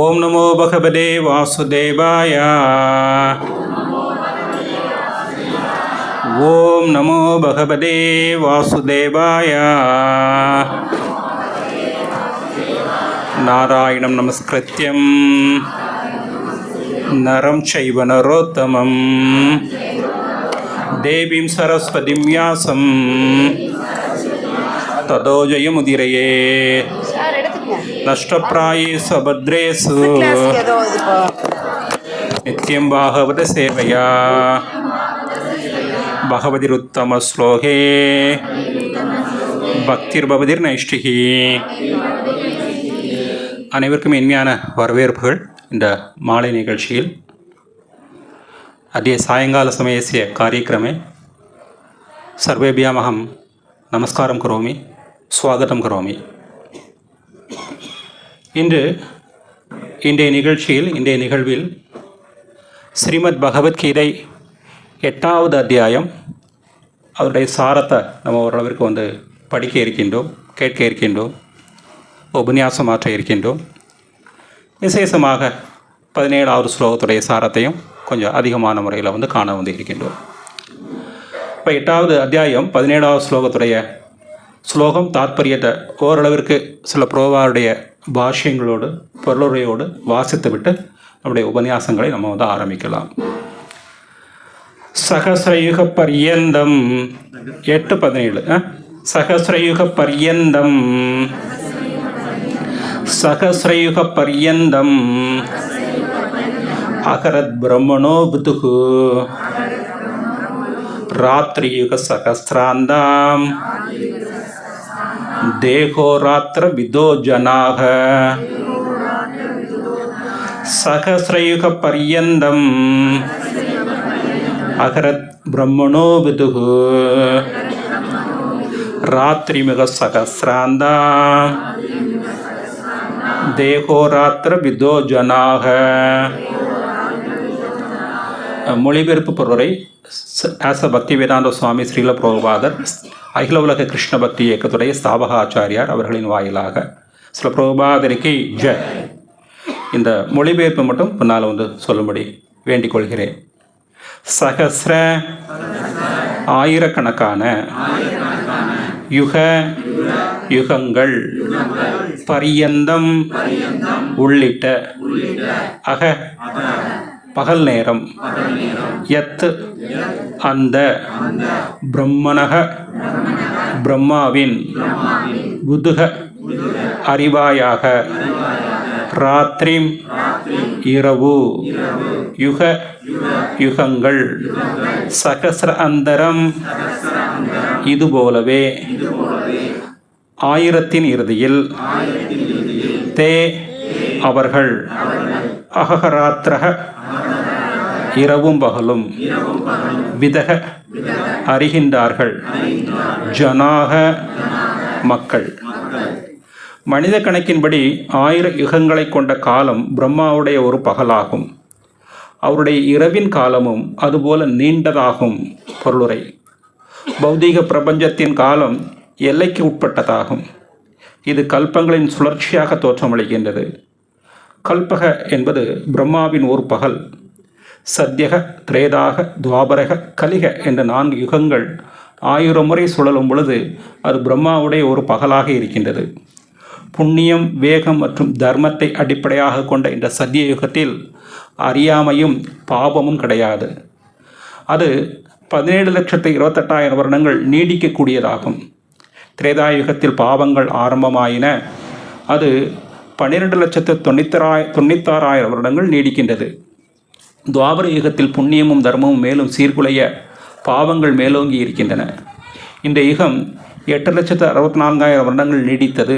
ஓம் நமோ பகவதே வாசுதேவாய. ஓம் நமோ பகவதே வாசுதேவாய. நாராயணம் நமஸ்கிருத்யம் நரம் சைவ நரோத்தமம் தேவீம் சரஸ்வதிம் வியாசம் ததோ ஜெயமுதிரயே நஷ்டப்ராயேஷு அபத்ரேஷு நித்யம் பாகவத சேவையா பகவதிருத்தம ஸ்லோகே பக்திர் பவதிர் நைஷ்டிகி. அனைவருக்கும் இனிமையான வரவேற்புகள். இந்த மாலை நிகழ்ச்சியில் அद्य சாயங்கால சமயஸ்ய காரியக்ரமே சர்வேபியாம் அஹம் நமஸ்காரம் கரோமி ஸ்வாகதம் கரோமி. இன்றைய நிகழ்வில் ஸ்ரீமத் பகவத்கீதை 8வது அத்தியாயம் அதனுடைய சாரத்தை நம்ம ஓரளவிற்கு படிக்க இருக்கின்றோம், கேட்க இருக்கின்றோம், உபன்யாசமாற்ற இருக்கின்றோம். விசேஷமாக 17வது ஸ்லோகத்துடைய சாரத்தையும் கொஞ்சம் அதிகமான முறையில் காண இருக்கின்றோம். இப்போ 8வது அத்தியாயம் 17வது ஸ்லோகத்துடைய ஸ்லோகம் தாத்பரியத்தை ஓரளவிற்கு சில புரோவாருடைய பாஷ்யங்களோடு பொருளுரையோடு வாசித்து விட்டு நம்முடைய உபன்யாசங்களை நம்ம ஆரம்பிக்கலாம். சகஸ்ரயுக பர்யந்தம் 8:17 சகஸ்ரயுக பர்யந்தம் சகஸ்ரயுக பர்யந்தம் அகரத் பிரம்மணோ புதுகு ராத்திரியுக சகஸ்ராந்தாம் தேகோராத்திர விதோ ஜனாக சகஸ்ரயுக பர்யந்தம் அகரத் பிரம்மணோ விதுகு ராத்திரிமிக சகஸ்ராந்தா தேகோராத்திர விதோ ஜனாக. மொழிபெயர்ப்பு பொருளை பக்தி வேதாந்த சுவாமி ஸ்ரீல பிரபுபாதர் அகில உலக கிருஷ்ண பக்தி இயக்கத்துடைய ஸ்தாபக ஆச்சாரியார் அவர்களின் வாயிலாக சில பிரபுபாதருக்கு ஜெய். இந்த மொழிபெயர்ப்பு மட்டும் பின்னால் சொல்லும்படி வேண்டிக் கொள்கிறேன். சகஸ்ர ஆயிரக்கணக்கான யுகங்கள் பரியந்தம் உள்ளிட்ட அக பகல் நேரம் யத் அந்த பிரம்மணக பிரம்மாவின் புதுக அறிவாயாக ராத்திரிம் இரவு யுக யுகங்கள் சகஸ்ர அந்தரம் இதுபோலவே ஆயிரத்தின் இறுதியில் தே அவர்கள் அகராத்திரக இரவும் பகலும் விதக அறிகின்றார்கள் ஜனாக மக்கள். மனித கணக்கின்படி 1000 யுகங்களை கொண்ட காலம் பிரம்மாவுடைய ஒரு பகலாகும். அவருடைய இரவின் காலமும் அதுபோல நீண்டதாகும். பொருளுரை: பௌதீக பிரபஞ்சத்தின் காலம் எல்லைக்கு உட்பட்டதாகும். இது கல்பங்களின் சுழற்சியாக தோற்றமளிக்கின்றது. கல்பக என்பது பிரம்மாவின் ஒரு பகல். சத்யக, திரேதாக, துவாபரக, கலிக என்ற 4 யுகங்கள் 1000 முறை சுழலும் பொழுது அது பிரம்மாவுடைய ஒரு பகலாக இருக்கின்றது. புண்ணியம், வேகம் மற்றும் தர்மத்தை அடிப்படையாக கொண்ட இந்த சத்திய யுகத்தில் அறியாமையும் பாவமும் கிடையாது. அது 17,28,000 வருடங்கள் நீடிக்கக்கூடியதாகும். திரேதாயுகத்தில் பாவங்கள் ஆரம்பமாயின. அது 12,96,000 வருடங்கள் நீடிக்கின்றது. துவாபர யுகத்தில் புண்ணியமும் தர்மமும் மேலும் சீர்குலைய பாவங்கள் மேலோங்கி இருக்கின்றன. இந்த யுகம் 8,64,000 வருடங்கள் நீடித்தது.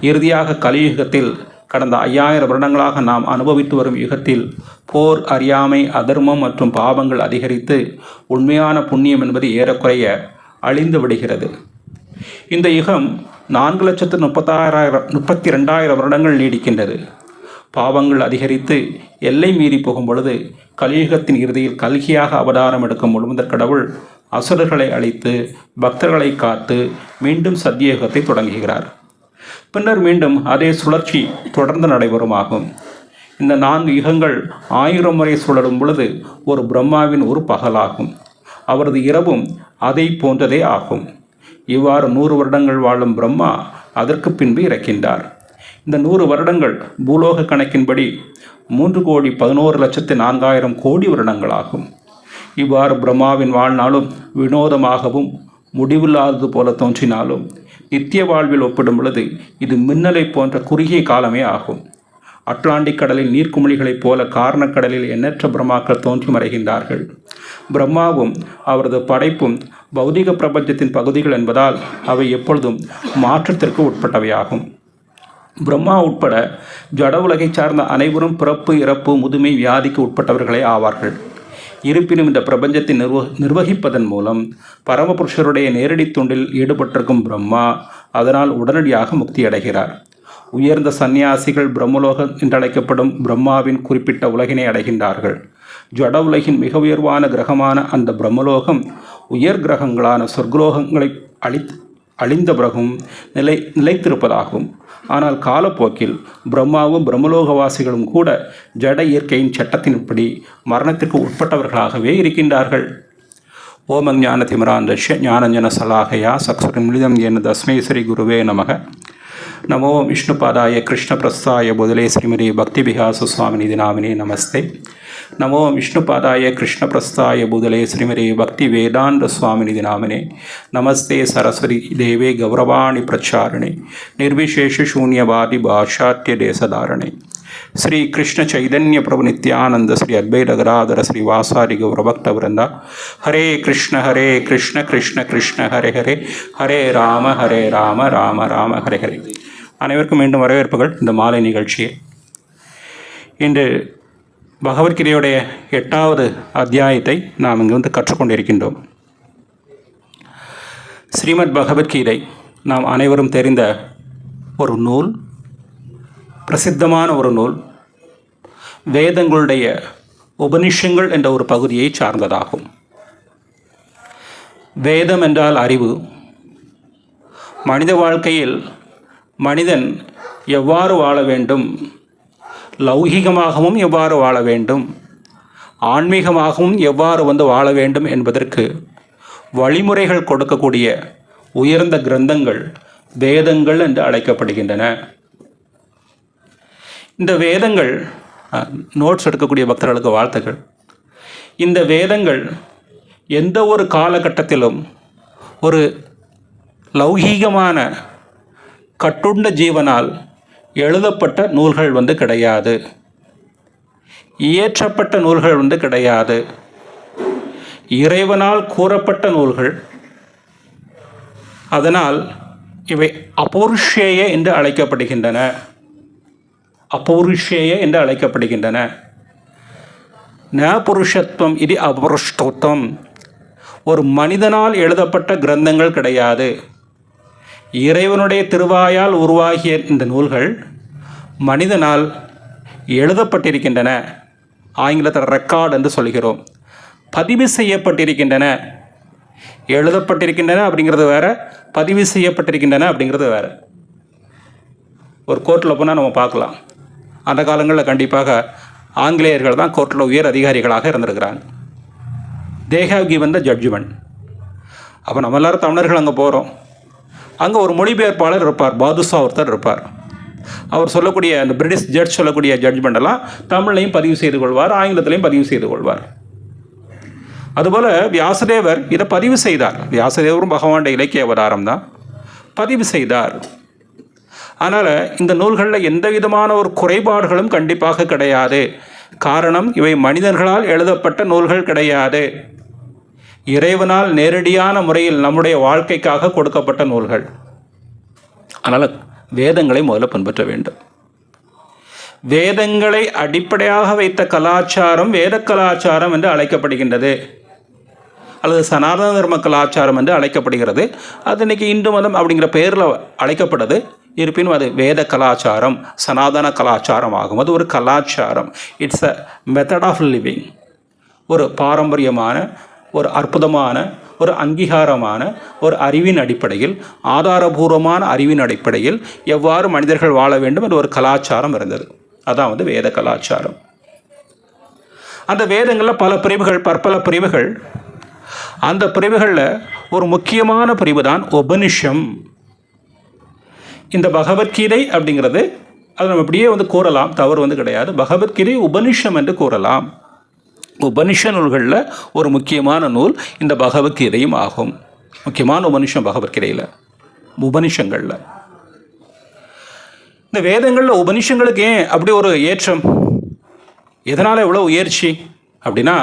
இறுதியாக கலியுகத்தில் கடந்த 5000 வருடங்களாக நாம் அனுபவித்து வரும் யுகத்தில் போர், அறியாமை, அதர்மம் மற்றும் பாவங்கள் அதிகரித்து உண்மையான புண்ணியம் என்பது ஏறக்குறைய அழிந்து விடுகிறது. இந்த யுகம் 4,32,000 வருடங்கள் நீடிக்கின்றது. பாவங்கள் அதிகரித்து எல்லை மீறி போகும் பொழுது கலியுகத்தின் இறுதியில் கல்கியாக அவதாரம் எடுக்கும் முழுமுதற் கடவுள் அசுரர்களை அழித்து பக்தர்களை காத்து மீண்டும் சத்தியயுகத்தை தொடங்குகிறார். பின்னர் மீண்டும் அதே சுழற்சி தொடர்ந்து நடைபெறுமாகும். இந்த 4 யுகங்கள் 1000 முறை சுழலும் பொழுது ஒரு பிரம்மாவின் ஒரு பகலாகும். அவரது இரவும் அதை போன்றதே ஆகும். இவ்வாறு 100 வருடங்கள் வாழும் பிரம்மா அதற்கு பின்பு இறக்கின்றார். இந்த 100 வருடங்கள் பூலோக கணக்கின்படி 3,11,04,000 கோடி வருடங்களாகும். இவ்வாறு பிரம்மாவின் வாழ்நாளும் வினோதமாகவும் முடிவில்லாதது போல தோன்றினாலும் நித்திய வாழ்வில் ஒப்பிடும் பொழுது இது மின்னலை போன்ற குறுகிய காலமே ஆகும். அட்லாண்டிக் கடலில் நீர்க்குமிழிகளைப் போல காரணக்கடலில் எண்ணற்ற பிரம்மாக்கள் தோன்றி மறைகின்றார்கள். பிரம்மாவும் அவரது படைப்பும் பௌதிக பிரபஞ்சத்தின் பகுதிகள் என்பதால் அவை எப்பொழுதும் மாற்றத்திற்கு உட்பட்டவையாகும். பிரம்மா உட்பட ஜட உலகை சார்ந்த அனைவரும் பிறப்பு, இறப்பு, முதுமை, வியாதிக்கு உட்பட்டவர்களே ஆவார்கள். இருப்பினும் இந்த பிரபஞ்சத்தை நிர்வகிப்பதன் மூலம் பரமபுருஷருடைய நேரடி தொண்டில் ஈடுபட்டிருக்கும் பிரம்மா அதனால் உடனடியாக முக்தியடைகிறார். உயர்ந்த சந்நியாசிகள் பிரம்மலோகம் என்றழைக்கப்படும் பிரம்மாவின் குறிப்பிட்ட உலகினை அடைகின்றார்கள். ஜட உலகின் மிக உயர்வான கிரகமான அந்த பிரம்மலோகம் உயர் கிரகங்களான சொர்க்கலோகங்களை அழிந்த பிறகும் நிலைத்திருப்பதாகும். ஆனால் காலப்போக்கில் பிரம்மாவும் பிரம்மலோகவாசிகளும் கூட ஜட இயற்கையின் சட்டத்தின்படி மரணத்திற்கு உட்பட்டவர்களாகவே இருக்கின்றார்கள். ஓம் அஞ்ஞான திமிராந்தஸ்ய ஞானஞ்சன சலாகயா சக்ஷுரமிலிதம் என தஸ்மை ஸ்ரீ குருவே நமக. நமோ விஷ்ணுபாதாய கிருஷ்ணபிரஸ்தாய புதலே ஸ்ரீமதி பக்திவிகாச சுவாமிநிதி நாமினே நமஸ்தே. நமோ விஷ்ணுபாதாய கிருஷ்ணபிரஸ்தாய புதலே ஸ்ரீமதி பக்தி வேதாந்த சுவாமிநிதி நாமினே நமஸ்தே. சரஸ்வதி தேவே கௌரவாணி பிரச்சாரிணே நிர்விசேஷ சூன்யவாதி பாஷாத்திய தேசதாரணே. ஸ்ரீ கிருஷ்ண சைதன்ய பிரபு நித்யானந்த ஸ்ரீ அத்வைத கதாதர ஸ்ரீ வாசாரி கௌரபக்த விருந்தா. ஹரே கிருஷ்ண கிருஷ்ண கிருஷ்ண ஹரே ஹரே, ஹரே ராம ராம ராம ஹரே ஹரே. அனைவருக்கும் மீண்டும் வரவேற்புகள். இந்த மாலை நிகழ்ச்சியை இன்று பகவத்கீதையுடைய 8வது அத்தியாயத்தை நாம் இங்கு கற்றுக்கொண்டிருக்கின்றோம். ஸ்ரீமத் பகவத்கீதை நாம் அனைவரும் தெரிந்த ஒரு நூல், பிரசித்தமான ஒரு நூல். வேதங்களுடைய உபனிஷங்கள் என்ற ஒரு பகுதியை சார்ந்ததாகும். வேதம் என்றால் அறிவு. மனித வாழ்க்கையில் மனிதன் எவ்வாறு வாழ வேண்டும், லௌகிகமாகவும் எவ்வாறு வாழ வேண்டும், ஆன்மீகமாகவும் எவ்வாறு வாழ வேண்டும் என்பதற்கு வழிமுறைகள் கொடுக்கக்கூடிய உயர்ந்த கிரந்தங்கள் வேதங்கள் என்று அழைக்கப்படுகின்றன. இந்த வேதங்கள், நோட்ஸ் எடுக்கக்கூடிய பக்தர்களுக்கு வாழ்த்துக்கள். இந்த வேதங்கள் எந்த ஒரு காலகட்டத்திலும் ஒரு லௌகீகமான கட்டுண்ட ஜீவனால் எழுதப்பட்ட நூல்கள் கிடையாது, இயற்றப்பட்ட நூல்கள் கிடையாது. இறைவனால் கூறப்பட்ட நூல்கள். அதனால் இவை அபௌருஷேய என்று அழைக்கப்படுகின்றன. அபௌருஷேய என்று அழைக்கப்படுகின்றன. ந புருஷத்துவம் இது அபுருஷ்டோத்தம். ஒரு மனிதனால் எழுதப்பட்ட கிரந்தங்கள் கிடையாது. இறைவனுடைய திருவாயால் உருவாகிய இந்த நூல்கள் மனிதனால் எழுதப்பட்டிருக்கின்றன. ஆங்கிலத்தில் ரெக்கார்டு என்று சொல்கிறோம். பதிவு செய்யப்பட்டிருக்கின்றன. எழுதப்பட்டிருக்கின்றன அப்படிங்கிறது வேறு, பதிவு செய்யப்பட்டிருக்கின்றன அப்படிங்கிறது வேறு. ஒரு கோர்ட்டில் போனால் நம்ம பார்க்கலாம், அந்த காலங்களில் கண்டிப்பாக ஆங்கிலேயர்கள் தான் கோர்ட்டில் உயர் அதிகாரிகளாக இருந்திருக்கிறாங்க. They have given the judgement. அப்போ நம்ம எல்லோரும் தமிழர்கள் அங்கே போகிறோம். அங்கே ஒரு மொழிபெயர்ப்பாளர் இருப்பார், பாதுஷா ஒருத்தர் இருப்பார். அவர் சொல்லக்கூடிய அந்த பிரிட்டிஷ் ஜட்ஜ் சொல்லக்கூடிய ஜட்ஜ்மெண்டெல்லாம் தமிழ்லையும் பதிவு செய்து கொள்வார், ஆங்கிலத்திலையும் பதிவு செய்து கொள்வார். அதுபோல் வியாசதேவர் இதை பதிவு செய்தார். வியாசதேவரும் பகவானுடைய இலக்கிய அவதாரம் தான், பதிவு செய்தார். அதனால் இந்த நூல்களில் எந்த விதமான ஒரு குறைபாடுகளும் கண்டிப்பாக கிடையாது. காரணம், இவை மனிதர்களால் எழுதப்பட்ட நூல்கள் கிடையாது. இறைவனால் நேரடியான முறையில் நம்முடைய வாழ்க்கைக்காக கொடுக்கப்பட்ட நூல்கள். அதனால் வேதங்களை முதல்ல பின்பற்ற வேண்டும். வேதங்களை அடிப்படையாக வைத்த கலாச்சாரம் வேத கலாச்சாரம் என்று அழைக்கப்படுகின்றது, அல்லது சனாதன தர்ம கலாச்சாரம் என்று அழைக்கப்படுகிறது. அது இன்றைக்கி இந்து மதம் அப்படிங்கிற பெயரில் அழைக்கப்படுது. இருப்பினும் அது வேத கலாச்சாரம், சனாதன கலாச்சாரம் ஆகும். அது ஒரு கலாச்சாரம். It's a method of living. ஒரு பாரம்பரியமான, ஒரு அற்புதமான, ஒரு அங்கீகாரமான ஒரு அறிவின் அடிப்படையில், ஆதாரபூர்வமான அறிவின் அடிப்படையில் எவ்வாறு மனிதர்கள் வாழ வேண்டும் என்ற ஒரு கலாச்சாரம் இருந்தது. அதான் வந்து வேத கலாச்சாரம். அந்த வேதங்களில் பல பிரிவுகள், பற்பல பிரிவுகள். அந்த பிரிவுகளில் ஒரு முக்கியமான பிரிவு தான் உபனிஷம். இந்த பகவத்கீதை அப்படிங்கிறது அது நம்ம இப்படியே வந்து கூறலாம், தவறு வந்து கிடையாது. பகவத்கீதை உபனிஷம் என்று கூறலாம். உபனிஷ நூல்களில் ஒரு முக்கியமான நூல் இந்த பகவத்கீதையும் ஆகும். முக்கியமான உபனிஷம் பகவத்கீதையில், உபனிஷங்களில். இந்த வேதங்களில் உபனிஷங்களுக்கு ஏன் அப்படி ஒரு ஏற்றம், எதனால் இவ்வளோ உயர்ச்சி அப்படின்னா,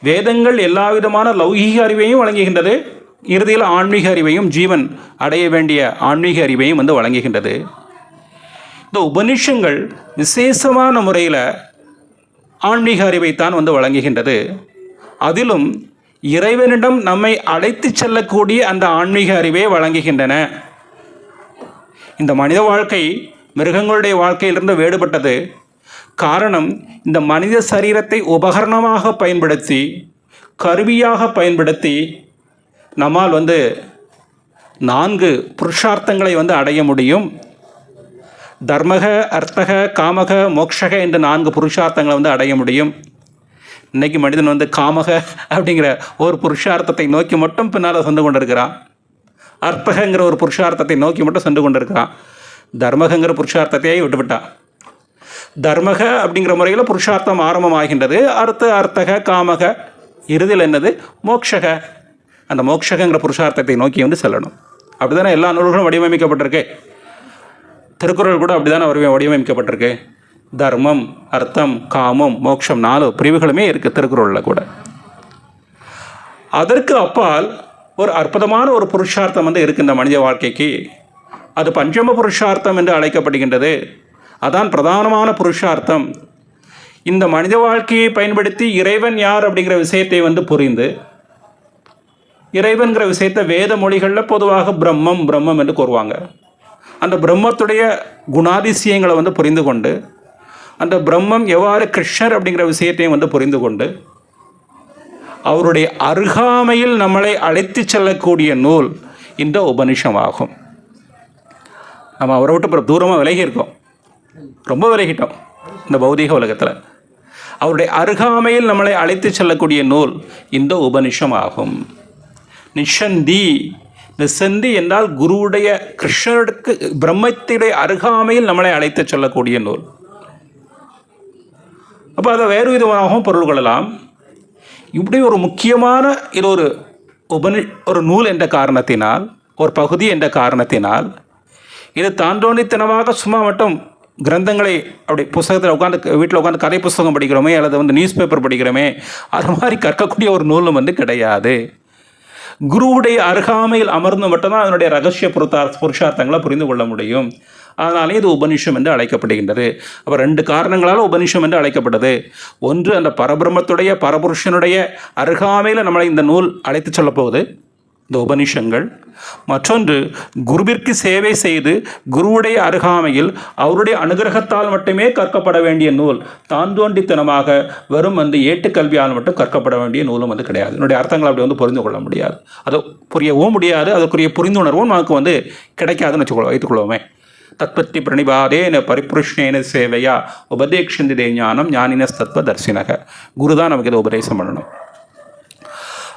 வேதங்கள் எல்லா விதமான லௌகீக அறிவையும் வழங்குகின்றது, இறுதியில் ஆன்மீக அறிவையும், ஜீவன் அடைய வேண்டிய ஆன்மீக அறிவையும் வந்து வழங்குகின்றது. இந்த உபனிஷங்கள் விசேஷமான முறையில் ஆன்மீக அறிவைத்தான் வந்து வழங்குகின்றது. அதிலும் இறைவனிடம் நம்மை அழைத்து செல்லக்கூடிய அந்த ஆன்மீக அறிவை வழங்குகின்றன. இந்த மனித வாழ்க்கை மிருகங்களுடைய வாழ்க்கையிலிருந்து வேறுபட்டது. காரணம், இந்த மனித சரீரத்தை உபகரணமாக பயன்படுத்தி, கருவியாக பயன்படுத்தி நம்மால் வந்து 4 புருஷார்த்தங்களை வந்து அடைய முடியும். தர்மக, அர்த்தக, காமக, மோக்ஷக என்ற 4 புருஷார்த்தங்களை வந்து அடைய முடியும். இன்றைக்கி மனிதன் வந்து காமக அப்படிங்கிற ஒரு புருஷார்த்தத்தை நோக்கி மட்டும் பின்னால் சென்று கொண்டிருக்கிறான். அர்த்தகங்கிற ஒரு புருஷார்த்தத்தை நோக்கி மட்டும் சென்று கொண்டிருக்கிறான். தர்மகங்கிற புருஷார்த்தத்தையே விட்டுவிட்டான். தர்மக அப்படிங்கிற முறையில் புருஷார்த்தம் ஆரம்பமாகின்றது. அர்த்தக, காமக, இறுதியில் என்னது, மோக்ஷக. அந்த மோக்ஷகங்கிற புருஷார்த்தத்தை நோக்கி வந்து செல்லணும். அப்படி தானே எல்லா நூல்களும் வடிவமைக்கப்பட்டிருக்கு. திருக்குறள் கூட அப்படி தானே வடிவமைக்கப்பட்டிருக்கு. தர்மம், அர்த்தம், காமம், மோட்சம் 4 பிரிவுகளுமே இருக்குது திருக்குறளில் கூட. அதற்கு அப்பால் ஒரு அற்புதமான ஒரு புருஷார்த்தம் வந்து இருக்குது இந்த மனித வாழ்க்கைக்கு. அது பஞ்சம புருஷார்த்தம் என்று அழைக்கப்படுகின்றது. அதான் பிரதானமான புருஷார்த்தம். இந்த மனித வாழ்க்கையை பயன்படுத்தி இறைவன் யார் அப்படிங்கிற விஷயத்தை வந்து புரிந்து, இறைவன்கிற விஷயத்தை வேத மொழிகளில் பொதுவாக பிரம்மம் பிரம்மம் என்று கூறுவாங்க. அந்த பிரம்மத்துடைய குணாதிசயங்களை வந்து புரிந்து கொண்டு, அந்த பிரம்மம் எவ்வாறு கிருஷ்ணர் அப்படிங்கிற விஷயத்தையும் வந்து புரிந்து கொண்டு, அவருடைய அருகாமையில் நம்மளை அழைத்து செல்லக்கூடிய நூல் இந்த உபனிஷமாகும். நம்ம அவரை விட்டு தூரமாக விலகி இருக்கோம், ரொம்ப விலகிட்டோம் இந்த பௌதீக உலகத்தில். அவருடைய அருகாமையில் நம்மளை அழைத்து செல்லக்கூடிய நூல் இந்த உபனிஷமாகும். நிஷந்தி, நிசந்தி என்றால் குருவுடைய, கிருஷ்ணருக்கு, பிரம்மத்துடைய அருகாமையில் நம்மளை அழைத்து செல்லக்கூடிய நூல். அப்போ அதை வேறு விதமாகவும் பொருள் கொள்ளலாம். இப்படி ஒரு முக்கியமான இது ஒரு நூல் என்ற காரணத்தினால், ஒரு பகுதி என்ற காரணத்தினால், இது தாண்டோனித்தனமாக சும்மா மட்டும் கிரந்தங்களை அப்படி புத்தகத்தில் உட்காந்து, வீட்டில் உட்காந்து கதை புத்தகம் படிக்கிறோமே அல்லது வந்து நியூஸ் பேப்பர் படிக்கிறோமே, அது மாதிரி கற்கக்கூடிய ஒரு நூலும் வந்து கிடையாது. குருவுடைய அருகாமையில் அமர்ந்து மட்டும்தான் அதனுடைய ரகசிய புருஷார்த்தங்களை புரிந்து கொள்ள முடியும். அதனாலே இது உபனிஷம் என்று அழைக்கப்படுகின்றது. அப்போ 2 காரணங்களால் உபனிஷம் என்று அழைக்கப்பட்டது. ஒன்று, அந்த பரபிரம்மத்துடைய, பரபுருஷனுடைய அருகாமையில் நம்மளை இந்த நூல் அழைத்து சொல்ல போகுது, இந்த உபனிஷங்கள். மற்றொன்று, குருவிற்கு சேவை செய்து குருவுடைய அருகாமையில் அவருடைய அனுகிரகத்தால் மட்டுமே கற்கப்பட வேண்டிய நூல். தாந்தோண்டித்தனமாக வெறும் வந்து ஏட்டுக்கல்வியால் மட்டும் கற்கப்பட வேண்டிய நூலும் வந்து கிடையாது. என்னுடைய அர்த்தங்களை அப்படி வந்து புரிந்து கொள்ள முடியாது, அது புரியவும் முடியாது, அதற்குரிய புரிந்துணர்வும் நமக்கு வந்து கிடைக்காதுன்னு வைத்துக்கொள்வோமே. தத்பத்தி பிரணிபாதேன பரிபுருஷ்ணேன சேவையா உபதேக்ஷந்தி ஞானம் ஞானினஸ் தத்வ தர்சினக. குரு தான் நமக்கு இதை உபதேசம் பண்ணணும்.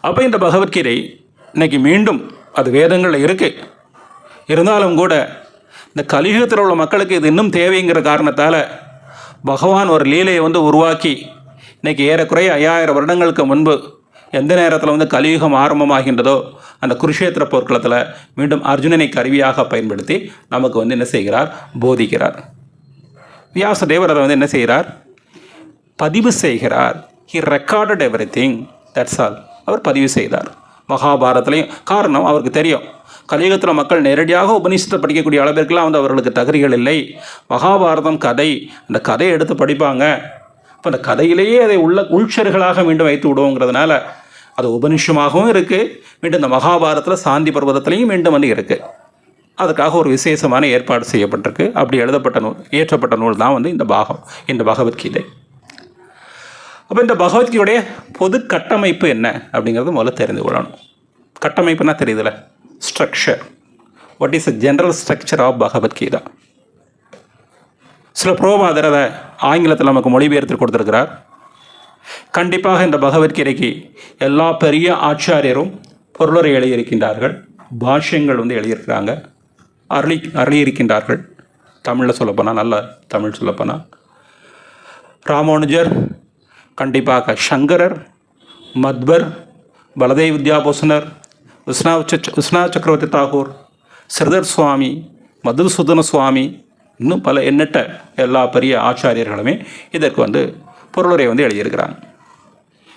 அப்போ இந்த பகவத்கீதை இன்னைக்கு மீண்டும் அது வேதங்களில் இருக்குது. இருந்தாலும் கூட இந்த கலியுகத்தில் உள்ள மக்களுக்கு இது இன்னும் தேவைங்கிற காரணத்தால் பகவான் ஒரு லீலையை வந்து உருவாக்கி, இன்றைக்கி ஏறக்குறைய 5000 வருடங்களுக்கு முன்பு எந்த நேரத்தில் வந்து கலியுகம் ஆரம்பமாகின்றதோ அந்த குருஷேத்திர போர்க்களத்தில் மீண்டும் அர்ஜுனனை கருவியாக பயன்படுத்தி நமக்கு வந்து என்ன செய்கிறார், போதிக்கிறார். வியாசதேவர் அதை வந்து என்ன செய்கிறார், பதிவு செய்கிறார். He recorded everything, that's all. அவர் பதிவு செய்தார். மகாபாரதத்துலேயும், காரணம் அவருக்கு தெரியும் கலியுகத்தில் மக்கள் நேரடியாக உபநிஷத்தை படிக்கக்கூடிய அளவிற்கெல்லாம் வந்து அவர்களுக்கு தகுதிகள் இல்லை. மகாபாரதம் கதை, அந்த கதையை எடுத்து படிப்பாங்க. இப்போ அந்த கதையிலேயே அதை உள்செருகளாக மீண்டும் வைத்து விடுவோங்கிறதுனால அது உபனிஷமாகவும் இருக்குது. மீண்டும் இந்த மகாபாரதத்தில் சாந்தி பர்வதத்துலேயும் மீண்டும் வந்து இருக்குது. அதுக்காக ஒரு விசேஷமான ஏற்பாடு செய்யப்பட்டிருக்கு. அப்படி எழுதப்பட்ட நூல், இயற்றப்பட்ட நூல் தான் வந்து இந்த பகவத்கீதை. அப்போ இந்த பகவத்கீதையுடைய பொது கட்டமைப்பு என்ன அப்படிங்கிறது முதல்ல தெரிந்து கொள்ளணும். கட்டமைப்புனா தெரியுதுல்ல, structure. What is the general structure of Bhagavad Gita? சில புரோபாதர் அதை ஆங்கிலத்தில் நமக்கு மொழிபெயர்த்து கொடுத்துருக்கிறார். கண்டிப்பாக இந்த பகவத்கீதைக்கு எல்லா பெரிய ஆச்சாரியரும் பொருளுரை எழுதியிருக்கின்றார்கள், பாஷ்யங்கள் எழுதியிருக்கிறாங்க, அருளியிருக்கின்றார்கள். தமிழில் சொல்லப்போனால், நல்ல தமிழ் சொல்லப்போனால் ராமானுஜர், கண்டிப்பாக சங்கரர், மத்வர், பலதேவ் வித்யாபூஷணர், விஸ்வநாத் சக்கரவர்த்தி தாகூர், ஸ்ரீதர் சுவாமி, மதுசூதன சுவாமி, இன்னும் பல எண்ணற்ற எல்லா பெரிய ஆச்சாரியர்களுமே இதற்கு பொருளுரை எழுதியிருக்கிறாங்க.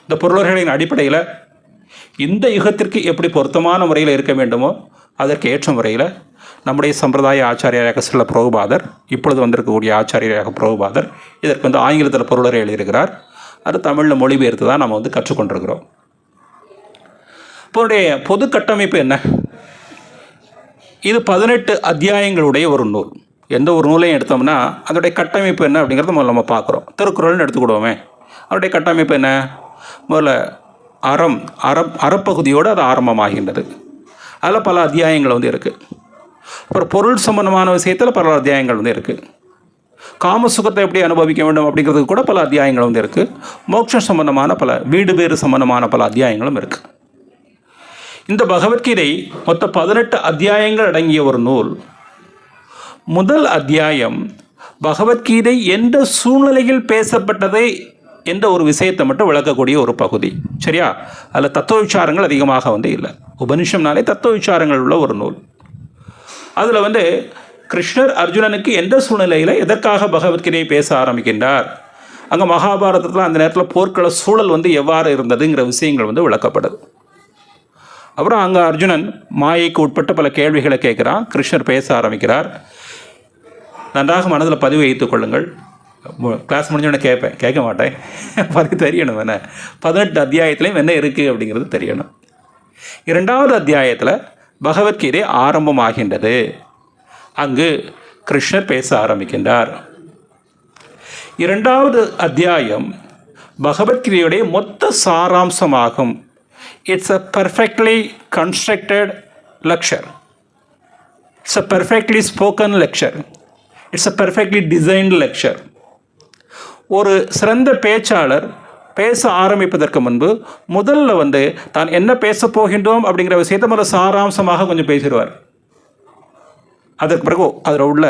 இந்த பொருளுரைகளின் அடிப்படையில் இந்த யுகத்திற்கு எப்படி பொருத்தமான முறையில் இருக்க வேண்டுமோ அதற்கு ஏற்ற முறையில் நம்முடைய சம்பிரதாய ஆச்சாரியராக சில பிரபுபாதர், இப்பொழுது வந்திருக்கக்கூடிய ஆச்சாரியராக பிரபுபாதர் இதற்கு ஆங்கிலத்தில் பொருளுரை எழுதியிருக்கிறார். அது தமிழில் மொழிபெயர்த்து தான் நம்ம கற்றுக்கொண்டிருக்கிறோம். இப்போடைய பொது கட்டமைப்பு என்ன? இது 18 அத்தியாயங்களுடைய ஒரு நூல். எந்த ஒரு நூலையும் எடுத்தோம்னா அதோடைய கட்டமைப்பு என்ன அப்படிங்கிறத முதல்ல நம்ம பார்க்குறோம். திருக்குறள்னு எடுத்துக்கிடுவோமே, அதோடைய கட்டமைப்பு என்ன? முதல்ல அறப்பகுதியோடு அது ஆரம்பமாகின்றது. அதில் பல அத்தியாயங்கள் இருக்குது. அப்புறம் பொருள் சம்பந்தமான விஷயத்தில் பல அத்தியாயங்கள் இருக்குது. காம சுகத்தை எப்படி அனுபவிக்க வேண்டும் அப்படிங்கிறதுக்கு கூட பல அத்தியாயங்கள் இருக்குது. மோட்சம் சம்பந்தமான பல, வீடு பேறு சம்பந்தமான பல அத்தியாயங்களும் இருக்குது. இந்த பகவத்கீதை மொத்தம் 18 அத்தியாயங்கள் அடங்கிய ஒரு நூல். முதல் அத்தியாயம் பகவத்கீதை எந்த சூழ்நிலையில் பேசப்பட்டதை என்ற ஒரு விஷயத்தை மட்டும் விளக்கக்கூடிய ஒரு பகுதி. சரியா? அதில் தத்துவ விசாரங்கள் அதிகமாக இல்லை. உபனிஷம்னாலே தத்துவ விசாரங்கள் உள்ள ஒரு நூல். அதில் கிருஷ்ணர் அர்ஜுனனுக்கு எந்த சூழ்நிலையில் எதற்காக பகவத்கீதையை பேச ஆரம்பிக்கின்றார், அங்கே மகாபாரதத்தில் அந்த நேரத்தில் போர்க்கள சூழல் எவ்வாறு இருந்ததுங்கிற விஷயங்கள் விளக்கப்படுது. அப்புறம் அங்கே அர்ஜுனன் மாயைக்கு உட்பட்ட பல கேள்விகளை கேட்குறான். கிருஷ்ணர் பேச ஆரம்பிக்கிறார். நன்றாக மனதில் பதிவு வைத்துக் கொள்ளுங்கள். கிளாஸ் முடிஞ்சோடனே கேட்க மாட்டேன். பற்றி தெரியணும் என்ன 18 அத்தியாயத்துலேயும் என்ன இருக்குது அப்படிங்கிறது தெரியணும். 2வது அத்தியாயத்தில் பகவத்கீதை ஆரம்பமாகின்றது. அங்கு கிருஷ்ணர் பேச ஆரம்பிக்கின்றார். 2வது அத்தியாயம் பகவத்கீதையுடைய மொத்த சாராம்சமாகும். It's a perfectly constructed lecture. It's a perfectly spoken lecture. It's a perfectly designed lecture. ஒரு சிறந்த பேச்சாளர் பேச ஆரம்பிப்பதற்கு முன்பு முதல்ல தான் என்ன பேச போகின்றோம் அப்படிங்கிற விஷயத்தை முதல்ல சாராம்சமாக கொஞ்சம் பேசிடுவார். அதற்கு பிறகு அதில் உள்ள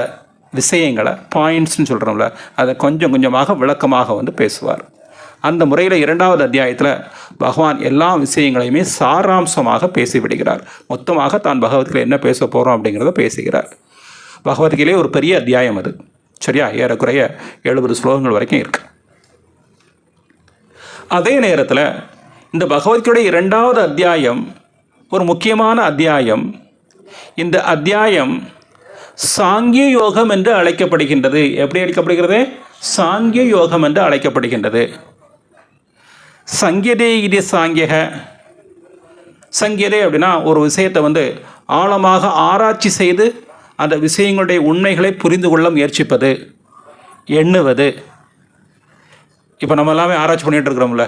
விஷயங்களை, பாயிண்ட்ஸ்ன்னு சொல்கிறோம்ல, அதை கொஞ்சம் கொஞ்சமாக விளக்கமாக பேசுவார். அந்த முறையில் 2வது அத்தியாயத்தில் பகவான் எல்லா விஷயங்களையுமே சாராம்சமாக பேசிவிடுகிறார். மொத்தமாக தான் பகவத்கீதை என்ன பேச போகிறோம் அப்படிங்கிறத பேசுகிறார். பகவத்கீதை ஒரு பெரிய அத்தியாயம் அது. சரியா? ஏறக்குறைய 70 ஸ்லோகங்கள் வரைக்கும் இருக்குது. அதே நேரத்தில் இந்த பகவத்கீதை 2வது அத்தியாயம் ஒரு முக்கியமான அத்தியாயம். இந்த அத்தியாயம் சாங்கிய யோகம் என்று அழைக்கப்படுகின்றது. எப்படி அழைக்கப்படுகிறது? சாங்கிய யோகம் என்று அழைக்கப்படுகின்றது. சங்கியதே இது சாங்கியக. சங்கியதே அப்படின்னா ஒரு விஷயத்தை ஆழமாக ஆராய்ச்சி செய்து அந்த விஷயங்களுடைய உண்மைகளை புரிந்து கொள்ள முயற்சிப்பது, எண்ணுவது. இப்போ நம்ம எல்லாமே ஆராய்ச்சி பண்ணிகிட்டு இருக்கிறோம்ல.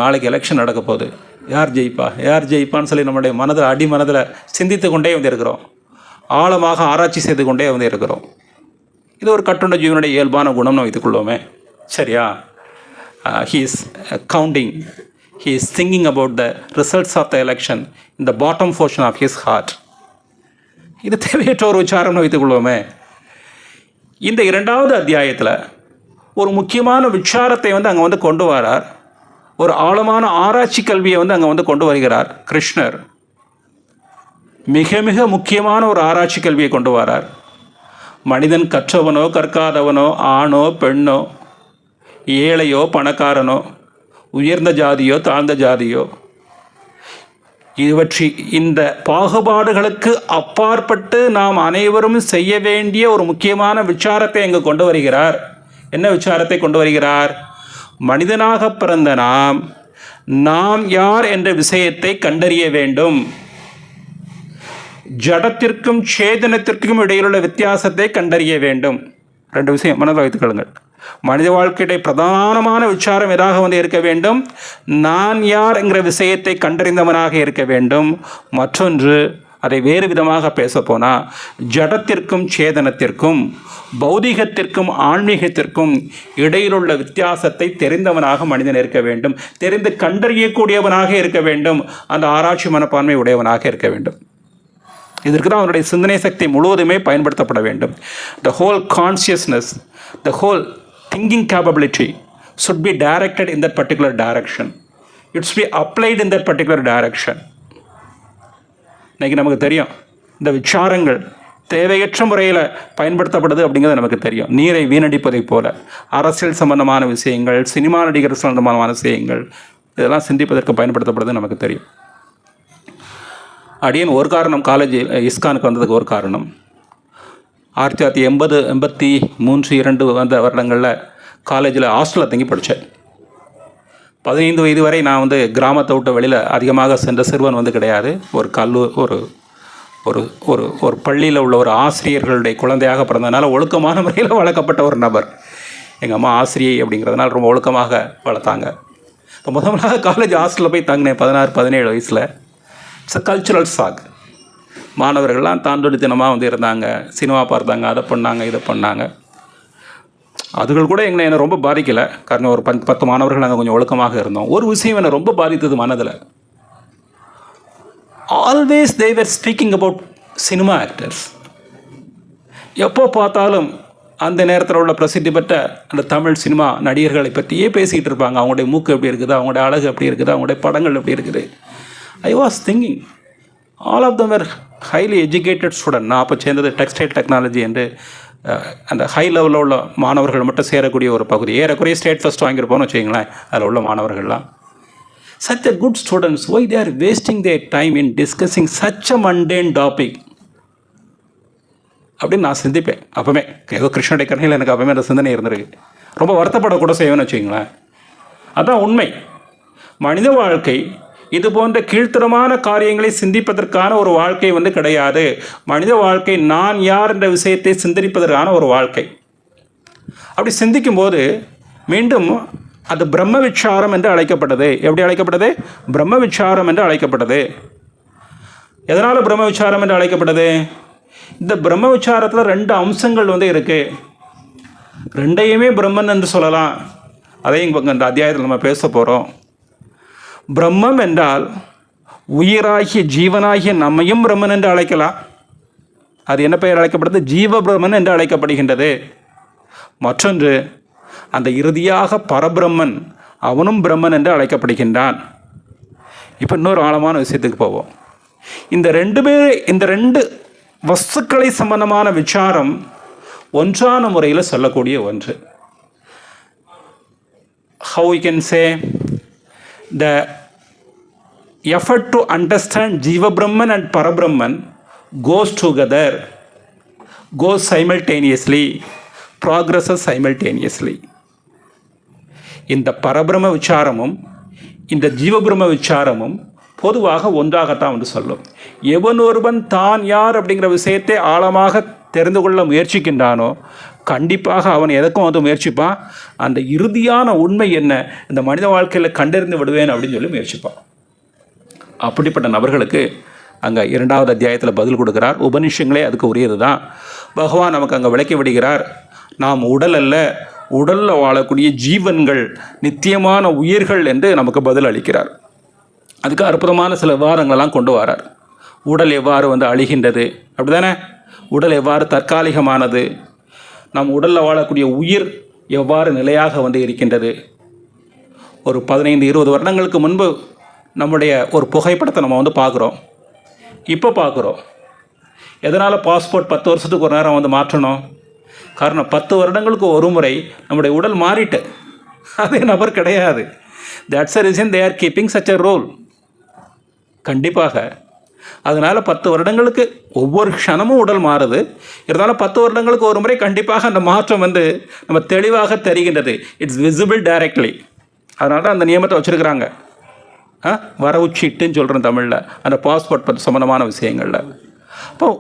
நாளைக்கு எலெக்ஷன் நடக்க போகுது, யார் ஜெயிப்பான்னு சொல்லி நம்முடைய மனதில், அடிமனதில் சிந்தித்து கொண்டே இருக்கிறோம். ஆழமாக ஆராய்ச்சி செய்து கொண்டே இருக்கிறோம். இது ஒரு கட்டுண்ட ஜீவனுடைய இயல்பான குணம்னு வைத்துக்கொள்வோமே. சரியா? He is counting, he is thinking about the results of the election in the bottom portion of his heart. இது தேவையற்ற ஒரு விசாரம்னு வைத்துக்கொள்வோமே. இந்த 2வது அத்தியாயத்தில் ஒரு முக்கியமான விசாரத்தை அங்கே கொண்டு வரார். ஒரு ஆழமான ஆராய்ச்சி கல்வியை அங்கே கொண்டு வருகிறார் கிருஷ்ணர். மிக மிக முக்கியமான ஒரு ஆராய்ச்சி கல்வியை கொண்டு வரார். மனிதன் கற்றவனோ கற்காதவனோ, ஆணோ பெண்ணோ, ஏழையோ பணக்காரனோ, உயர்ந்த ஜாதியோ தாழ்ந்த ஜாதியோ, இந்த பாகுபாடுகளுக்கு அப்பாற்பட்டு நாம் அனைவரும் செய்ய வேண்டிய ஒரு முக்கியமான விசாரத்தை இங்கு கொண்டு வருகிறார். என்ன விசாரத்தை கொண்டு வருகிறார்? மனிதனாக பிறந்த நாம் யார் என்ற விஷயத்தை கண்டறிய வேண்டும். ஜடத்திற்கும் சேதனத்திற்கும் இடையிலுள்ள வித்தியாசத்தை கண்டறிய வேண்டும். 2 விஷயம் மனதில் வைத்துக்கொள்ளுங்கள். மனித வாழ்க்கையுடைய பிரதானமான விசாரம் எதாக இருக்க வேண்டும்? நான் யார் என்கிற விஷயத்தை கண்டறிந்தவனாக இருக்க வேண்டும். மற்றொன்று, அதை வேறு விதமாக பேசப்போனால் ஜடத்திற்கும் சேதனத்திற்கும் பௌதிகத்திற்கும் ஆன்மீகத்திற்கும் இடையிலுள்ள வித்தியாசத்தை தெரிந்தவனாக மனிதன் இருக்க வேண்டும், தெரிந்து கண்டறியக்கூடியவனாக இருக்க வேண்டும், அந்த ஆராய்ச்சி மனப்பான்மை உடையவனாக இருக்க வேண்டும். இதற்கு தான் அவனுடைய சிந்தனை சக்தி முழுவதுமே பயன்படுத்தப்பட வேண்டும். The whole consciousness, the whole thinking capability should be directed in that particular direction. It should be applied in that particular direction. இன்றைக்கி நமக்கு தெரியும், இந்த விசாரங்கள் தேவையற்ற முறையில் பயன்படுத்தப்படுது அப்படிங்கிறது நமக்கு தெரியும். நீரை வீணடிப்பதைப் போல அரசியல் சம்பந்தமான விஷயங்கள், சினிமா நடிகர் சம்பந்தமான விஷயங்கள், இதெல்லாம் சிந்திப்பதற்கு பயன்படுத்தப்படுது நமக்கு தெரியும். அடியன் ஒரு காரணம், காலேஜ் இஸ்கானுக்கு வந்ததுக்கு ஒரு காரணம், 1980, 83, 82 வந்த வருடங்களில் காலேஜில் ஹாஸ்டலில் தங்கி படித்தேன். 15 வயது வரை நான் கிராமத்தை விட்டு வெளியில் அதிகமாக சென்ற சிறுவன் கிடையாது. ஒரு ஒரு ஒரு ஒரு பள்ளியில் உள்ள ஒரு ஆசிரியர்களுடைய குழந்தையாக பிறந்ததுனால ஒழுக்கமான முறையில் வளர்க்கப்பட்ட ஒரு நபர். எங்கள் அம்மா ஆசிரியை அப்படிங்கிறதுனால ரொம்ப ஒழுக்கமாக வளர்த்தாங்க. இப்போ முதலாக காலேஜ் ஹாஸ்டலில் போய் தங்கினேன் 16, 17 வயசில். It's a cultural shock. மாணவர்கள்லாம் தாண்டொடித்தனமாக இருந்தாங்க, சினிமா பார்த்தாங்க, அதை பண்ணாங்க, இதை பண்ணாங்க. அதுகள் கூட என்னை ரொம்ப பாதிக்கலை. காரணம், ஒரு 10 மாணவர்கள் நாங்கள் கொஞ்சம் ஒழுக்கமாக இருந்தோம். ஒரு விஷயம் என்னை ரொம்ப பாதித்தது மனதில். Always they were speaking about cinema actors. எப்போ பார்த்தாலும் அந்த நேரத்தில் உள்ள பிரசித்தி பெற்ற அந்த தமிழ் சினிமா நடிகர்களை பற்றியே பேசிக்கிட்டு இருப்பாங்க. அவங்களுடைய மூக்கு எப்படி இருக்குது, அவங்களுடைய அழகு எப்படி இருக்குது, அவங்களுடைய படங்கள் எப்படி இருக்குது. I was thinking all of them were highly educated student. நான் அப்போ சேர்ந்தது டெக்ஸ்டைல் டெக்னாலஜி என்று அந்த ஹை லெவலில் உள்ள மாணவர்கள் மட்டும் சேரக்கூடிய ஒரு பகுதி. ஏறக்குறைய ஸ்டேட் ஃபஸ்ட் வாங்கியிருப்போம்னு வச்சுக்கிங்களேன். அதில் உள்ள மாணவர்கள்லாம் such a good students, why they are wasting their time in discussing such a mundane topic அப்படின்னு நான் சிந்திப்பேன். அப்போவே ஏதோ கிருஷ்ணனுடைய கருணையில் எனக்கு அப்போவே அந்த சிந்தனை இருந்திருக்கு. ரொம்ப வருத்தப்படக்கூட செய்வேன்னு வச்சுக்கிங்களேன். அதுதான் உண்மை. மனித வாழ்க்கை இது போன்ற கீழ்த்தரமான காரியங்களை சிந்திப்பதற்கான ஒரு வாழ்க்கை கிடையாது. மனித வாழ்க்கை நான் யார் என்ற விஷயத்தை சிந்திப்பதற்கான ஒரு வாழ்க்கை. அப்படி சிந்திக்கும்போது மீண்டும் அது பிரம்ம விசாரம் என்று அழைக்கப்பட்டது. எப்படி அழைக்கப்பட்டது? பிரம்ம விசாரம் என்று அழைக்கப்பட்டது. எதனால் பிரம்ம விசாரம் என்று அழைக்கப்பட்டது? இந்த பிரம்ம விசாரத்தில் 2 அம்சங்கள் இருக்குது. ரெண்டையுமே பிரம்மன் என்று சொல்லலாம். அதையும் இந்த அத்தியாயத்தில் நம்ம பேச போகிறோம். பிரம்மம் என்றால் உயிராகிய ஜீவனாகிய நம்மையும் பிரம்மன் என்று அழைக்கலாம். அது என்ன பெயர் அழைக்கப்படுது? ஜீவ பிரம்மன் என்று அழைக்கப்படுகின்றது. மற்றொன்று, அந்த இறுதியாக பரபிரம்மன், அவனும் பிரம்மன் என்று அழைக்கப்படுகின்றான். இப்போ இன்னொரு ஆழமான விஷயத்துக்கு போவோம். இந்த 2 வஸ்துக்களை சம்பந்தமான விசாரம் ஒன்றான முறையில் சொல்லக்கூடிய ஒன்று. How we can say the effort to understand Jiva Brahman and Parabrahman goes together, goes simultaneously, progresses simultaneously. இந்த பரபிரம்ம விசாரமும் இந்த ஜீவபிரம்ம விசாரமும் பொதுவாக ஒன்றாகத்தான் சொல்லும். எவன் ஒருவன் தான் யார் அப்படிங்கிற விஷயத்தை ஆழமாக தெரிந்து கொள்ள முயற்சிக்கின்றானோ கண்டிப்பாக அவன் எதற்கும் முயற்சிப்பான். அந்த இறுதியான உண்மை என்ன, இந்த மனித வாழ்க்கையில் கண்டறிந்து விடுவேன் அப்படின்னு சொல்லி முயற்சிப்பான். அப்படிப்பட்ட நபர்களுக்கு அங்கே 2வது அத்தியாயத்தில் பதில் கொடுக்கிறார். உபனிஷங்களே அதுக்கு உரியது தான். பகவான் நமக்கு அங்கே விளக்கி விடுகிறார். நாம் உடல் அல்ல, உடலில் வாழக்கூடிய ஜீவன்கள், நித்தியமான உயிர்கள் என்று நமக்கு பதில் அளிக்கிறார். அதுக்கு அற்புதமான சில விவரங்களெல்லாம் கொண்டு வரார். உடல் எவ்வாறு அழிகின்றது, அப்படி தானே? உடல் எவ்வாறு தற்காலிகமானது, நம் உடலில் வாழக்கூடிய உயிர் எவ்வாறு நிலையாக இருக்கின்றது. ஒரு 15-20 வருடங்களுக்கு முன்பு நம்முடைய ஒரு புகைப்படத்தை நம்ம பார்க்குறோம். இப்போ பார்க்குறோம். எதனால் பாஸ்போர்ட் 10 வருஷத்துக்கு ஒரு நேரம் மாற்றணும்? காரணம், 10 வருடங்களுக்கு ஒரு முறை நம்முடைய உடல் மாறிட்டு அதே நபர் கிடையாது. That's a reason they are keeping such a role. கண்டிப்பாக அதனால் 10 வருடங்களுக்கு ஒவ்வொரு க்ஷணமும் உடல் மாறுது. இருந்தாலும் 10 வருடங்களுக்கு ஒரு முறை கண்டிப்பாக அந்த மாற்றம் நம்ம தெளிவாக தெரிகின்றது. It's visible directly. அதனால தான் அந்த நியமத்தை வச்சுருக்கிறாங்க. வரவுச்சீட்டுன்னு சொல்கிறோம் தமிழில், அந்த பாஸ்போர்ட் சம்மந்தமான விஷயங்களில். அப்போது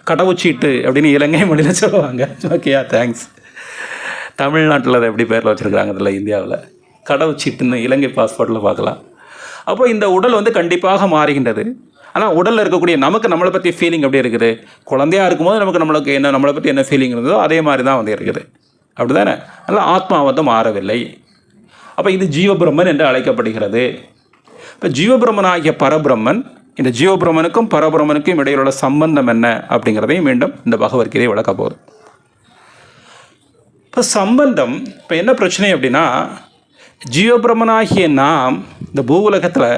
கடவுச்சீட்டு அப்படின்னு இலங்கை மொழியில் சொல்லுவாங்க. ஓகேயா, தேங்க்ஸ். தமிழ்நாட்டில் அதை எப்படி பேரில் வச்சுருக்காங்க, அதில் இந்தியாவில் கடவுச்சீட்டுன்னு இலங்கை பாஸ்போர்ட்டில் பார்க்கலாம். அப்போ இந்த உடல் கண்டிப்பாக மாறுகின்றது. ஆனால் உடலில் இருக்கக்கூடிய நமக்கு நம்மளை பற்றி ஃபீலிங் எப்படி இருக்குது? குழந்தையாக இருக்கும்போது நம்மளுக்கு நம்மளை பற்றி என்ன ஃபீலிங் இருந்ததோ அதே மாதிரி தான் வந்து இருக்குது. அப்படி தானே? அதனால் ஆத்மா வந்து மாறவில்லை. அப்போ இது ஜீவபிரம்மன் என்று அழைக்கப்படுகிறது. இப்போ ஜீவபிரம்மன் ஆகிய பரபிரம்மன், இந்த ஜீவபிரம்மனுக்கும் பரபிரம்மனுக்கும் இடையிலுள்ள சம்பந்தம் என்ன அப்படிங்கிறதையும் மீண்டும் இந்த பகவத்கீதை விளக்க போகுது. இப்போ சம்பந்தம், இப்போ என்ன பிரச்சனை அப்படின்னா, ஜீவபிரம்மனாகிய நாம் இந்த பூவுலகத்தில்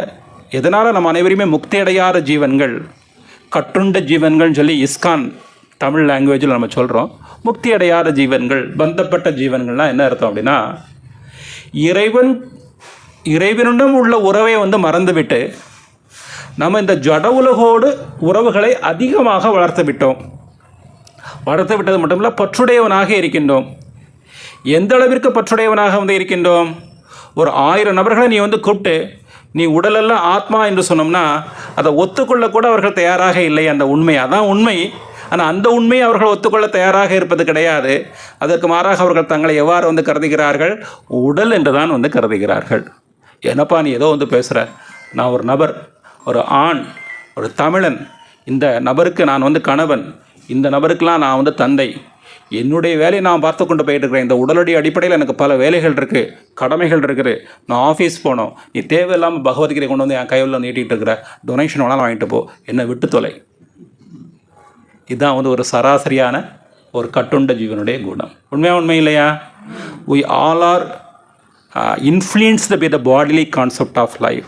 எதனால் நம்ம அனைவருமே முக்தி அடையாத ஜீவன்கள், கட்டுண்ட ஜீவன்கள்னு சொல்லி இஸ்கான் தமிழ் லாங்குவேஜில் நம்ம சொல்கிறோம். முக்தி அடையாத ஜீவன்கள், பந்தப்பட்ட ஜீவன்கள்லாம் என்ன அர்த்தம் அப்படின்னா, இறைவனிடம் உள்ள உறவை வந்து மறந்துவிட்டு நம்ம இந்த ஜட உலகோடு உறவுகளை அதிகமாக வளர்த்து விட்டது மட்டும் இல்லை, பற்றுடையவனாக இருக்கின்றோம். எந்த அளவிற்கு பற்றுடையவனாக வந்து இருக்கின்றோம்? ஒரு 1000 நபர்களை நீ வந்து கூப்பிட்டு நீ உடலெல்லாம் ஆத்மா என்று சொன்னோம்னா அதை ஒத்துக்கொள்ள கூட அவர்கள் தயாராக இல்லை. அந்த உண்மை அதான் உண்மை. ஆனால் அந்த உண்மையை அவர்கள் ஒத்துக்கொள்ள தயாராக இருப்பது கிடையாது. அதற்கு மாறாக அவர்கள் தங்களை எவ்வாறு வந்து கருதுகிறார்கள்? உடல் என்று தான் வந்து கருதுகிறார்கள். என்னப்பா நீ ஏதோ வந்து பேசுகிற, நான் ஒரு நபர், ஒரு ஆண், ஒரு தமிழன், இந்த நபருக்கு நான் வந்து கணவன், இந்த நபருக்கெலாம் நான் வந்து தந்தை, என்னுடைய வேலையை நான் பார்த்து கொண்டு போயிட்டு இருக்கிறேன். இந்த உடலுடைய அடிப்படையில் எனக்கு பல வேலைகள் இருக்குது, கடமைகள் இருக்குது, நான் ஆஃபீஸ் போனோம், நீ தேவையில்லாமல் பகவத்கீதை கொண்டு வந்து என் கையில் நீட்டிகிட்டு இருக்கிற, டொனேஷன் வேணாலும் வாங்கிட்டு போ, என்னை விட்டு தொலை. இதுதான் வந்து ஒரு சராசரியான ஒரு கட்டுண்ட ஜீவனுடைய குணம். உண்மை இல்லையா? we all are influenced by the bodily concept of life.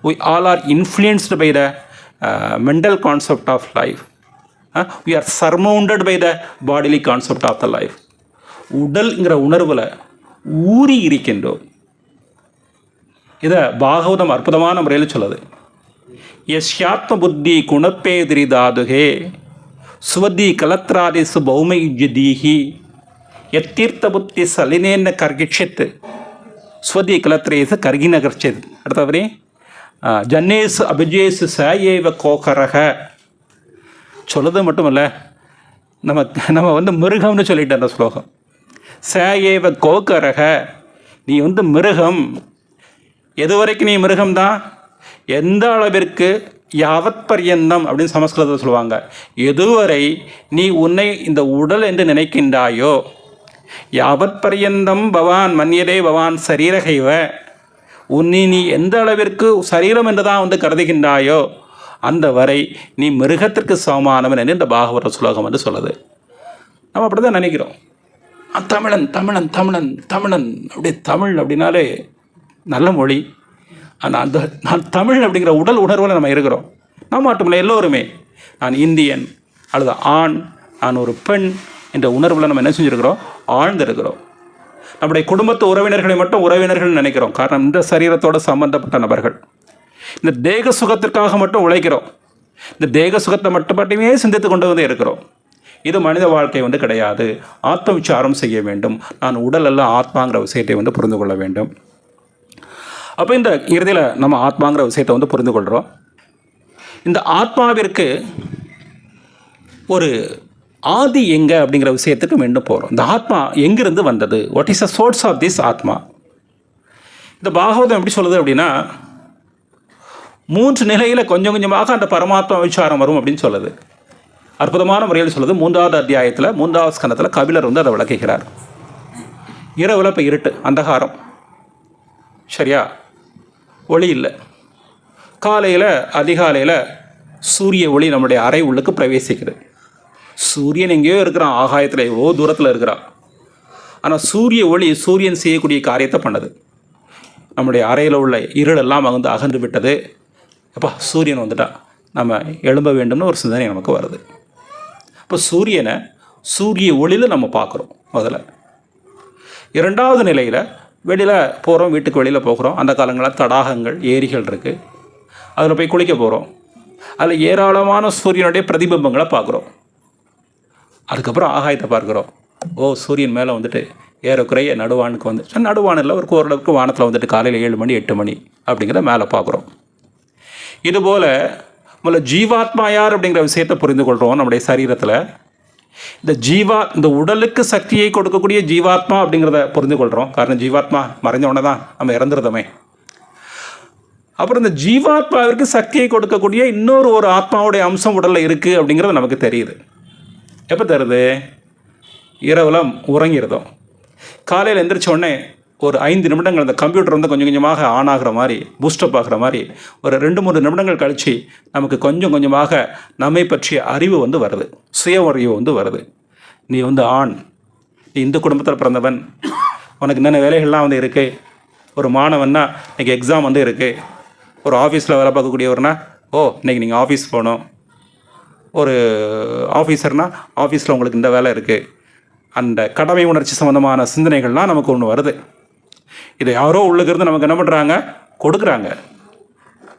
We all are influenced by the mental concept of life. We are surrounded by the bodily concept of the life. உடல்ங்கிற உணர்வில் ஊறி இருக்கின்றோம். இதை பாகவதம் அற்புதமான முறையில் சொல்லுது. யஸ்யாத்ம புத்தி குணப்பேதிரி தாதுகே சுவதி கலத்ராதிசு பௌமயுஜதீஹி யத்தீர்த்த புத்தி சலினேன்ன கர்கிட்சித் ஸ்வதி கலத்ரேசு கர்கின கர்ச்சித். அடுத்தவரே ஜன்னேசு அபிஜேசு சஏவ கோகரக சொல்லுது மட்டுமல்ல, நம்ம வந்து மிருகம்னு சொல்லிட்டு அந்த ஸ்லோகம். சஏவ கோகரக, நீ வந்து மிருகம். எது வரைக்கும் நீ மிருகம்தான்? எந்த அளவிற்கு? யாவத் பர்யந்தம் அப்படின்னு சமஸ்கிருதத்தில் சொல்லுவாங்க. எதுவரை நீ உன்னை இந்த உடல் என்று நினைக்கின்றாயோ, யாவத் பர்யந்தம் பவான் மன்யதே பவான் சரீரகைவ, உன்னை நீ எந்த அளவிற்கு சரீரம் என்று தான் வந்து கருதுகின்றாயோ அந்த வரை நீ மிருகத்திற்கு சமமானவன் என்று இந்த பாகவத ஸ்லோகம் வந்து சொல்லுது. நம்ம அப்படி தான் நினைக்கிறோம். தமிழன் தமிழன் தமிழன் தமிழன் அப்படி தமிழ் அப்படின்னாலே நல்ல மொழி. ஆனால் நான் தமிழ் அப்படிங்கிற உடல் உணர்வில் நம்ம இருக்கிறோம். நான் மட்டுமில்லை, எல்லோருமே நான் இந்தியன் அல்லது ஆண், நான் ஒரு பெண் என்ற உணர்வில் நம்ம என்ன செஞ்சுருக்கிறோம்? ஆழ்ந்திருக்கிறோம். நம்முடைய குடும்பத்து உறவினர்களை மட்டும் உறவினர்கள் நினைக்கிறோம். காரணம், இந்த சரீரத்தோடு சம்பந்தப்பட்ட நபர்கள். இந்த தேக சுகத்திற்காக மட்டும் உழைக்கிறோம். இந்த தேக சுகத்தை மட்டுமே சிந்தித்து கொண்டு வந்து இருக்கிறோம். இது மனித வாழ்க்கை வந்து கிடையாது. ஆத்ம விசாரம் செய்ய வேண்டும். நான் உடல் அல்ல ஆத்மாங்கிற விஷயத்தை வந்து புரிந்து கொள்ள வேண்டும். அப்போ இந்த இறுதியில் நம்ம ஆத்மாங்கிற விஷயத்தை வந்து புரிந்து கொள்கிறோம். இந்த ஆத்மாவிற்கு ஒரு ஆதி எங்கே அப்படிங்கிற விஷயத்துக்கு மீண்டும் போகிறோம். இந்த ஆத்மா எங்கிருந்து வந்தது? What is the source of this atma? இந்த பாகவதம் எப்படி சொல்லுது அப்படின்னா, 3 நிலையில் கொஞ்சம் கொஞ்சமாக அந்த பரமாத்மா விசாரம் வரும் அப்படின்னு சொல்லுது. அற்புதமான முறையில் சொல்லுது. 3வது அத்தியாயத்தில் 3வது ஸ்கந்தத்தில் கபிலர் வந்து அதை விளக்குகிறார். இரவில் இப்போ இருட்டு, அந்தகாரம், சரியா? ஒளி இல்லை. காலையில் அதிகாலையில் சூரிய ஒளி நம்முடைய அறை உள்ளுக்கு பிரவேசிக்குது. சூரியன் எங்கேயோ இருக்கிறான், ஆகாயத்தில் எவ்வளோ தூரத்தில் இருக்கிறான். ஆனால் சூரிய ஒளி சூரியன் செய்யக்கூடிய காரியத்தை பண்ணுது. நம்முடைய அறையில் உள்ள இருளெல்லாம் வந்து அகன்று விட்டது. அப்பா சூரியன் வந்துட்டா, நம்ம எழும்ப வேண்டும்னு ஒரு சிந்தனை நமக்கு வருது. இப்போ சூரியனை சூரிய ஒளியில் நம்ம பார்க்குறோம் முதல்ல. 2வது நிலையில் வெளியில் போகிறோம், வீட்டுக்கு வெளியில் போகிறோம். அந்த காலங்களில் தடாகங்கள், ஏரிகள் இருக்குது. அதில் போய் குளிக்க போகிறோம். அதில் ஏராளமான சூரியனுடைய பிரதிபிம்பங்களை பார்க்குறோம். அதுக்கப்புறம் ஆகாயத்தை பார்க்குறோம். ஓ, சூரியன் மேலே வந்துட்டு ஏறக்குறைய நடுவானுக்கு வந்து, நடுவானில் ஒரு ஓரளவுக்கு வானத்தில் வந்துட்டு காலையில் 7 மணி 8 மணி அப்படிங்கிற மேலே பார்க்குறோம். இதுபோல் முதல்ல ஜீவாத்மா யார் அப்படிங்கிற விஷயத்தை புரிந்து கொள்கிறோம். நம்முடைய சரீரத்தில் இந்த உடலுக்கு சக்தியை கொடுக்கக்கூடிய ஜீவாத்மா அப்படிங்கிறத புரிந்து கொள்கிறோம். காரணம், ஜீவாத்மா மறைஞ்ச உடனே தான் நம்ம இறந்துருதோமே. அப்புறம் இந்த ஜீவாத்மாவிற்கு சக்தியை கொடுக்கக்கூடிய இன்னொரு ஒரு ஆத்மாவுடைய அம்சம் உடலில் இருக்குது அப்படிங்கிறது நமக்கு தெரியுது. எப்போ தருது? இரவில் உறங்கிருந்தோம். காலையில் எந்திரிச்ச உடனே ஒரு 5 நிமிடங்கள் அந்த கம்ப்யூட்டர் வந்து கொஞ்சம் கொஞ்சமாக ஆன் ஆகிற மாதிரி, பூஸ்டப் ஆகிற மாதிரி ஒரு 2-3 நிமிடங்கள் கழித்து நமக்கு கொஞ்சம் கொஞ்சமாக நம்மை பற்றிய அறிவு வந்து வருது, சுய அறிவு வந்து வருது. நீ வந்து ஆண், நீ இந்த குடும்பத்தில் பிறந்தவன், உனக்கு என்னென்ன வேலைகள்லாம் வந்து இருக்குது. ஒரு மாணவன்னா இன்றைக்கி எக்ஸாம் வந்து இருக்குது. ஒரு ஆஃபீஸில் வேலை பார்க்கக்கூடியவர்னா இன்றைக்கி நீங்கள் ஆஃபீஸ் போகணும். ஒரு ஆஃபீஸர்னால் ஆஃபீஸில் உங்களுக்கு இந்த வேலை இருக்குது. அந்த கடமை உணர்ச்சி சம்மந்தமான சிந்தனைகள்லாம் நமக்கு ஒன்று வருது. இதை யாரோ உள்ளுக்கிறது நமக்கு என்ன பண்ணுறாங்க? கொடுக்குறாங்க.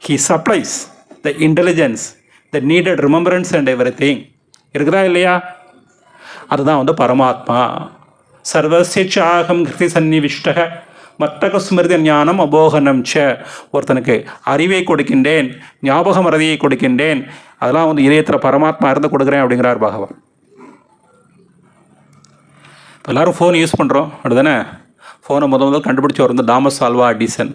He supplies the intelligence, the needed remembrance and everything. இருக்குதா இல்லையா? அதுதான் வந்து பரமாத்மா. சர்வசேச்சாகம் கிருதி சன்னிவிஷ்டக மத்தக ஸ்மிருதி ஞானம் அபோகனம் ச. ஒருத்தனுக்கு அறிவை கொடுக்கின்றேன், ஞாபக மறதியை கொடுக்கின்றேன், அதெல்லாம் வந்து இதயத்தில் பரமாத்மா இருந்து கொடுக்குறேன் அப்படிங்கிறார் பகவான். இப்போ எல்லோரும் ஃபோன் யூஸ் பண்ணுறோம், அப்படிதானே? ஃபோனை முதல் கண்டுபிடிச்சவர் வந்து தாமஸ் ஆல்வா எடிசன்.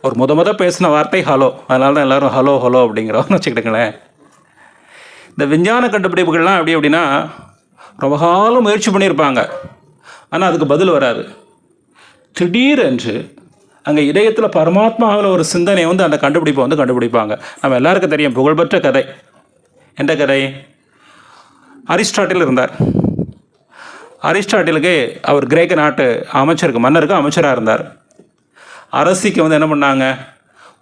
ஒரு முத பேசின வார்த்தை ஹலோ. அதனால தான் எல்லோரும் ஹலோ ஹலோ அப்படிங்கிறவன்னு வச்சுக்கிட்டுங்களேன். இந்த விஞ்ஞான கண்டுபிடிப்புகள்லாம் எப்படி அப்படின்னா ரொம்ப காலம் முயற்சி பண்ணியிருப்பாங்க, ஆனால் அதுக்கு பதில் வராது. திடீரென்று அங்கே இதயத்தில் பரமாத்மாவில் ஒரு சிந்தனை வந்து அந்த கண்டுபிடிப்பை வந்து கண்டுபிடிப்பாங்க. நம்ம எல்லாருக்கும் தெரியும் புகழ்பெற்ற கதை. எந்த கதை? அரிஸ்டாட்டில் இருந்தார். அரிஸ்டாட்டிலுக்கு அவர் கிரேக்க நாட்டு மன்னருக்கு அமைச்சராக இருந்தார். அரசிக்கு வந்து என்ன பண்ணாங்க?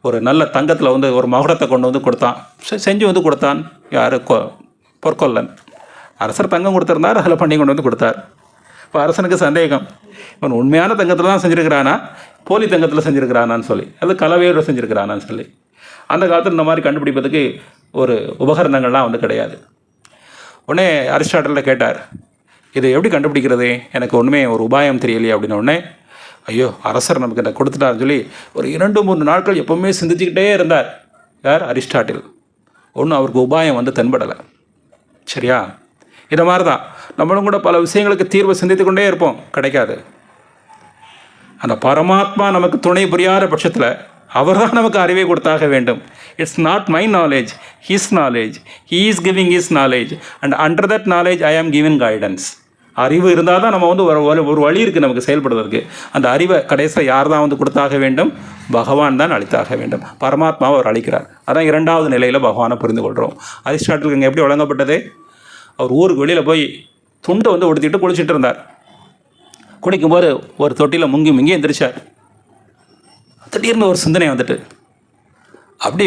ஒரு நல்ல தங்கத்தில் வந்து ஒரு மகுடத்தை கொண்டு வந்து கொடுத்தான், செஞ்சு வந்து கொடுத்தான். யார்? பொற்கொல்லன். அரசர் தங்கம் கொடுத்துருந்தார், அதில் பண்ணி கொண்டு வந்து கொடுத்தார். இப்போ அரசனுக்கு சந்தேகம், இவன் உண்மையான தங்கத்தில் தான் செஞ்சுருக்கிறானா, போலி தங்கத்தில் செஞ்சுருக்கிறானான்னு சொல்லி, அது கலவையோடு செஞ்சுருக்கிறானான்னு சொல்லி. அந்த காலத்தில் இந்த மாதிரி கண்டுபிடிப்பதுக்கு ஒரு உபகரணங்கள்லாம் வந்து கிடையாது. உடனே அரிஸ்டாட்டில் கேட்டார், இதை எப்படி கண்டுபிடிக்கிறது? எனக்கு ஒன்றுமே ஒரு உபாயம் தெரியலையே அப்படின்னு. உடனே ஐயோ, அரசர் நமக்கு இதை கொடுத்துட்டாருன்னு சொல்லி ஒரு 2-3 நாட்கள் எப்போவுமே சிந்திச்சுக்கிட்டே இருந்தார். யார்? அரிஸ்டாட்டில். ஒன்றும் அவருக்கு உபாயம் வந்து தென்படலை. சரியா? இதை மாதிரி தான் நம்மளும் கூட பல விஷயங்களுக்கு தீர்வை சிந்தித்து கொண்டே இருப்போம், கிடைக்காது. அந்த பரமாத்மா நமக்கு துணை புரியாத பட்சத்தில் அவர் தான் நமக்கு அறிவை கொடுத்தாக வேண்டும். It's not my knowledge, his knowledge. He is giving his knowledge and under that knowledge ஐ ஆம் கிவின் கைடன்ஸ். அறிவு இருந்தால் தான் நம்ம வந்து ஒரு வழி இருக்குது நமக்கு செயல்படுவதற்கு. அந்த அறிவை கடைசியில் யார் தான் வந்து கொடுத்தாக வேண்டும்? பகவான் தான் அளித்தாக வேண்டும். பரமாத்மாவை அவர் அளிக்கிறார். அதான் 2வது நிலையில் பகவானை புரிந்து கொள்கிறோம். அரிஸ்டாட்டிலுக்கு இங்கே எப்படி வழங்கப்பட்டது? அவர் ஊருக்கு வெளியில் போய் துண்டை வந்து உடுத்திட்டு குளிச்சுட்டு இருந்தார். குளிக்கும்போது ஒரு தொட்டியில் முங்கி எந்திரிச்சார். திடீர்னு ஒரு சிந்தனை வந்துட்டு அப்படி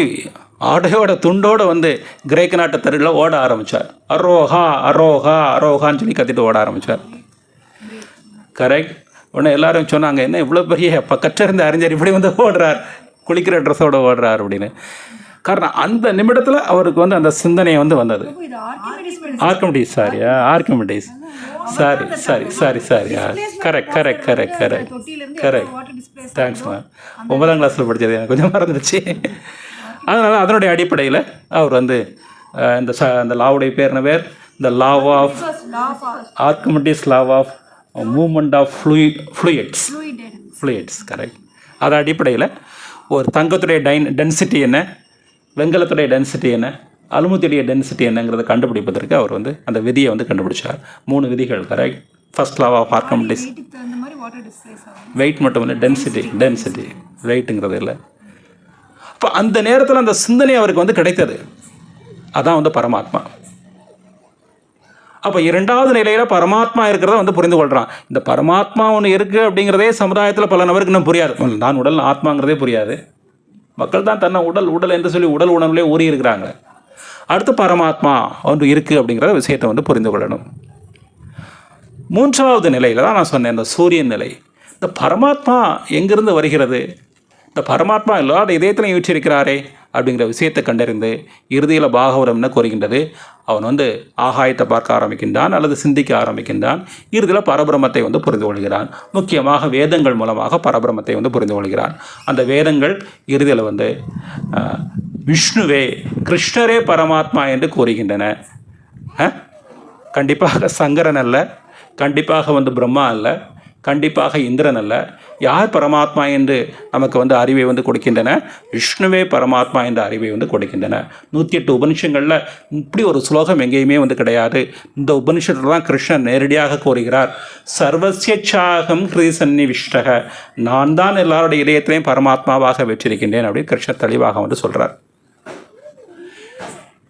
ஆடையோட துண்டோடு வந்து கிரேக்க நாட்டு தெருவில் ஓட ஆரம்பித்தார். அரோஹா அரோஹா அரோஹான்னு சொல்லி கத்திட்டு ஓட ஆரம்பித்தார். கரெக்ட். உடனே எல்லாரும் சொன்னாங்க, என்ன இவ்வளோ பெரிய கற்றிருந்த அறிஞர் இப்படி வந்து ஓடுறார், குளிக்கிற ட்ரெஸ்ஸோடு ஓடுறார் அப்படின்னு. காரணம் அந்த நிமிடத்தில் அவருக்கு வந்து அந்த சிந்தனையை வந்து வந்தது. Archimedes correct. தேங்க்ஸ்மா. 9ஆம் கிளாஸில் படித்தது எனக்கு கொஞ்சம் மறந்துடுச்சு. அதனால் அதனுடைய அடிப்படையில் அவர் வந்து இந்த லாவுடைய பேர் இந்த law of Archimedes, law of movement of fluids correct. அது அடிப்படையில் ஒரு தங்கத்துடைய டென்சிட்டி என்ன, வெங்கலத்துடைய டென்சிட்டி என்ன, அலுமினியத்துடைய டென்சிட்டி என்னங்கிறத கண்டுபிடிப்பதற்கு அவர் வந்து அந்த விதியை வந்து கண்டுபிடிச்சார். 3 விதிகள். Correct. First law of Archimedes, weight மட்டும் இல்லை, டென்சிட்டி வெயிட்டுங்கிறது இல்லை. அப்போ அந்த நேரத்தில் அந்த சிந்தனை அவருக்கு வந்து கிடைத்தது. அதான் வந்து பரமாத்மா. அப்போ 2வது நிலையில் பரமாத்மா இருக்கிறத வந்து புரிந்து கொள்கிறான். இந்த பரமாத்மா ஒன்று இருக்குது அப்படிங்கிறதே சமுதாயத்தில் பல நபருக்கு இன்னும் புரியாது. நான் உடல் ஆத்மாங்கிறதே புரியாது. மக்கள் தான் தன்னை உடல் என்று சொல்லி உடல் உணர்வுலேயே ஊறி இருக்கிறாங்க. அடுத்து பரமாத்மா ஒன்று இருக்குது அப்படிங்கிற விஷயத்தை வந்து புரிந்து கொள்ளணும். 3வது நிலையில் தான் நான் சொன்னேன், இந்த சூரியன் நிலை. இந்த பரமாத்மா எங்கிருந்து வருகிறது? இந்த பரமாத்மா எல்லாரோட இதயத்திலையும் வீற்றிருக்கிறாரே அப்படிங்கிற விஷயத்தை கண்டறிந்து இறுதியில் பாகவதம் என்ன கூறுகின்றது? அவன் வந்து ஆகாயத்தை பார்க்க ஆரம்பிக்கின்றான் அல்லது சிந்திக்க ஆரம்பிக்கின்றான். இறுதியில் பரபிரமத்தை வந்து புரிந்து கொள்கிறான். முக்கியமாக வேதங்கள் மூலமாக பரபிரமத்தை வந்து புரிந்து கொள்கிறான். அந்த வேதங்கள் இறுதியில் வந்து விஷ்ணுவே, கிருஷ்ணரே பரமாத்மா என்று கூறுகின்றன. கண்டிப்பாக சங்கரன் அல்ல, கண்டிப்பாக வந்து பிரம்மா அல்ல, கண்டிப்பாக இந்திரன் அல்ல. யார் பரமாத்மா என்று நமக்கு அறிவை கொடுக்கின்றன? விஷ்ணுவே பரமாத்மா என்ற அறிவை கொடுக்கின்றன. 108 உபனிஷங்களில் இப்படி ஒரு ஸ்லோகம் எங்கேயுமே கிடையாது. இந்த உபனிஷத்தில் தான் கிருஷ்ணன் நேரடியாக கூறுகிறார், சர்வசியச்சாகம் ஹிருதி விஷ்டக, நான் தான் எல்லாருடைய இதயத்திலையும் பரமாத்மாவாக வச்சிருக்கின்றேன் அப்படின்னு கிருஷ்ணர் தெளிவாக சொல்கிறார்.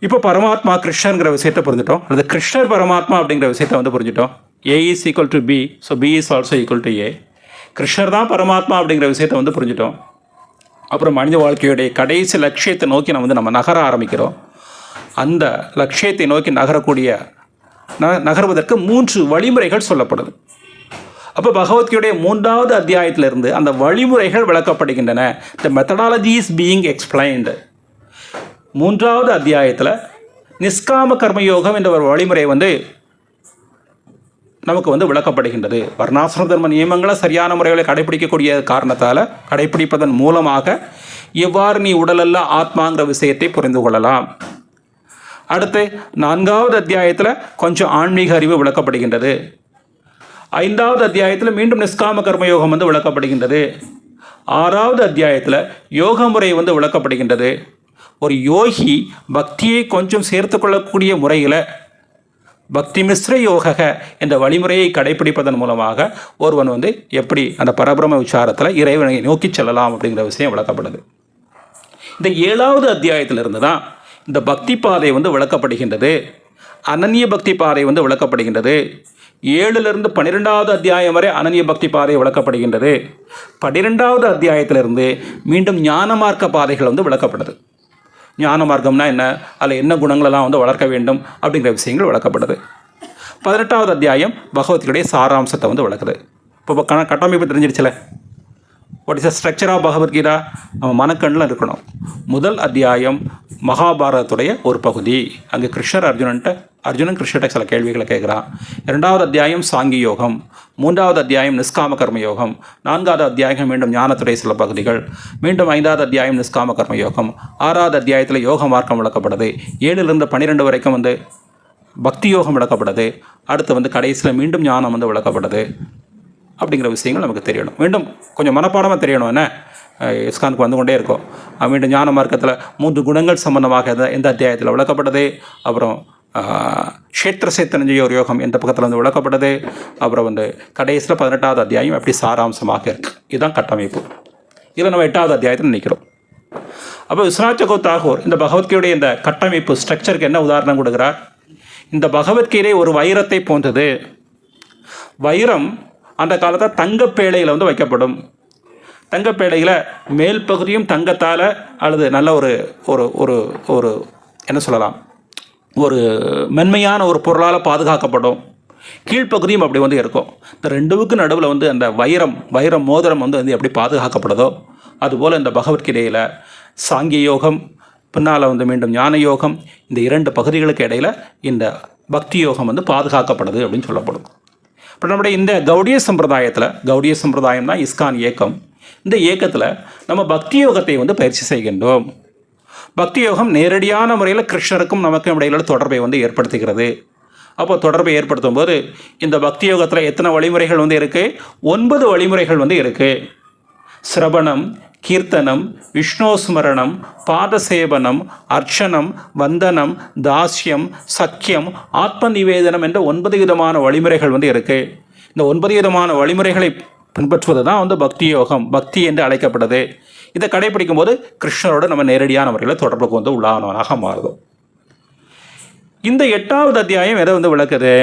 இப்போ பரமாத்மா கிருஷ்ணங்கிற விஷயத்தை புரிஞ்சிட்டோம், அல்லது கிருஷ்ணர் பரமாத்மா அப்படிங்கிற விஷயத்தை புரிஞ்சிட்டோம். A is equal to B, so B is also equal to A. கிருஷ்ணர் தான் பரமாத்மா அப்படிங்கிற விஷயத்தை புரிஞ்சிட்டோம். அப்புறம் மனித வாழ்க்கையுடைய கடைசி லட்சியத்தை நோக்கி நம்ம நகர ஆரம்பிக்கிறோம். அந்த லட்சியத்தை நோக்கி நகர்வதற்கு 3 வழிமுறைகள் சொல்லப்படுது. அப்போ பகவத்கீதையுடைய 3வது அத்தியாயத்திலிருந்து அந்த வழிமுறைகள் விளக்கப்படுகின்றன. The methodology is being explained. 3வது அத்தியாயத்தில் நிஷ்காம கர்மயோகம் என்ற ஒரு வழிமுறை நமக்கு விளக்கப்படுகின்றது. வர்ணாசிரம தர்ம நியமங்களை சரியான முறைகளை கடைபிடிக்கக்கூடிய காரணத்தால், கடைபிடிப்பதன் மூலமாக எவ்வாறு நீ உடலல்ல ஆத்மாங்கிற விஷயத்தை புரிந்து கொள்ளலாம். அடுத்து 4வது அத்தியாயத்தில் கொஞ்சம் ஆன்மீக அறிவு விளக்கப்படுகின்றது. 5வது அத்தியாயத்தில் மீண்டும் நிஷ்காம கர்மயோகம் விளக்கப்படுகின்றது. 6வது அத்தியாயத்தில் யோக முறை விளக்கப்படுகின்றது. ஒரு யோகி பக்தியை கொஞ்சம் சேர்த்து கொள்ளக்கூடிய முறையில் பக்தி மிஸ்ர யோக என்ற வழிமுறையை கடைபிடிப்பதன் மூலமாக ஒருவன் எப்படி அந்த பரபிரம விசாரத்தில் இறைவனை நோக்கி செல்லலாம் அப்படிங்கிற விஷயம் விளக்கப்படுது. இந்த 7வது அத்தியாயத்திலிருந்து தான் இந்த பக்தி பாதை விளக்கப்படுகின்றது. அனன்ய பக்தி பாதை விளக்கப்படுகின்றது. 7லிருந்து 12வது அத்தியாயம் வரை அனன்ய பக்தி பாதை விளக்கப்படுகின்றது. 12வது அத்தியாயத்திலிருந்து மீண்டும் ஞான மார்க்க பாதைகள் விளக்கப்படுது. ஞான மார்க்கம்னா என்ன, அதில் என்ன குணங்களெல்லாம் வளர்க்க வேண்டும் அப்படிங்கிற விஷயங்கள் விளக்கப்படுது. 18வது அத்தியாயம் பகவத்கீதையுடைய சாராம்சத்தை விளக்குது. இப்போ கட்டமைப்பு தெரிஞ்சிருச்சுல, what is the structure of Bhagavad Gita? நம்ம மனக்கண்ணில் இருக்கணும். முதல் அத்தியாயம் மகாபாரதத்துடைய ஒரு பகுதி. அங்கே அர்ஜுனன் கிருஷ்ணர்கிட்ட சில கேள்விகளை கேட்குறான். 2வது அத்தியாயம் சாங்கி யோகம். 3வது அத்தியாயம் நிஷ்காம கர்ம யோகம். 4வது அத்தியாயம் மீண்டும் ஞானத்துடைய சில பகுதிகள். மீண்டும் 5வது அத்தியாயம் நிஷ்காம கர்ம யோகம். 6வது அத்தியாயத்தில் யோக மார்க்கம் விளக்கப்படுது. 7லிருந்து 12 வரைக்கும் பக்தி யோகம் விளக்கப்படுது. அடுத்து கடைசியில் மீண்டும் ஞானம் விளக்கப்படுது. அப்படிங்கிற விஷயங்கள் நமக்கு தெரியணும். மீண்டும் கொஞ்சம் மனப்பாடமாக தெரியணும். என்ன இஸ்கானுக்கு கொண்டே இருக்கும். மீண்டும் ஞான மார்க்கத்தில் 3 குணங்கள் சம்பந்தமாக எந்த அத்தியாயத்தில் விளக்கப்படுது. அப்புறம் க்ஷேத்திர சேத்தனஞ்சய ஒரு யோகம் எந்த பக்கத்தில் விளக்கப்படுது. அப்புறம் கடைசியில் 18வது அத்தியாயம் எப்படி சாராம்சமாக இருக்குது. இதுதான் கட்டமைப்பு. இதில் நம்ம 8வது அத்தியாயத்தில் நிற்கிறோம். அப்போ விஸ்வநாத் சகோதர் தாகூர் இந்த பகவத்கீதையுடைய இந்த கட்டமைப்பு ஸ்ட்ரக்சருக்கு என்ன உதாரணம் கொடுக்குறார்? இந்த பகவத்கீதை ஒரு வைரத்தை போன்றது. வைரம் அந்த காலத்தில் தங்கப்பேழையில் வைக்கப்படும். தங்கப்பேழையில் மேல் பகுதியும் தங்கத்தால் அல்லது நல்ல ஒரு ஒரு ஒரு என்ன சொல்லலாம், ஒரு மென்மையான ஒரு பொருளால் பாதுகாக்கப்படும். கீழ்ப்பகுதியும் அப்படி இருக்கும். இந்த 2க்கும் நடுவில் அந்த வைரம் மோதிரம் எப்படி பாதுகாக்கப்படுதோ அதுபோல் இந்த பகவத்கீதையில் சாங்கிய யோகம், பின்னால் மீண்டும் ஞான யோகம், இந்த 2 பகுதிகளுக்கு இடையில் இந்த பக்தி யோகம் பாதுகாக்கப்படுது அப்படின்னு சொல்லப்படும். இப்போ நம்முடைய இந்த கௌடிய சம்பிரதாயம் தான் இஸ்கான் இயக்கம். இந்த இயக்கத்தில் நம்ம பக்தி யோகத்தை பயிற்சி செய்கின்றோம். பக்தி யோகம் நேரடியான முறையில் கிருஷ்ணருக்கும் நமக்கும் இடையில தொடர்பை ஏற்படுத்துகிறது. அப்போ தொடர்பை ஏற்படுத்தும் போது இந்த பக்தி யோகத்தில் எத்தனை வழிமுறைகள் இருக்குது? 9 வழிமுறைகள் இருக்குது. சிரவணம், கீர்த்தனம், விஷ்ணோஸ்மரணம், பாதசேவனம், அர்ச்சனம், வந்தனம், தாஸ்யம், சக்கியம், ஆத்ம நிவேதனம் என்ற 9 விதமான வழிமுறைகள் இருக்குது. இந்த 9 விதமான வழிமுறைகளை பின்பற்றுவது தான் பக்தி யோகம், பக்தி என்று அழைக்கப்படுது. இதை கடைபிடிக்கும் போது கிருஷ்ணரோடு நம்ம நேரடியான முறையில் தொடர்புக்கு உள்ளானவனாக மாறும். இந்த 8வது அத்தியாயம் எதை விளக்குது?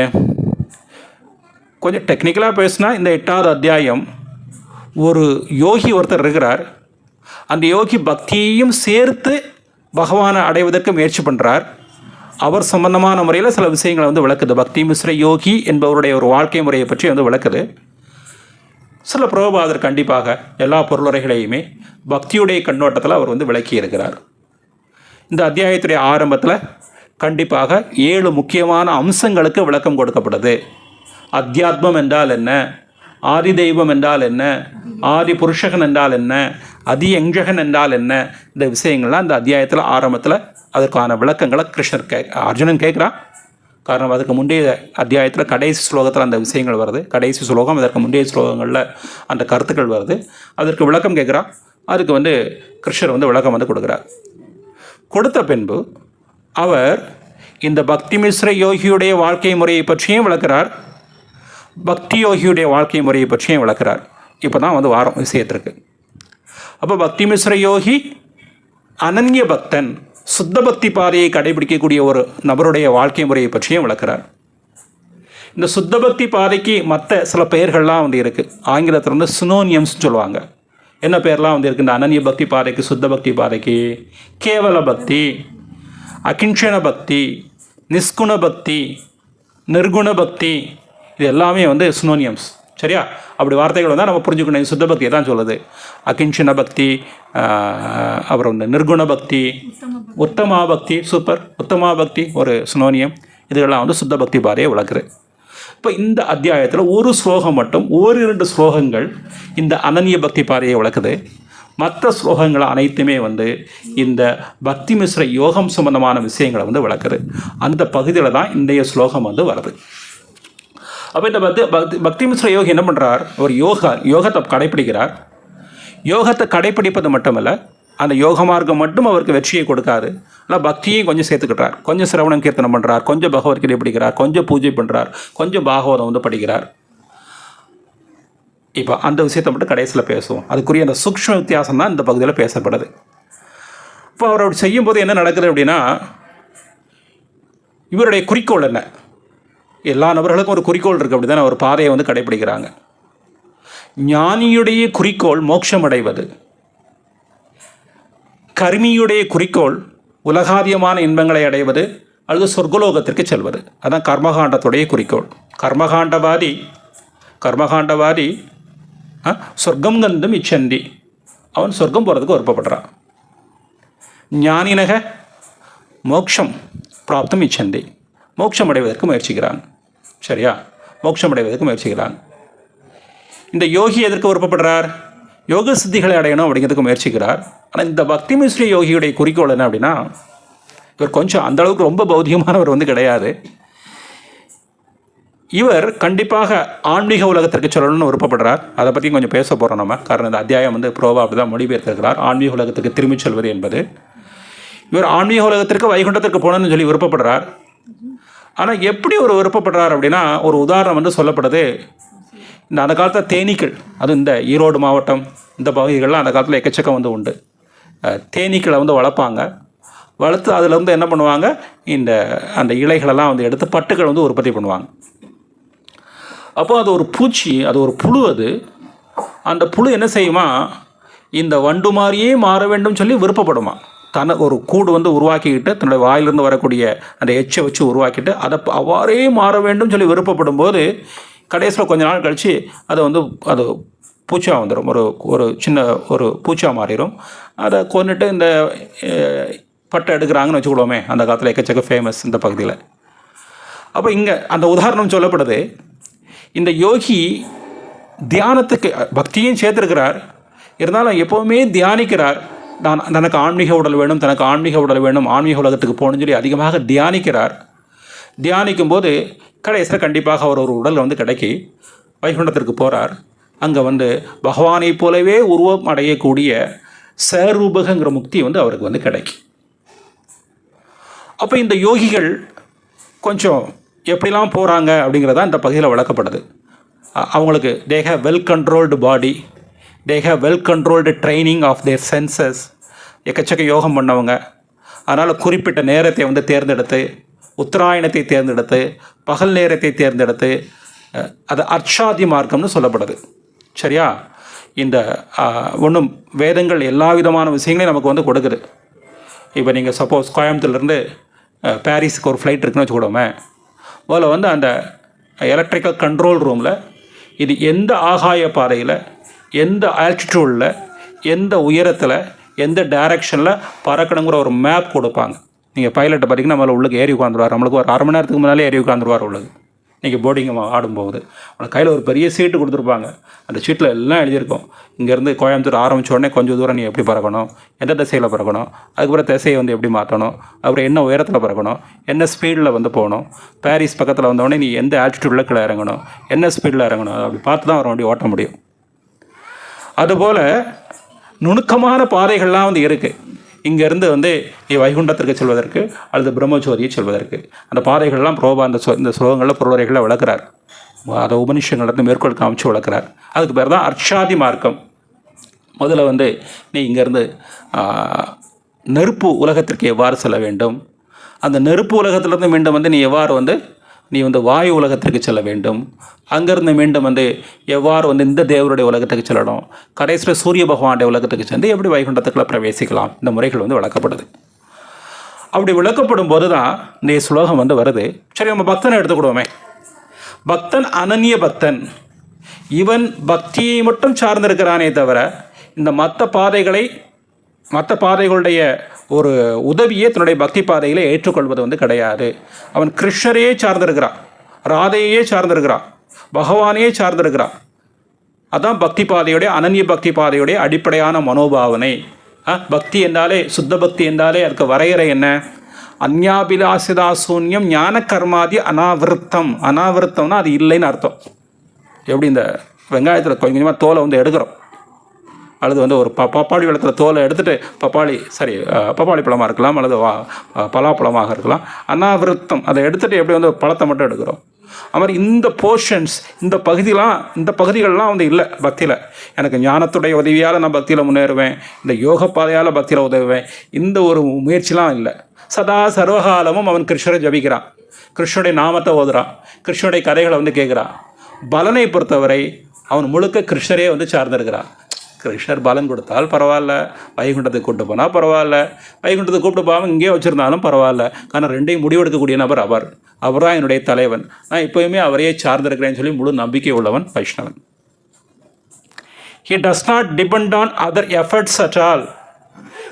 கொஞ்சம் டெக்னிக்கலாக பேசினா இந்த 8வது அத்தியாயம் ஒரு யோகி ஒருத்தர் இருக்கிறார். அந்த யோகி பக்தியையும் சேர்த்து பகவானை அடைவதற்கு முயற்சி பண்ணுறார். அவர் சம்பந்தமான முறையில் சில விஷயங்களை விளக்குது. பக்தி மிஸ்ர யோகி என்பவருடைய ஒரு வாழ்க்கை முறையை பற்றி விளக்குது. சில பிரபுபாதர் கண்டிப்பாக எல்லா பொருளுரைகளையுமே பக்தியுடைய கண்ணோட்டத்தில் அவர் விளக்கி இருக்கிறார். இந்த அத்தியாயத்துடைய ஆரம்பத்தில் கண்டிப்பாக 7 முக்கியமான அம்சங்களுக்கு விளக்கம் கொடுக்கப்படுது. அத்தியாத்மம் என்றால் என்ன, ஆதி தெய்வம் என்றால் என்ன, ஆதி புருஷகன் என்றால் என்ன, அதி எஞ்சகன் என்றால் என்ன, இந்த விஷயங்கள்லாம் இந்த அத்தியாயத்தில் ஆரம்பத்தில் அதற்கான விளக்கங்களை அர்ஜுனன் கேட்குறான். காரணம் அதுக்கு முந்தைய அத்தியாயத்தில் கடைசி ஸ்லோகத்தில் அந்த விஷயங்கள் வருது, கடைசி ஸ்லோகம் அதற்கு முந்தைய ஸ்லோகங்களில் அந்த கருத்துக்கள் வருது. அதற்கு விளக்கம் கேட்குறான். அதுக்கு கிருஷ்ணர் விளக்கம் கொடுக்குறார். கொடுத்த பின்பு அவர் இந்த பக்தி மிஸ்ர யோகியுடைய வாழ்க்கை முறையை பற்றியும் விளக்குறார், பக்தி யோகியுடைய வாழ்க்கை முறையை பற்றியும் விளக்குறார். இப்போ தான் வாரம் விஷயத்திற்கு. அப்போ பக்தி மிஸ்ர யோகி அனன்ய பக்தன், சுத்த பக்தி பாதையை கடைபிடிக்கக்கூடிய ஒரு நபருடைய வாழ்க்கை முறையை பற்றியும் விளக்குறார். இந்த சுத்த பக்தி பாதைக்கு மற்ற சில பெயர்கள்லாம் இருக்குது. ஆங்கிலத்தில் சினோனியம்ஸ் சொல்லுவாங்க. என்ன பேர்லாம் இருக்குது இந்த அனன்ய பக்தி பாதைக்கு, சுத்த பக்தி பாதைக்கு? கேவல பக்தி, அகிஞ்சன பக்தி, நிஷ்குண பக்தி, நிர்குண பக்தி, இது எல்லாமே சினோனியம்ஸ். சரியா? அப்படி வார்த்தைகள் நம்ம புரிஞ்சுக்கணும். சுத்த பக்தியை தான் சொல்லுது. அகிஞ்சன பக்தி, அப்புறம் நிர்குண பக்தி, உத்தமா பக்தி, சூப்பர், உத்தமா பக்தி ஒரு சினோனியம். இதுகள்லாம் சுத்த பக்தி பாதையை விளக்குது. இப்போ இந்த அத்தியாயத்தில் ஒரு ஸ்லோகம் மட்டும், ஓரிரண்டு ஸ்லோகங்கள் இந்த அனன்ய பக்தி பாதையை விளக்குது. மற்ற ஸ்லோகங்கள் அனைத்துமே இந்த பக்தி மிஸ்ர யோகம் சம்பந்தமான விஷயங்களை விளக்குது. அந்த பகுதியில் தான் இன்றைய ஸ்லோகம் வருது. அப்போ இந்த பக்தி மிஸ்ர யோகி என்ன பண்ணுறார்? ஒரு யோகத்தை கடைப்பிடிக்கிறார். யோகத்தை கடைப்பிடிப்பது மட்டுமல்ல, அந்த யோக மார்க்கம் மட்டும் அவருக்கு வெற்றியை கொடுக்காது. ஆனால் பக்தியையும் கொஞ்சம் சேர்த்துக்கிட்டார். கொஞ்சம் சிரவணம் கீர்த்தனம் பண்ணுறார், கொஞ்சம் பகவத்கீதை படிக்கிறார், கொஞ்சம் பூஜை பண்ணுறார், கொஞ்சம் பாகவதம் படிக்கிறார். இப்போ அந்த விஷயத்தை மட்டும் கடைசியில் பேசுவோம். அதுக்குரிய அந்த சூக்ஷ்ம வித்தியாசம் தான் இந்த பகுதியில் பேசப்படுது. இப்போ அவர் அப்படி செய்யும்போது என்ன நடக்குது அப்படின்னா, இவருடைய குறிக்கோள் என்ன? எல்லா நபர்களுக்கும் ஒரு குறிக்கோள் இருக்குது. அப்படி தான் ஒரு பாதையை கடைப்பிடிக்கிறாங்க. ஞானியுடைய குறிக்கோள் மோட்சம் அடைவது, கர்மியுடைய குறிக்கோள் உலகாதியமான இன்பங்களை அடைவது அல்லது சொர்க்கலோகத்திற்கு செல்வது. அதுதான் கர்மகாண்டத்துடைய குறிக்கோள். கர்மகாண்டவாதி சொர்க்கம் கந்தும் இச்சந்தி, அவன் சொர்க்கம் போகிறதுக்கு விருப்பப்படுறான். ஞானினக மோட்சம் பிராப்தம் இச்சந்தி, மோட்சம் அடைவதற்கு முயற்சிக்கிறான். சரியா? மோட்சம் அடைவதற்கு முயற்சிக்கிறான். இந்த யோகி எதற்கு விருப்பப்படுறார்? யோக சித்திகளை அடையணும் அப்படிங்கிறதுக்கு முயற்சிக்கிறார். ஆனால் இந்த பக்தி மிஸ்ர யோகியுடைய குறிக்கோள் என்ன அப்படின்னா, இவர் கொஞ்சம் அந்தளவுக்கு ரொம்ப பௌத்திகமானவர் கிடையாது. இவர் கண்டிப்பாக ஆன்மீக உலகத்திற்கு சொல்லணும்னு விருப்பப்படுறார். அதை பற்றி கொஞ்சம் பேச போகிறோம் நம்ம. காரணம் இந்த அத்தியாயம் ப்ரோவா அப்படி தான் மொழிபெயர்த்திருக்கிறார். ஆன்மீக உலகத்துக்கு திரும்பி செல்வது என்பது. இவர் ஆன்மீக உலகத்திற்கு வைகுண்டத்திற்கு போகணும்னு சொல்லி விருப்பப்படுறார். ஆனால் எப்படி ஒரு விருப்பப்படுறார் அப்படின்னா, ஒரு உதாரணம் சொல்லப்படுது. அந்த காலத்தில் தேனீக்கள், அதுவும் இந்த ஈரோடு மாவட்டம் இந்த பகுதிகளெலாம் அந்த காலத்தில் எக்கச்சக்கம் உண்டு. தேனீக்களை வளர்ப்பாங்க. வளர்த்து அதில் என்ன பண்ணுவாங்க, அந்த இலைகளெல்லாம் எடுத்து பட்டுக்கள் உற்பத்தி பண்ணுவாங்க. அப்போது அது ஒரு பூச்சி, அது ஒரு புழு. அந்த புழு என்ன செய்யுமா, இந்த வண்டு மாதிரியே மாற வேண்டும் சொல்லி விருப்பப்படுமா. ஒரு கூடு உருவாக்கிக்கிட்டு தன்னுடைய வாயிலிருந்து வரக்கூடிய அந்த எச்சை வச்சு உருவாக்கிட்டு அதை அவ்வாறே மாற வேண்டும் சொல்லி விருப்பப்படும் போது கடைசியில் கொஞ்ச நாள் கழித்து அது பூச்சா வந்துடும். ஒரு சின்ன ஒரு பூச்சா மாறிடும். அதை கொண்டுட்டு இந்த பட்டை எடுக்கிறாங்கன்னு வச்சுக்கிடுவோமே. அந்த காலத்தில் எக்கச்சக்க ஃபேமஸ் இந்த பகுதியில். அப்போ இங்கே அந்த உதாரணம் சொல்லப்படுது. இந்த யோகி தியானத்துக்கு பக்தியும் சேர்த்துருக்கிறார். இருந்தாலும் எப்போவுமே தியானிக்கிறார். தனக்கு ஆன்மீக உடல் வேணும், தனக்கு ஆன்மீக உடல் வேணும், ஆன்மீக உலகத்துக்கு போகணும்னு சொல்லி அதிகமாக தியானிக்கிறார். தியானிக்கும்போது கடைசியில் கண்டிப்பாக அவர் ஒரு உடல் கிடைக்கி வைகுண்டத்திற்கு போகிறார். அங்கே பகவானை போலவே உருவம் அடையக்கூடிய சரூபகங்கிற முக்தி அவருக்கு கிடைக்கும். அப்போ இந்த யோகிகள் கொஞ்சம் எப்படிலாம் போகிறாங்க அப்படிங்கிறதான் இந்த பகுதியில் விளக்கப்படுது. அவங்களுக்கு they have well controlled body, they have well controlled training of their senses. எக்கச்சக்க யோகம் பண்ணவங்க. அதனால் குறிப்பிட்ட நேரத்தை தேர்ந்தெடுத்து, உத்தராயணத்தை தேர்ந்தெடுத்து, பகல் நேரத்தை தேர்ந்தெடுத்து, அது அர்ச்சாதி மார்க்கம்னு சொல்லப்படுது. சரியா? இந்த ஒன்றும் வேதங்கள் எல்லா விதமான விஷயங்களையும் நமக்கு கொடுக்குது. இப்போ நீங்கள் சப்போஸ் கோயம்புத்தூர்லேருந்து பாரிஸுக்கு ஒரு ஃப்ளைட் இருக்குன்னு வச்சுக்கூடோமே. முதல்ல அந்த எலக்ட்ரிக்கல் கண்ட்ரோல் ரூமில் இது எந்த ஆகாய பாதையில், எந்த ஆல்டிடியூடில், எந்த உயரத்தில், எந்த டைரக்ஷனில் பறக்கணுங்கிற ஒரு மேப் கொடுப்பாங்க. நீங்கள் பைலட்டை பார்த்தீங்கன்னா நம்மளை உள்ளுக்கு ஏறி உட்காந்துருவார். நம்மளுக்கு ஒரு 1/2 மணி நேரத்துக்கு முன்னாலே ஏறி உட்காந்துருவார் உள்ளது. இன்றைக்கி போர்டிங் ஆடும்போது அவனுக்கு கையில் ஒரு பெரிய சீட்டு கொடுத்துருப்பாங்க. அந்த சீட்டில் எல்லாம் எழுதியிருக்கும். இங்கேருந்து கோயம்புத்தூர் ஆரம்பித்த உடனே கொஞ்சம் தூரம் நீ எப்படி பறக்கணும், எந்த திசையில் பறக்கணும், அதுக்கப்புறம் திசையை வந்து எப்படி மாற்றணும், அப்புறம் என்ன உயரத்தில் பறக்கணும், என்ன ஸ்பீடில் வந்து போகணும், பாரிஸ் பக்கத்தில் வந்தோடனே நீ எந்த ஆல்டிடியூடில் கீழே இறங்கணும், என்ன ஸ்பீடில் இறங்கணும், அப்படி பார்த்து தான் வர வண்டி ஓட்ட முடியும். அதுபோல் நுணுக்கமான பாதைகள்லாம் வந்து இருக்குது. இங்கேருந்து வந்து நீ வைகுண்டத்திற்கு செல்வதற்கு அல்லது பிரம்மஜோதியை செல்வதற்கு அந்த பாதைகள்லாம் புரோபா இந்த ஸ்லோகங்களில் பொருளுரைகளில் விளக்குறார். அதை உபனிஷங்களிலிருந்து மேற்கோள் காமிச்சு விளக்குறார். அதுக்கு பேர் தான் அர்ச்சாதி மார்க்கம். முதல்ல வந்து நீ இங்கேருந்து நெருப்பு உலகத்திற்கு எவ்வாறு செல்ல வேண்டும், அந்த நெருப்பு உலகத்திலிருந்து மீண்டும் வந்து நீ வந்து வாயு உலகத்திற்கு செல்ல வேண்டும், அங்கேருந்து மீண்டும் வந்து எவ்வாறு வந்து இந்த தேவருடைய உலகத்துக்கு செல்லணும், கடைசியில் சூரிய பகவானுடைய உலகத்துக்கு சென்று எப்படி வைகுண்டத்துக்குள்ள பிரவேசிக்கலாம், இந்த முறைகள் வந்து விளக்கப்படுது. அப்படி விளக்கப்படும் போது தான் இந்த ஸ்லோகம் வந்து வருது. சரி, நம்ம பக்தனை எடுத்துக்கிடுவோமே. பக்தன் அனன்ய பக்தன். இவன் பக்தியை மட்டும் சார்ந்திருக்கிறானே தவிர இந்த மற்ற பாதைகளுடைய ஒரு உதவியை தன்னுடைய பக்தி பாதையில் ஏற்றுக்கொள்வது வந்து கிடையாது. அவன் கிருஷ்ணரையே சார்ந்திருக்கிறான், ராதையே சார்ந்திருக்கிறான், பகவானையே சார்ந்திருக்கிறான். அதான் பக்தி பாதையுடைய அனன்ய பக்தி பாதையுடைய அடிப்படையான மனோபாவனை. பக்தி என்றாலே, சுத்த பக்தி என்றாலே அதுக்கு வரையறை என்ன? அந்யாபிலாசிதா சூன்யம் ஞான கர்மாதி அனாவிருத்தம். அனாவிருத்தம்னா அது இல்லைன்னு அர்த்தம். எப்படி இந்த வெங்காயத்தில் கொஞ்சம் கொஞ்சமாக தோலை வந்து எடுக்கிறோம், அல்லது வந்து ஒரு பப்பாளி பழத்தில் தோலை எடுத்துகிட்டு பப்பாளி பழமாக இருக்கலாம் அல்லது பலாப்பழமாக இருக்கலாம். அனாவிருத்தம் அதை எடுத்துகிட்டு எப்படி வந்து பழத்தை மட்டும் எடுக்கிறோம். அது மாதிரி இந்த போர்ஷன்ஸ், இந்த பகுதிகள்லாம் வந்து இல்லை பக்தியில். எனக்கு ஞானத்துடைய உதவியால் நான் பக்தியில் முன்னேறுவேன், இந்த யோக பாதையால் பக்தியில் உதவுவேன், இந்த ஒரு முயற்சிலாம் இல்லை. சதா சர்வகாலமும் அவன் கிருஷ்ணரை ஜபிக்கிறான், கிருஷ்ணனுடைய நாமத்தை ஓதுறான், கிருஷ்ணனுடைய கதைகளை வந்து கேட்குறான். பலனை பொறுத்தவரை அவன் முழுக்க கிருஷ்ணரே வந்து சார்ந்திருக்கிறான். கிருஷ்ணர் பலன் கொடுத்தால் பரவாயில்ல, வைகுண்டத்துக்கு கூப்பிட்டு போனால் பரவாயில்ல, வைகுண்டத்துக்கு கூப்பிட்டு போகாமல் இங்கேயே வச்சுருந்தாலும் பரவாயில்ல. ஆனால் ரெண்டையும் முடிவெடுக்கக்கூடிய நபர் அவர்தான் என்னுடைய தலைவன். நான் எப்போயுமே அவரையே சார்ந்திருக்கிறேன்னு சொல்லி முழு நம்பிக்கை உள்ளவன் வைஷ்ணவன். He does not depend on other efforts at all.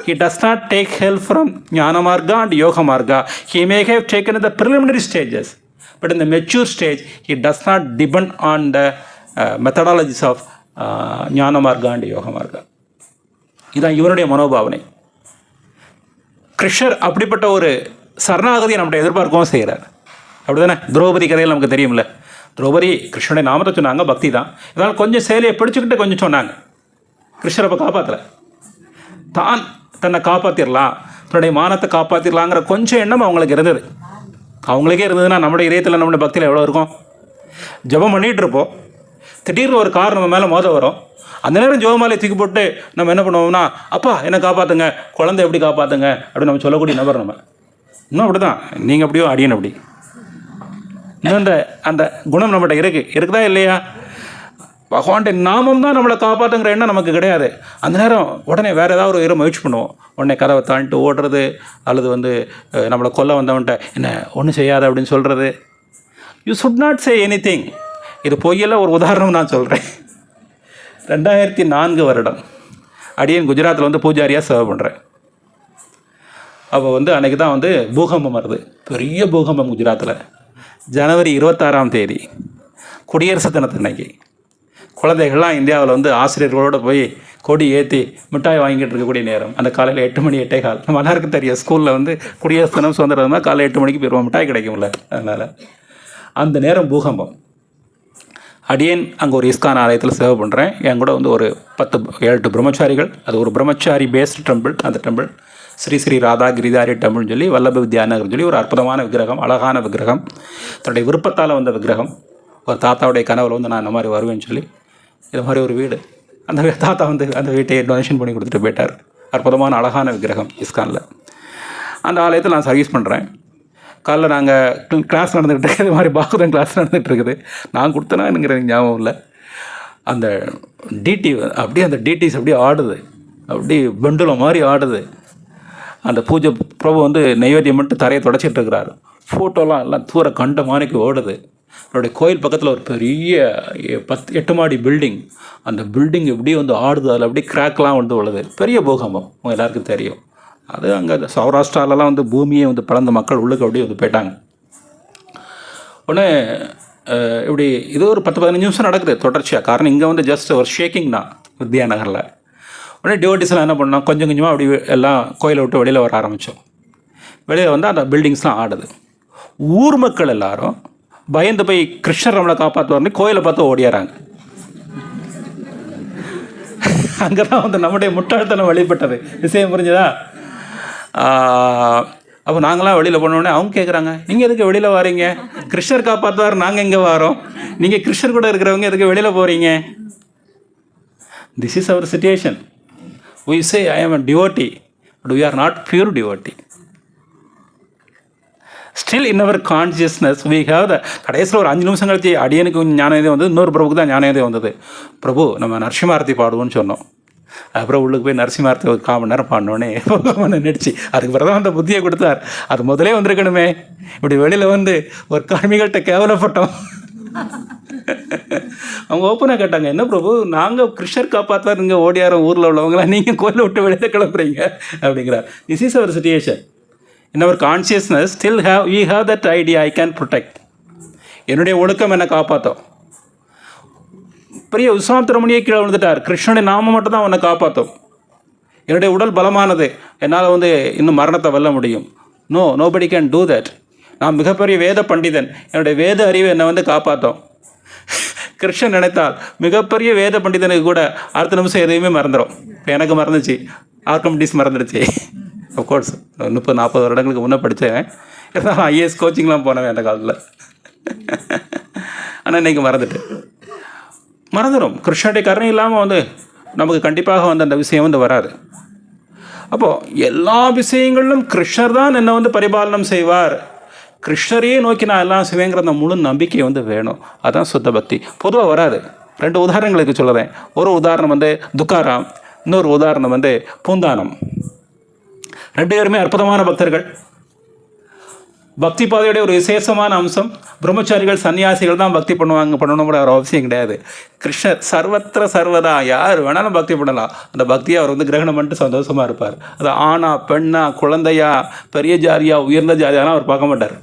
He does not take help from Jnana Marga and Yoga Marga. He may have taken the preliminary stages, but in the mature stage, he does not depend on the methodologies of ஞான மார்க்கா and யோக மார்க்கா. இதுதான் இவனுடைய மனோபாவனை. கிருஷ்ணர் அப்படிப்பட்ட ஒரு சரணாகதியை நம்முடைய எதிர்பார்க்கவும் செய்கிறார். அப்படி தானே? திரௌபதி கதையில் நமக்கு தெரியும்ல. திரௌபதி கிருஷ்ணனுடைய நாமத்தை சொன்னாங்க, பக்தி தான். இதனால் கொஞ்சம் சேலையை பிடிச்சிக்கிட்டு கொஞ்சம் சொன்னாங்க, கிருஷ்ணரை இப்போ காப்பாற்றலை, தான் தன்னை காப்பாற்றிடலாம், தன்னுடைய மானத்தை காப்பாற்றிடலாங்கிற கொஞ்சம் எண்ணம் அவங்களுக்கு இருந்தது. அவங்களுக்கே இருந்ததுன்னா நம்முடைய இதயத்தில் நம்முடைய பக்தியில் எவ்வளோ இருக்கும்? ஜபம் பண்ணிகிட்டு இருப்போம், திடீர்னு ஒரு கார் நம்ம மேலே மோத வரும். அந்த நேரம் ஜோமாலையை தூக்கி போட்டு நம்ம என்ன பண்ணுவோம்னா, அப்பா என்னை காப்பாற்றுங்க, குழந்தை எப்படி காப்பாற்றுங்க அப்படின்னு நம்ம சொல்லக்கூடிய நபர் நம்ம. இன்னும் அப்படி தான், நீங்கள் அப்படியோ அடியன் அப்படி. இன்னும் அந்த குணம் நம்மகிட்ட இருக்குதா இல்லையா? பகவான்கிட்ட நாமம் தான் நம்மளை காப்பாற்றுங்கிற எண்ணம் நமக்கு கிடையாது. அந்த நேரம் உடனே வேறு ஏதாவது ஒரு முயற்சி பண்ணுவோம். உடனே கதவை தாண்டிட்டு ஓடுறது, அல்லது வந்து நம்மளை கொல்ல வந்தவன்ட்ட என்ன ஒன்றும் செய்யாத அப்படின்னு சொல்கிறது. You should not say any thing. இது பொய்யெல்லாம் ஒரு உதாரணம் நான் சொல்கிறேன். 2004 வருடம் அடியன் குஜராத்தில் வந்து பூஜாரியாக சேவை பண்ணுறேன். அப்போ வந்து அன்றைக்கி தான் வந்து பூகம்பம் வருது, பெரிய பூகம்பம் குஜராத்தில். ஜனவரி 26ஆம் தேதி குடியரசு தினத்தன்னைக்கு குழந்தைகள்லாம் இந்தியாவில் வந்து ஆசிரியர்களோடு போய் கொடி ஏற்றி மிட்டாய் வாங்கிட்டு இருக்கக்கூடிய நேரம். அந்த காலையில் 8 மணி 8:15. நம்ம எல்லாருக்கும் தெரியும், ஸ்கூலில் வந்து குடியரசு தினம் சுதந்திரம்னா காலையில் 8 மணிக்கு போயிடுவோம், மிட்டாய் கிடைக்கும்ல. அதனால் அந்த நேரம் பூகம்பம். அடியேன் அங்கே ஒரு இஸ்கான் ஆலயத்தில் சேவை பண்ணுறேன். என் கூட வந்து ஒரு 10-8 பிரம்மச்சாரிகள். அது ஒரு பிரம்மச்சாரி பேஸ்டு டெம்பிள். அந்த டெம்பிள் ஸ்ரீ ராதா கிரிதாரி டெம்பிள்னு சொல்லி வல்லப வித்யாநகர்னு சொல்லி ஒரு அற்புதமான விக்கிரகம், அழகான விக்கிரகம், தன்னுடைய விருப்பத்தால் வந்த விக்கிரகம். ஒரு தாத்தாவுடைய கனவில் வந்து நான் இந்த மாதிரி வருவேன்னு சொல்லி இது மாதிரி ஒரு வீடு, அந்த தாத்தா வந்து அந்த வீட்டையை டொனேஷன் பண்ணி கொடுத்துட்டு போயிட்டார். அற்புதமான அழகான விக்கிரகம் இஸ்கானில். அந்த ஆலயத்தில் நான் சர்வீஸ் பண்ணுறேன். காலைல நாங்கள் கிளாஸ் நடந்துகிட்டு இருக்குது, இது மாதிரி பாகுதன் கிளாஸ் நடந்துகிட்டு இருக்குது. நான் கொடுத்தேனாங்கிற ஞாபகம் இல்லை. அந்த டிடி அப்படியே அந்த டிடிஸ் அப்படியே ஆடுது, அப்படி பெண்டுலம் மாதிரி ஆடுது. அந்த பூஜை பிரபு வந்து நைவேத்தியம் மட்டும் தரையை தொடச்சிட்டு இருக்கிறாரு. ஃபோட்டோலாம் எல்லாம் தூர கண்ட மாணிக்கு ஓடுது. என்னுடைய கோயில் பக்கத்தில் ஒரு பெரிய 8 மாடி பில்டிங். அந்த பில்டிங் எப்படியே வந்து ஆடுது, அதில் அப்படியே கிராக்லாம் வந்து உள்ளது. பெரிய பூகம்பம், அவங்க எல்லாருக்கும் தெரியும். அது அங்கே சௌராஷ்டிராலலாம் வந்து பூமியை வந்து பிளந்த மக்கள் உள்ளுக்கு அப்படியே வந்து போயிட்டாங்க. உடனே இப்படி இது ஒரு 10-15 நிமிஷம் நடக்குது தொடர்ச்சியாக. காரணம் இங்கே வந்து ஜஸ்ட் ஒரு ஷேக்கிங் தான் வித்யாநகரில். உடனே டிவோட்டிஸ்லாம் என்ன பண்ணோம், கொஞ்சம் கொஞ்சமாக அப்படி எல்லாம் கோயிலை விட்டு வெளியில் வர ஆரம்பித்தோம். வெளியில் வந்து அந்த பில்டிங்ஸ்லாம் ஆடுது. ஊர் மக்கள் எல்லாரும் பயந்து போய் கிருஷ்ணர் நம்மளை காப்பாற்றுவார்னு கோயிலை பார்த்து ஓடியாராங்க. அங்கே தான் வந்து நம்முடைய முட்டாள்தனம் வெளிப்பட்டது. விஷயம் புரிஞ்சுதா? அப்போ நாங்களாம் வெளியில் போனோடனே அவங்க கேட்குறாங்க, நீங்கள் எதுக்கு வெளியில் வாரீங்க? கிருஷ்ணர் காப்பாற்றுவார், நாங்கள் எங்கே வாரோம்? நீங்கள் கிருஷ்ணர் கூட இருக்கிறவங்க எதுக்கு வெளியில் போகிறீங்க? This is our situation. We say I am a devotee, but we are not pure devotee. Still in our consciousness we have the கடைசியில் ஒரு 5 நிமிஷம் கழிச்சு அடியனுக்கு ஞானோதயம் வந்தது, இன்னொரு பிரபுக்கு தான் ஞானோதயம் வந்தது. பிரபு நம்ம நரசிம்மாரத்தி பாடுவோன்னு சொன்னோம். அப்புறம் உள்ளுக்கு போய் நரசிம்மாரத்தி ஒரு 1/4 மணி நேரம் பாடினோடனே நினச்சி அதுக்கு பிறகு தான் அந்த புத்தியை கொடுத்தார். அது முதலே வந்திருக்கணுமே. இப்படி வெளியில் வந்து ஒரு கார்மிகள்கிட்ட கேவலப்பட்டோம். அவங்க ஓப்பனாக கேட்டாங்க, என்ன பிரபு நாங்கள் கிருஷ்ணர் காப்பாற்றார், இங்கே ஓடியாரோம் ஊரில் உள்ளவங்களாம், நீங்கள் கோயிலை விட்டு வெளியில் கிளம்புறீங்க அப்படிங்கிறார். This is our situation. In our consciousness still we have that idea, I can protect. என்னுடைய ஒழுக்கம் என்னை காப்பாற்றும். பெரிய விஸ்வாமித்திரமுனியே கீழே விழுந்துட்டார், கிருஷ்ணனுடைய நாமம் மட்டும் தான் அவனை காப்பாற்றும். என்னுடைய உடல் பலமானது, என்னால் வந்து இன்னும் மரணத்தை வெல்ல முடியும். nobody can do that. நான் மிகப்பெரிய வேத பண்டிதன், என்னுடைய வேத அறிவு என்னை வந்து காப்பாற்றும். கிருஷ்ணன் நினைத்தால் மிகப்பெரிய வேத பண்டிதனுக்கு கூட அடுத்த நிமிஷம் எதையுமே மறந்துடும். இப்போ எனக்கு மறந்துச்சு, ஆர்கமிடிஸ் மறந்துடுச்சு. அஃப்கோர்ஸ் 30-40 வருடங்களுக்கு முன்னே படித்தேன். இருந்தாலும் ஐஏஎஸ் கோச்சிங்லாம் போனேன் அந்த காலத்தில். ஆனால் இன்றைக்கி மறந்துடும். கிருஷ்ணனுடைய கருணை இல்லாமல் வந்து நமக்கு கண்டிப்பாக வந்து அந்த விஷயம் வந்து வராது. அப்போது எல்லா விஷயங்களிலும் கிருஷ்ணர் தான் என்னை வந்து பரிபாலனம் செய்வார், கிருஷ்ணரையே நோக்கி நான் எல்லாம் செய்வேங்கிற அந்த முழு நம்பிக்கை வந்து வேணும். அதுதான் சுத்த பக்தி. பொதுவாக வராது. 2 உதாரணங்களுக்கு சொல்லுறேன். ஒரு உதாரணம் வந்து துக்காராம், இன்னொரு உதாரணம் வந்து பூந்தானம். 2 பேருமே அற்புதமான பக்தர்கள். பக்தி பாதையுடைய ஒரு விசேஷமான அம்சம், பிரம்மச்சாரிகள் சன்னியாசிகள் தான் பக்தி பண்ணணுங்கிற ஒரு அவசியம் கிடையாது. கிருஷ்ணர் சர்வத்திர சர்வதா யார் வேணாலும் பக்தி பண்ணலாம். அந்த பக்தியை அவர் வந்து கிரகணம் பண்ணிட்டு சந்தோஷமாக இருப்பார். அது ஆணா பெண்ணா குழந்தையா பெரிய ஜாதியா உயர்ந்த ஜாதியாலாம் அவர் பார்க்க மாட்டார்.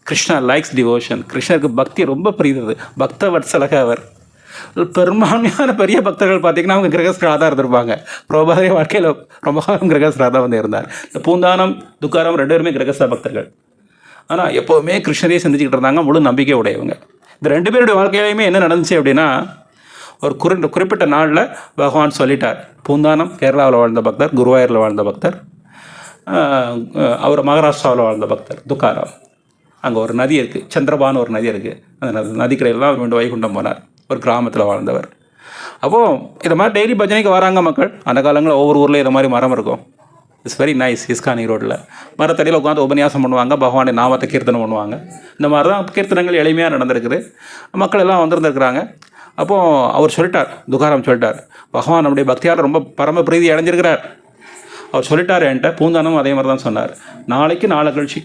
Krishna likes devotion. கிருஷ்ணருக்கு பக்தி ரொம்ப பிரியுது. பக்த வத்சலக அவர். பெரும்பான்மையான பெரிய பக்தர்கள் பார்த்திங்கன்னா அவங்க கிரகஸ்தராக தான் இருந்திருப்பாங்க. பிரபாதரிய வாழ்க்கையில் ரொம்ப காலம் கிரகஸ்தராக தான் வந்து இருந்தார். இந்த பூந்தானம் துக்காராம் 2 பேருமே கிரகஸ்த பக்தர்கள். ஆனால் எப்போவுமே கிருஷ்ணரையே சிந்திச்சுக்கிட்டு இருந்தாங்க, முழு நம்பிக்கை உடையவங்க. இந்த 2 பேருடைய வாழ்க்கையிலையுமே என்ன நடந்துச்சு அப்படின்னா, ஒரு குறிப்பிட்ட நாளில் பகவான் சொல்லிட்டார். பூந்தானம் கேரளாவில் வாழ்ந்த பக்தர், குருவாயூரில் வாழ்ந்த பக்தர், அவர் மகாராஷ்டிராவில் வாழ்ந்த பக்தர் துக்காராம். அங்கே ஒரு நதி இருக்குது, சந்திரபான்னு ஒரு நதி இருக்குது. அந்த நதிக்கரையில் தான் அவர் மீண்டும் வைகுண்டம் போனார். ஒரு கிராமத்தில் வாழ்ந்தவர். அப்போது இதை மாதிரி டெய்லி பஜனைக்கு வராங்க மக்கள். அந்த காலங்களில் ஒவ்வொரு ஊரில் இதை மாதிரி மரம் இருக்கும். It's very nice. இஸ்கானி ரோட்டில் மரத்தடியில் உட்காந்து உபன்யாசம் பண்ணுவாங்க, பகவானுடைய நாமத்தை கீர்த்தனம் பண்ணுவாங்க. இந்த மாதிரி தான் கீர்த்தனங்கள் எளிமையாக நடந்திருக்குது. மக்கள் எல்லாம் வந்திருந்துருக்குறாங்க. அப்போது அவர் சொல்லிட்டார், துக்காராம் சொல்லிட்டார், பகவான் நம்முடைய பக்தியால் ரொம்ப பரம பிரீதி அடைஞ்சிருக்கிறார். அவர் சொல்லிட்டார் என்கிட்ட. பூந்தானம் அதே மாதிரி தான் சொன்னார். நாளைக்கு நாளை கழிச்சு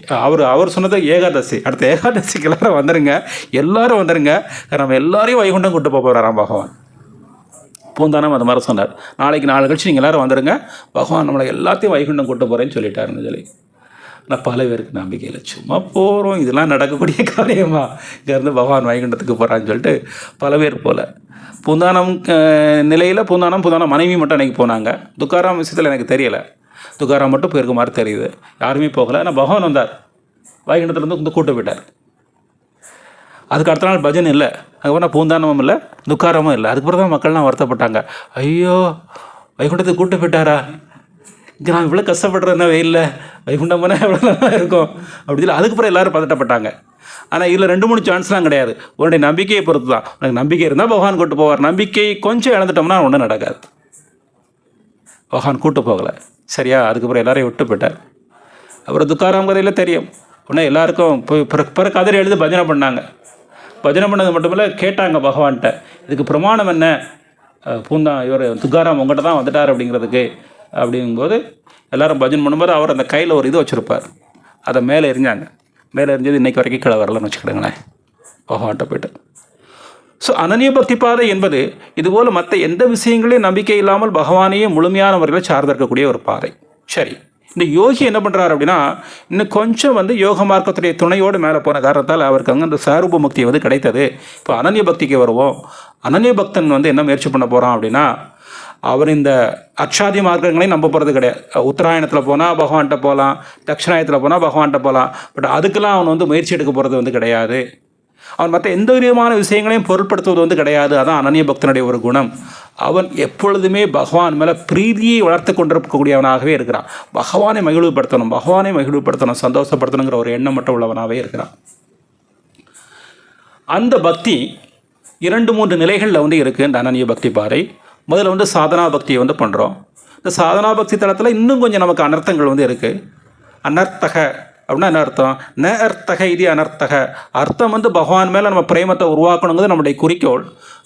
அவர் சொன்னது ஏகாதசி. அடுத்த ஏகாதசிக்கு எல்லோரும் வந்துடுங்க, எல்லோரும் வந்துடுங்க, நம்ம எல்லாரையும் வைகுண்டம் கூட்டு போக போகிறாராம் பகவான். பூந்தானம் அது மாதிரி சொன்னார். நாளைக்கு நாளை கழிச்சு நீங்கள் எல்லோரும் வந்துடுங்க, பகவான் நம்மளை எல்லாத்தையும் வைகுண்டம் கூட்டு போகிறேன்னு சொல்லிட்டாருன்னு சொல்லி. ஆனால் பல பேருக்கு நம்பிக்கையில் சும்மா போகிறோம், இதெல்லாம் நடக்கக்கூடிய காரியமா, இங்கேருந்து பகவான் வைகுண்டத்துக்கு போகிறான்னு சொல்லிட்டு பல பேர் போல். பூந்தானம் நிலையில் பூந்தானம் மனைவி மட்டும் அன்றைக்கி போனாங்க. துக்காராம் விஷயத்தில் எனக்கு தெரியலை. துக்காராம் மட்டும் போயிருக்க மாதிரி தெரியுது. யாருமே போகலை. ஆனால் பகவான் வந்தார், வைகுண்டத்துலேருந்து வந்து கூட்டு போயிட்டார். அதுக்கு அடுத்த நாள் பஜன் இல்லை, அதுக்கப்புறம் பூந்தானமும் இல்லை, துக்காரமும் இல்லை. அதுக்கப்புறம் தான் மக்கள்லாம் வருத்தப்பட்டாங்க. ஐயோ வைகுண்டத்துக்கு கூட்டு போயிட்டாரா, இங்கே நான் இவ்வளோ கஷ்டப்படுறேன்னா வெயிலில், வைகுண்டம் போனால் எவ்வளோ நல்லா இருக்கும் அப்படி சொல்லி அதுக்கப்புறம் எல்லோரும் பதட்டப்பட்டாங்க. ஆனால் இதில் 2-3 சான்ஸ்லாம் கிடையாது. உன்னுடைய நம்பிக்கையை பொறுத்து தான். உனக்கு நம்பிக்கை இருந்தால் பகவான் கூட்டு போவார். நம்பிக்கை கொஞ்சம் இழந்துட்டோம்னா ஒன்றும் நடக்காது. பகவான் கூட்டு போகலை, சரியா? அதுக்கப்புறம் எல்லாரையும் விட்டு போயிட்டார். அப்புறம் துக்காராம் கதையில் தெரியும். உடனே எல்லாருக்கும் பிற கதறி எழுதி பஜனை பண்ணாங்க. பஜனை பண்ணது மட்டும் இல்லை, கேட்டாங்க பகவான்கிட்ட, இதுக்கு பிரமாணம் என்ன? இவர் துக்காராம் உங்கள்கிட்ட தான் வந்துட்டார் அப்படிங்கிறதுக்கு. அப்படிங்கும்போது எல்லோரும் பஜனை பண்ணும்போது அவர் அந்த கையில் ஒரு இது வச்சுருப்பார். அதை மேலே எரிஞ்சாங்க. மேலே எரிஞ்சது இன்றைக்கி வரைக்கும் கீழே வரலன்னு வச்சுக்கிடுங்களேன், பகவான்கிட்ட போய்ட்டு. ஸோ அனன்ய பக்தி பாதை என்பது இதுபோல் மற்ற எந்த விஷயங்களையும் நம்பிக்கை இல்லாமல் பகவானையே முழுமையான முறையில் சார்ந்திருக்கக்கூடிய ஒரு பாதை. சரி, இந்த யோகி என்ன பண்ணுறாரு அப்படின்னா இன்னும் கொஞ்சம் வந்து யோக மார்க்கத்துடைய துணையோடு மேலே போன காரணத்தால் அவருக்கு அங்கே அந்த சாரூப முக்தி வந்து கிடைத்தது. இப்போ அனன்ய பக்திக்கு வருவோம். அனன்ய பக்தன் வந்து என்ன முயற்சி பண்ண போகிறான் அப்படின்னா, அவர் இந்த அக்ஷாதி மார்க்கங்களையும் நம்ப போகிறது கிடையாது. உத்தராயணத்தில் போனால் பகவான்கிட்ட போகலாம், தட்சிணாயத்தில் போனால் பகவான்கிட்ட போகலாம். பட் அதுக்கெல்லாம் அவன் வந்து முயற்சி எடுக்க போகிறது வந்து கிடையாது. அவன் மற்ற எந்த விதமான விஷயங்களையும் பொருட்படுத்துவது வந்து கிடையாது. அதான் அனன்ய பக்தனுடைய ஒரு குணம். அவன் எப்பொழுதுமே பகவான் மேலே பிரீதியை வளர்த்து கொண்டிருக்கக்கூடியவனாகவே இருக்கிறான். பகவானை மகிழ்வுபடுத்தணும், சந்தோஷப்படுத்தணுங்கிற ஒரு எண்ணம் மட்டும் உள்ளவனாகவே இருக்கிறான். அந்த பக்தி 2-3 நிலைகளில் வந்து இருக்குது இந்த அனன்ய பக்தி பாதை. முதல்ல வந்து சாதனா பக்தியை வந்து பண்ணுறோம். இந்த சாதனா பக்தி தளத்தில் இன்னும் கொஞ்சம் நமக்கு அனர்த்தங்கள் வந்து இருக்குது. அனர்த்தக அப்படின்னா என்ன அர்த்தம்? ந அர்த்தக இது அனர்த்தக. அர்த்தம் வந்து பகவான் மேலே நம்ம பிரேமத்தை உருவாக்கணுங்கிறது நம்முடைய குறிக்கோள்.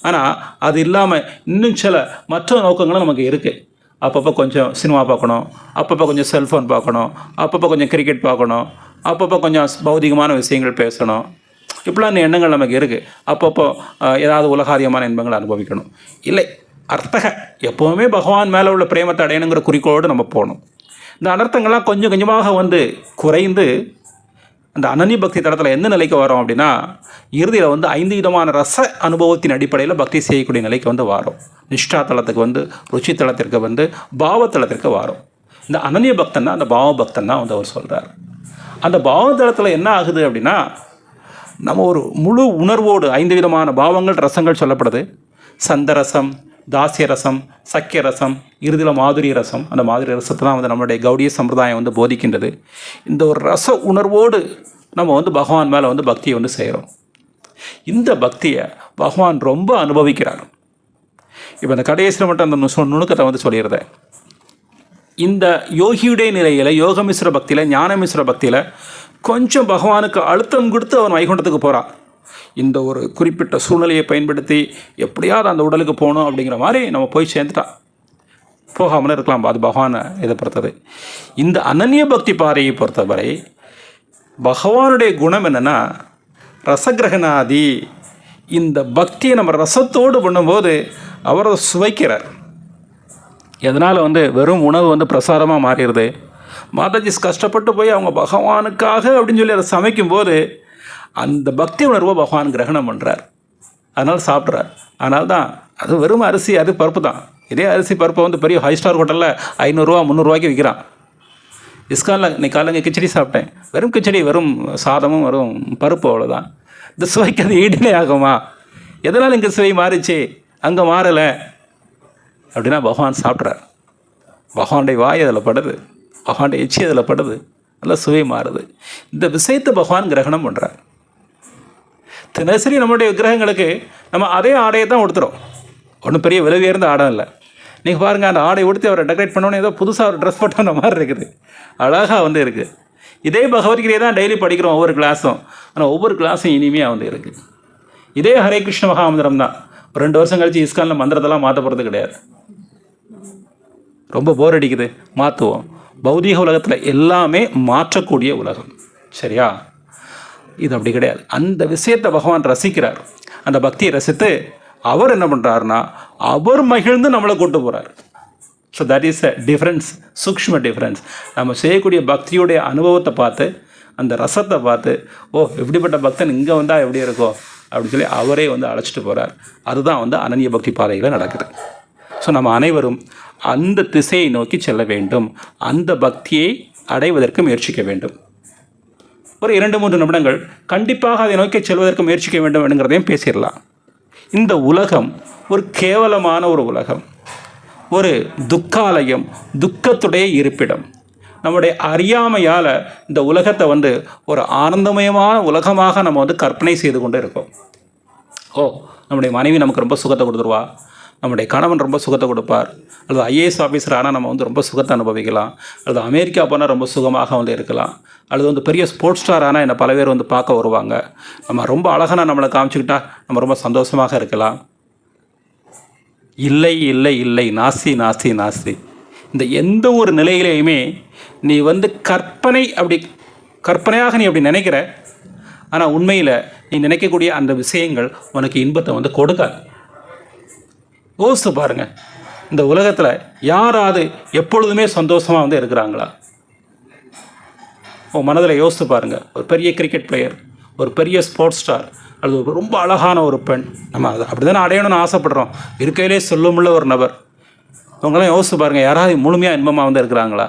ஆனால் அது இல்லாமல் இன்னும் சில மற்ற நோக்கங்களும் நமக்கு இருக்குது. அப்பப்போ கொஞ்சம் சினிமா பார்க்கணும், அப்பப்போ கொஞ்சம் செல்ஃபோன் பார்க்கணும், அப்பப்போ கொஞ்சம் கிரிக்கெட் பார்க்கணும், அப்பப்போ கொஞ்சம் பௌதிகமான விஷயங்கள் பேசணும். இப்படிலாம் எண்ணங்கள் நமக்கு இருக்குது. அப்பப்போ ஏதாவது உலகாரியமான இன்பங்களை அனுபவிக்கணும். இல்லை, அர்த்தக எப்போவுமே பகவான் மேலே உள்ள பிரேமத்தை அடையணுங்கிற குறிக்கோடு நம்ம போகணும். இந்த அனர்த்தங்கள்லாம் கொஞ்சம் கொஞ்சமாக வந்து குறைந்து அந்த அனன்ய பக்தி தளத்தில் எந்த நிலைக்கு வரோம் அப்படின்னா, இறுதியில் வந்து 5 விதமான ரச அனுபவத்தின் அடிப்படையில் பக்தி செய்யக்கூடிய நிலைக்கு வந்து வரும். நிஷ்டா தளத்துக்கு வந்து, ருச்சி தளத்திற்கு வந்து, பாவத்தளத்திற்கு வரும். இந்த அனன்ய பக்தன் தான், அந்த பாவ பக்தன் தான் வந்து அவர் சொல்கிறார். அந்த பாவத்தளத்தில் என்ன ஆகுது அப்படின்னா, நம்ம ஒரு முழு உணர்வோடு 5 விதமான பாவங்கள், ரசங்கள் சொல்லப்படுது. சந்தரசம், தாசிய ரசம், சக்கிய ரசம், இறுதியில் மாதுரி ரசம். அந்த மாதுரி ரசத்தை தான் வந்து நம்மளுடைய கௌடிய சம்பிரதாயம் வந்து போதிக்கின்றது. இந்த ஒரு ரச உணர்வோடு நம்ம வந்து பகவான் மேலே வந்து பக்தியை வந்து செய்கிறோம். இந்த பக்தியை பகவான் ரொம்ப அனுபவிக்கிறார். இப்போ இந்த கடைசியில் மட்டும் அந்த நுணுக்கத்தை வந்து சொல்லிடுறேன். இந்த யோகியுடைய நிலையில், யோகமிஸ்ர பக்தியில், ஞானமிஸ்ர பக்தியில் கொஞ்சம் பகவானுக்கு அழுத்தம் கொடுத்து அவன் வைகுண்டத்துக்கு போகிறான். இந்த ஒரு குறிப்பிட்ட சூழ்நிலையை பயன்படுத்தி எப்படியாவது அந்த உடலுக்கு போகணும் அப்படிங்கிற மாதிரி நம்ம போய் சேர்ந்துட்டான். போகாமலும் இருக்கலாம், அது பகவானை இதை பொறுத்தது. இந்த அனன்ய பக்தி பாதையை பொறுத்தவரை பகவானுடைய குணம் என்னென்னா ரசகிரகணாதி. இந்த பக்தியை நம்ம ரசத்தோடு பண்ணும்போது அவர் சுவைக்கிறார். எதனால் வந்து வெறும் உணவு வந்து பிரசாரமாக மாறிடுது. மாதாஜி கஷ்டப்பட்டு போய் அவங்க பகவானுக்காக அப்படின்னு சொல்லி அதை சமைக்கும்போது அந்த பக்தி உணர்வை பகவான் கிரகணம் பண்ணுறார். அதனால் சாப்பிட்றார். அதனால தான் அது வெறும் அரிசி, அது பருப்பு தான். இதே அரிசி பருப்பை வந்து பெரிய 5 ஸ்டார் ஹோட்டலில் 500 300 விற்கிறான். இஸ்கானில் இன்னைக்கு காலையில் கிச்சடி சாப்பிட்டேன். வெறும் கிச்சடி, வெறும் சாதமும் வெறும் பருப்பு, அவ்வளோதான். இந்த சுவைக்கு அது ஈடுநிலை ஆகுமா? எதனால் இங்கே சுவை மாறிச்சு, அங்கே மாறலை அப்படின்னா பகவான் சாப்பிட்றார். பகவானுடைய வாய் அதில் படுது, பகவானுடைய எச்சி அதில் படுது, நல்லா சுவை மாறுது. இந்த விஷயத்தை பகவான் கிரகணம் பண்ணுறார். தினசரி நம்மளுடைய விக்கிரகங்களுக்கு நம்ம அதே ஆடையை தான் உடுத்துகிறோம். ஒன்றும் பெரிய விலை உயர்ந்த ஆடை இல்லை. நீங்கள் பாருங்கள், அந்த ஆடை உடுத்தி அவரை டெக்கரேட் பண்ணோன்னே ஏதோ புதுசாக ஒரு ட்ரெஸ் போட்ட மாதிரி இருக்குது, அழகாக வந்து இருக்குது. இதே பகவத்கீதையை தான் டெய்லி படிக்கிறோம் ஒவ்வொரு கிளாஸும். ஆனால் ஒவ்வொரு கிளாஸும் இனிமையாக வந்து இருக்குது. இதே ஹரே கிருஷ்ண மகாமந்திரம் தான். ஒரு 2 வருஷம் கழித்து இஸ்கானில் மந்திரத்தெல்லாம் மாற்ற போகிறது கிடையாது. ரொம்ப போர் அடிக்குது, மாற்றுவோம். பௌதீக உலகத்தில் எல்லாமே மாற்றக்கூடிய உலகம், சரியா? இது அப்படி கிடையாது. அந்த விஷயத்தை பகவான் ரசிக்கிறார். அந்த பக்தியை ரசித்து அவர் என்ன பண்ணுறாருன்னா, அவர் மகிழ்ந்து நம்மளை கொண்டு போகிறார். So that is a difference, சூக்ஷ்ம டிஃப்ரென்ஸ். நம்ம செய்யக்கூடிய பக்தியுடைய அனுபவத்தை பார்த்து, அந்த ரசத்தை பார்த்து, ஓ எப்படிப்பட்ட பக்தன் இங்கே வந்தால் எப்படி இருக்கும் அப்படின்னு சொல்லி அவரே வந்து அழைச்சிட்டு போகிறார். அதுதான் வந்து அனன்ய பக்தி பாதையில் நடக்குது. ஸோ நம்ம அனைவரும் அந்த திசையை நோக்கி செல்ல வேண்டும். அந்த பக்தியை அடைவதற்கு முயற்சிக்க வேண்டும். ஒரு 2-3 நிமிடங்கள் கண்டிப்பாக அதை நோக்கி செல்வதற்கு முயற்சிக்க வேண்டும் என்கிறதையும் பேசிடலாம். இந்த உலகம் ஒரு கேவலமான ஒரு உலகம், ஒரு துக்காலயம், துக்கத்துடைய இருப்பிடம். நம்முடைய அறியாமையால் இந்த உலகத்தை வந்து ஒரு ஆனந்தமயமான உலகமாக நம்ம வந்து கற்பனை செய்து கொண்டு இருக்கோம். ஓ, நம்முடைய மனைவி நமக்கு ரொம்ப சுகத்தை கொடுத்துருவா, நம்முடைய கணவன் ரொம்ப சுகத்தை கொடுப்பார், அல்லது ஐஏஎஸ் ஆஃபீஸர் ஆனால் நம்ம வந்து ரொம்ப சுகத்தை அனுபவிக்கலாம், அல்லது அமெரிக்கா போனால் ரொம்ப சுகமாக வந்து இருக்கலாம், அல்லது வந்து பெரிய ஸ்போர்ட்ஸ் ஸ்டார் ஆனால் என்னை பல பேர் வந்து பார்க்க வருவாங்க, நம்ம ரொம்ப அழகான நம்மளை காமிச்சுக்கிட்டா நம்ம ரொம்ப சந்தோஷமாக இருக்கலாம். இல்லை இல்லை இல்லை, நாஸ்தி நாஸ்தி நாஸ்தி. இந்த எந்த ஒரு நிலையிலையுமே நீ வந்து கற்பனையாக நீ அப்படி நினைக்கிற, ஆனால் உண்மையில் நீ நினைக்கக்கூடிய அந்த விஷயங்கள் உனக்கு இன்பத்தை வந்து கொடுக்காது. யோசித்து பாருங்கள், இந்த உலகத்தில் யாராவது எப்பொழுதுமே சந்தோஷமாக வந்து இருக்கிறாங்களா? உங்கள் மனதில் யோசித்து பாருங்கள். ஒரு பெரிய கிரிக்கெட் பிளேயர், ஒரு பெரிய ஸ்போர்ட்ஸ் ஸ்டார், அல்லது ரொம்ப அழகான ஒரு பெண், நம்ம அதை அப்படி தானே அடையணும்னு ஆசைப்படுறோம். இருக்கையிலே சொல்லுமுள்ள ஒரு நபர், அவங்களாம் யோசித்து பாருங்கள், யாராவது முழுமையாக இன்பமாக வந்து இருக்கிறாங்களா?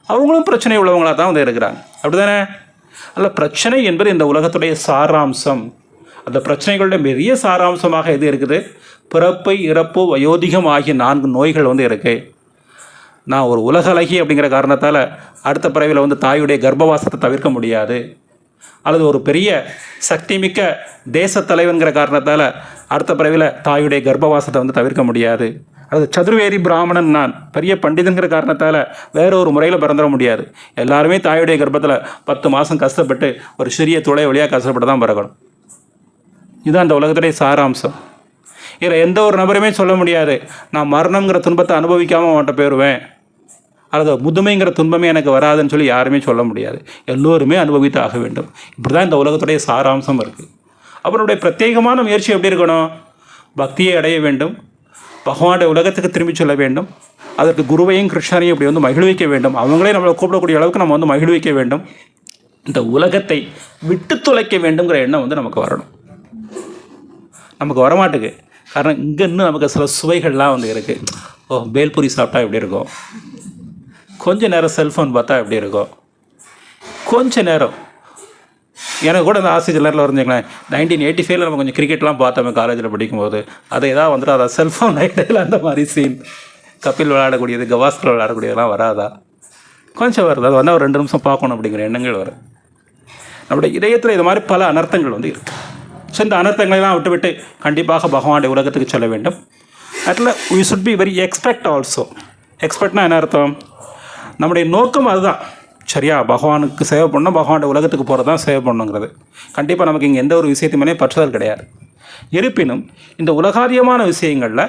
அவங்களும் பிரச்சனை உள்ளவங்களாக தான் வந்து இருக்கிறாங்க. அப்படி தானே? அல்ல, பிரச்சனை என்பது இந்த உலகத்துடைய சாராம்சம். அந்த பிரச்சனைகளுடைய பெரிய சாராம்சமாக எது இருக்குது? பிறப்பு, இறப்பு, வயோதிகம் ஆகிய 4 நோய்கள் வந்து இருக்குது. நான் ஒரு உலக அழகி அப்படிங்கிற காரணத்தால் அடுத்த பிறவியில் வந்து தாயுடைய கர்ப்பவாசத்தை தவிர்க்க முடியாது. அல்லது ஒரு பெரிய சக்திமிக்க தேச தலைவன்கிற காரணத்தால் அடுத்த பிறவியில் தாயுடைய கர்ப்பவாசத்தை வந்து தவிர்க்க முடியாது. அல்லது சதுர்வேதி பிராமணன், நான் பெரிய பண்டிதங்கிற காரணத்தால் வேற ஒரு முறையில் பிறந்துட முடியாது. எல்லாருமே தாயுடைய கர்ப்பத்தில் 10 மாதம் கஷ்டப்பட்டு ஒரு சிறிய துளை வழியாக கஷ்டப்பட்டு தான் பிறக்கணும். இதுதான் அந்த உலகத்துடைய சாராம்சம். இதில் எந்த ஒரு நபருமே சொல்ல முடியாது, நான் மரணங்கிற துன்பத்தை அனுபவிக்காமல் அவன்கிட்ட போயிடுவேன், அல்லது முதுமைங்கிற துன்பமே எனக்கு வராதுன்னு சொல்லி யாருமே சொல்ல முடியாது. எல்லோருமே அனுபவித்து ஆக வேண்டும். இப்படி தான் இந்த உலகத்துடைய சாராம்சம் இருக்குது. அவருடைய பிரத்யேகமான முயற்சி எப்படி இருக்கணும்? பக்தியை அடைய வேண்டும், பகவானுடைய உலகத்துக்கு திரும்பி சொல்ல வேண்டும், அதற்கு குருவையும் கிருஷ்ணரையும் இப்படி வந்து மகிழ்விக்க வேண்டும், அவங்களே நம்மளை கூப்பிடக்கூடிய அளவுக்கு நம்ம வந்து மகிழ்விக்க வேண்டும், இந்த உலகத்தை விட்டு தொலைக்க வேண்டுங்கிற எண்ணம் வந்து நமக்கு வரணும். நமக்கு வரமாட்டுக்கு காரணம் இங்கே இன்னும் நமக்கு சில சுவைகள்லாம் வந்து இருக்குது. பேல்பூரி சாப்பிட்டா எப்படி இருக்கும், கொஞ்ச நேரம் செல்ஃபோன் பார்த்தா எப்படி இருக்கும், கொஞ்ச நேரம் எனக்கு கூட அந்த ஆசிரியர் நேரில் வரைஞ்சிங்களேன், 1985 நம்ம கொஞ்சம் கிரிக்கெட்லாம் பார்த்தோம் காலேஜில் படிக்கும்போது. அதை ஏதாவது வந்துட்டு அதை செல்ஃபோன் நைட்டில் அந்த மாதிரி சீன், கபில் விளையாடக்கூடியது, கவாஸ்கர் விளையாடக்கூடியதெல்லாம் வராதா? கொஞ்சம் வருது. அது வந்து ஒரு 2 நிமிஷம் பார்க்கணும் அப்படிங்கிற எண்ணங்கள் வரும். நம்முடைய இதயத்தில் இது மாதிரி பல அனர்த்தங்கள் வந்து இருக்குது. ஸோ இந்த அனர்த்தங்களெல்லாம் விட்டு கண்டிப்பாக பகவானுடைய உலகத்துக்கு செல்ல வேண்டும். அதில் we should be very expect also. எக்ஸ்பெக்ட்னா என்ன அர்த்தம்? நம்முடைய நோக்கம் அதுதான், சரியா? பகவானுக்கு சேவை பண்ணணும், பகவானுடைய உலகத்துக்கு போகிறது தான் சேவை பண்ணணுங்கிறது. கண்டிப்பாக நமக்கு இங்கே எந்த ஒரு விஷயத்தையுமே பற்றுதல் கிடையாது. இருப்பினும் இந்த உலகாரியமான விஷயங்களில்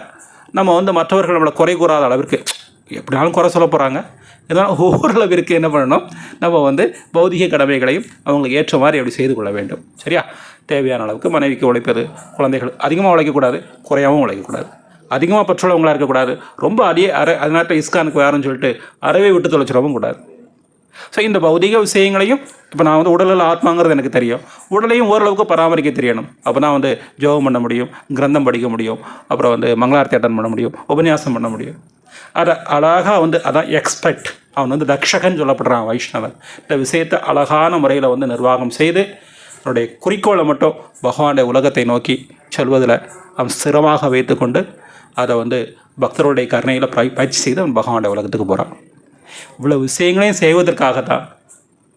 நம்ம வந்து மற்றவர்கள் நம்மளை குறை கூறாத அளவிற்கு, எப்படினாலும் குறை சொல்ல போகிறாங்க, இதனால் ஓரளவிற்கு என்ன பண்ணணும், நம்ம வந்து பௌதிக கடமைகளையும் அவங்களுக்கு ஏற்ற மாதிரி அப்படி செய்து கொள்ள வேண்டும். சரியா? தேவையான அளவுக்கு மனைவிக்கு உழைப்பது, குழந்தைகள் அதிகமாக உழைக்கக்கூடாது, குறையாகவும் உழைக்கக்கூடாது, அதிகமாக பற்றுள்ளவங்களாக இருக்கக்கூடாது, ரொம்ப அதனால இஸ்கானுக்கு வேறுன்னு சொல்லிட்டு அறவே விட்டு தொலைச்சிடவும் கூடாது. ஸோ இந்த பௌதிக விஷயங்களையும், இப்போ நான் வந்து உடலில் ஆத்மாங்கிறது எனக்கு தெரியும், உடலையும் ஓரளவுக்கு பராமரிக்க தெரியணும். அப்போ நான் வந்து ஜோகம் பண்ண முடியும், கிரந்தம் படிக்க முடியும், அப்புறம் வந்து மங்களார்த்தி அட்டன் பண்ண முடியும், உபன்யாசம் பண்ண முடியும். அதை அழகாக வந்து அதான் எக்ஸ்பெக்ட். அவன் வந்து தக்ஷகன் சொல்லப்படுறான் வைஷ்ணவன். இந்த விஷயத்தை அழகான முறையில் வந்து நிர்வாகம் செய்து அவனுடைய குறிக்கோளை மட்டும் பகவானுடைய உலகத்தை நோக்கி செல்வதில் அவன் ஸ்திரமாக வைத்து கொண்டு அதை வந்து பக்தருடைய கருணையில் பயிற்சி செய்து அவன் பகவானுடைய உலகத்துக்கு போகிறான். இவ்வளோ விஷயங்களையும் செய்வதற்காகத்தான்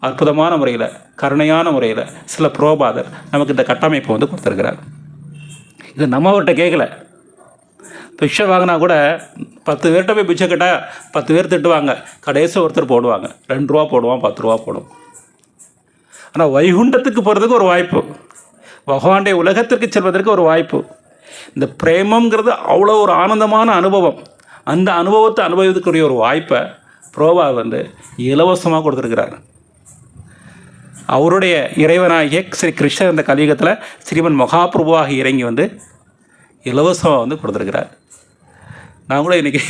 அற்புதமான முறையில், கருணையான முறையில் சில புரோபாதர் நமக்கு இந்த கட்டமைப்பை வந்து கொடுத்துருக்கிறார். இது நம்ம அவர்கிட்ட கேட்கல. பிச்சை வாங்கினா கூட 10 பேர்கிட்ட போய் பிச்சை கேட்டால் 10 பேர் திட்டுவாங்க, கடைசி ஒருத்தர் போடுவாங்க, 2 ரூபா போடுவான், 10 ரூபா போடுவோம். ஆனால் வைகுண்டத்துக்கு போகிறதுக்கு ஒரு வாய்ப்பு, பகவானுடைய உலகத்திற்கு செல்வதற்கு ஒரு வாய்ப்பு. இந்த பிரேமங்கிறது அவ்வளோ ஒரு ஆனந்தமான அனுபவம். அந்த அனுபவத்தை அனுபவிக்கக்கூடிய ஒரு வாய்ப்பை புரோபா வந்து இலவசமாக கொடுத்துருக்கிறார். அவருடைய இறைவனாகிய ஸ்ரீ கிருஷ்ணர் இந்த கலியுகத்தில் ஸ்ரீமன் மகாபிரபுவாக இறங்கி வந்து இலவசமாக வந்து கொடுத்துருக்கிறார். நான் கூட இன்றைக்கி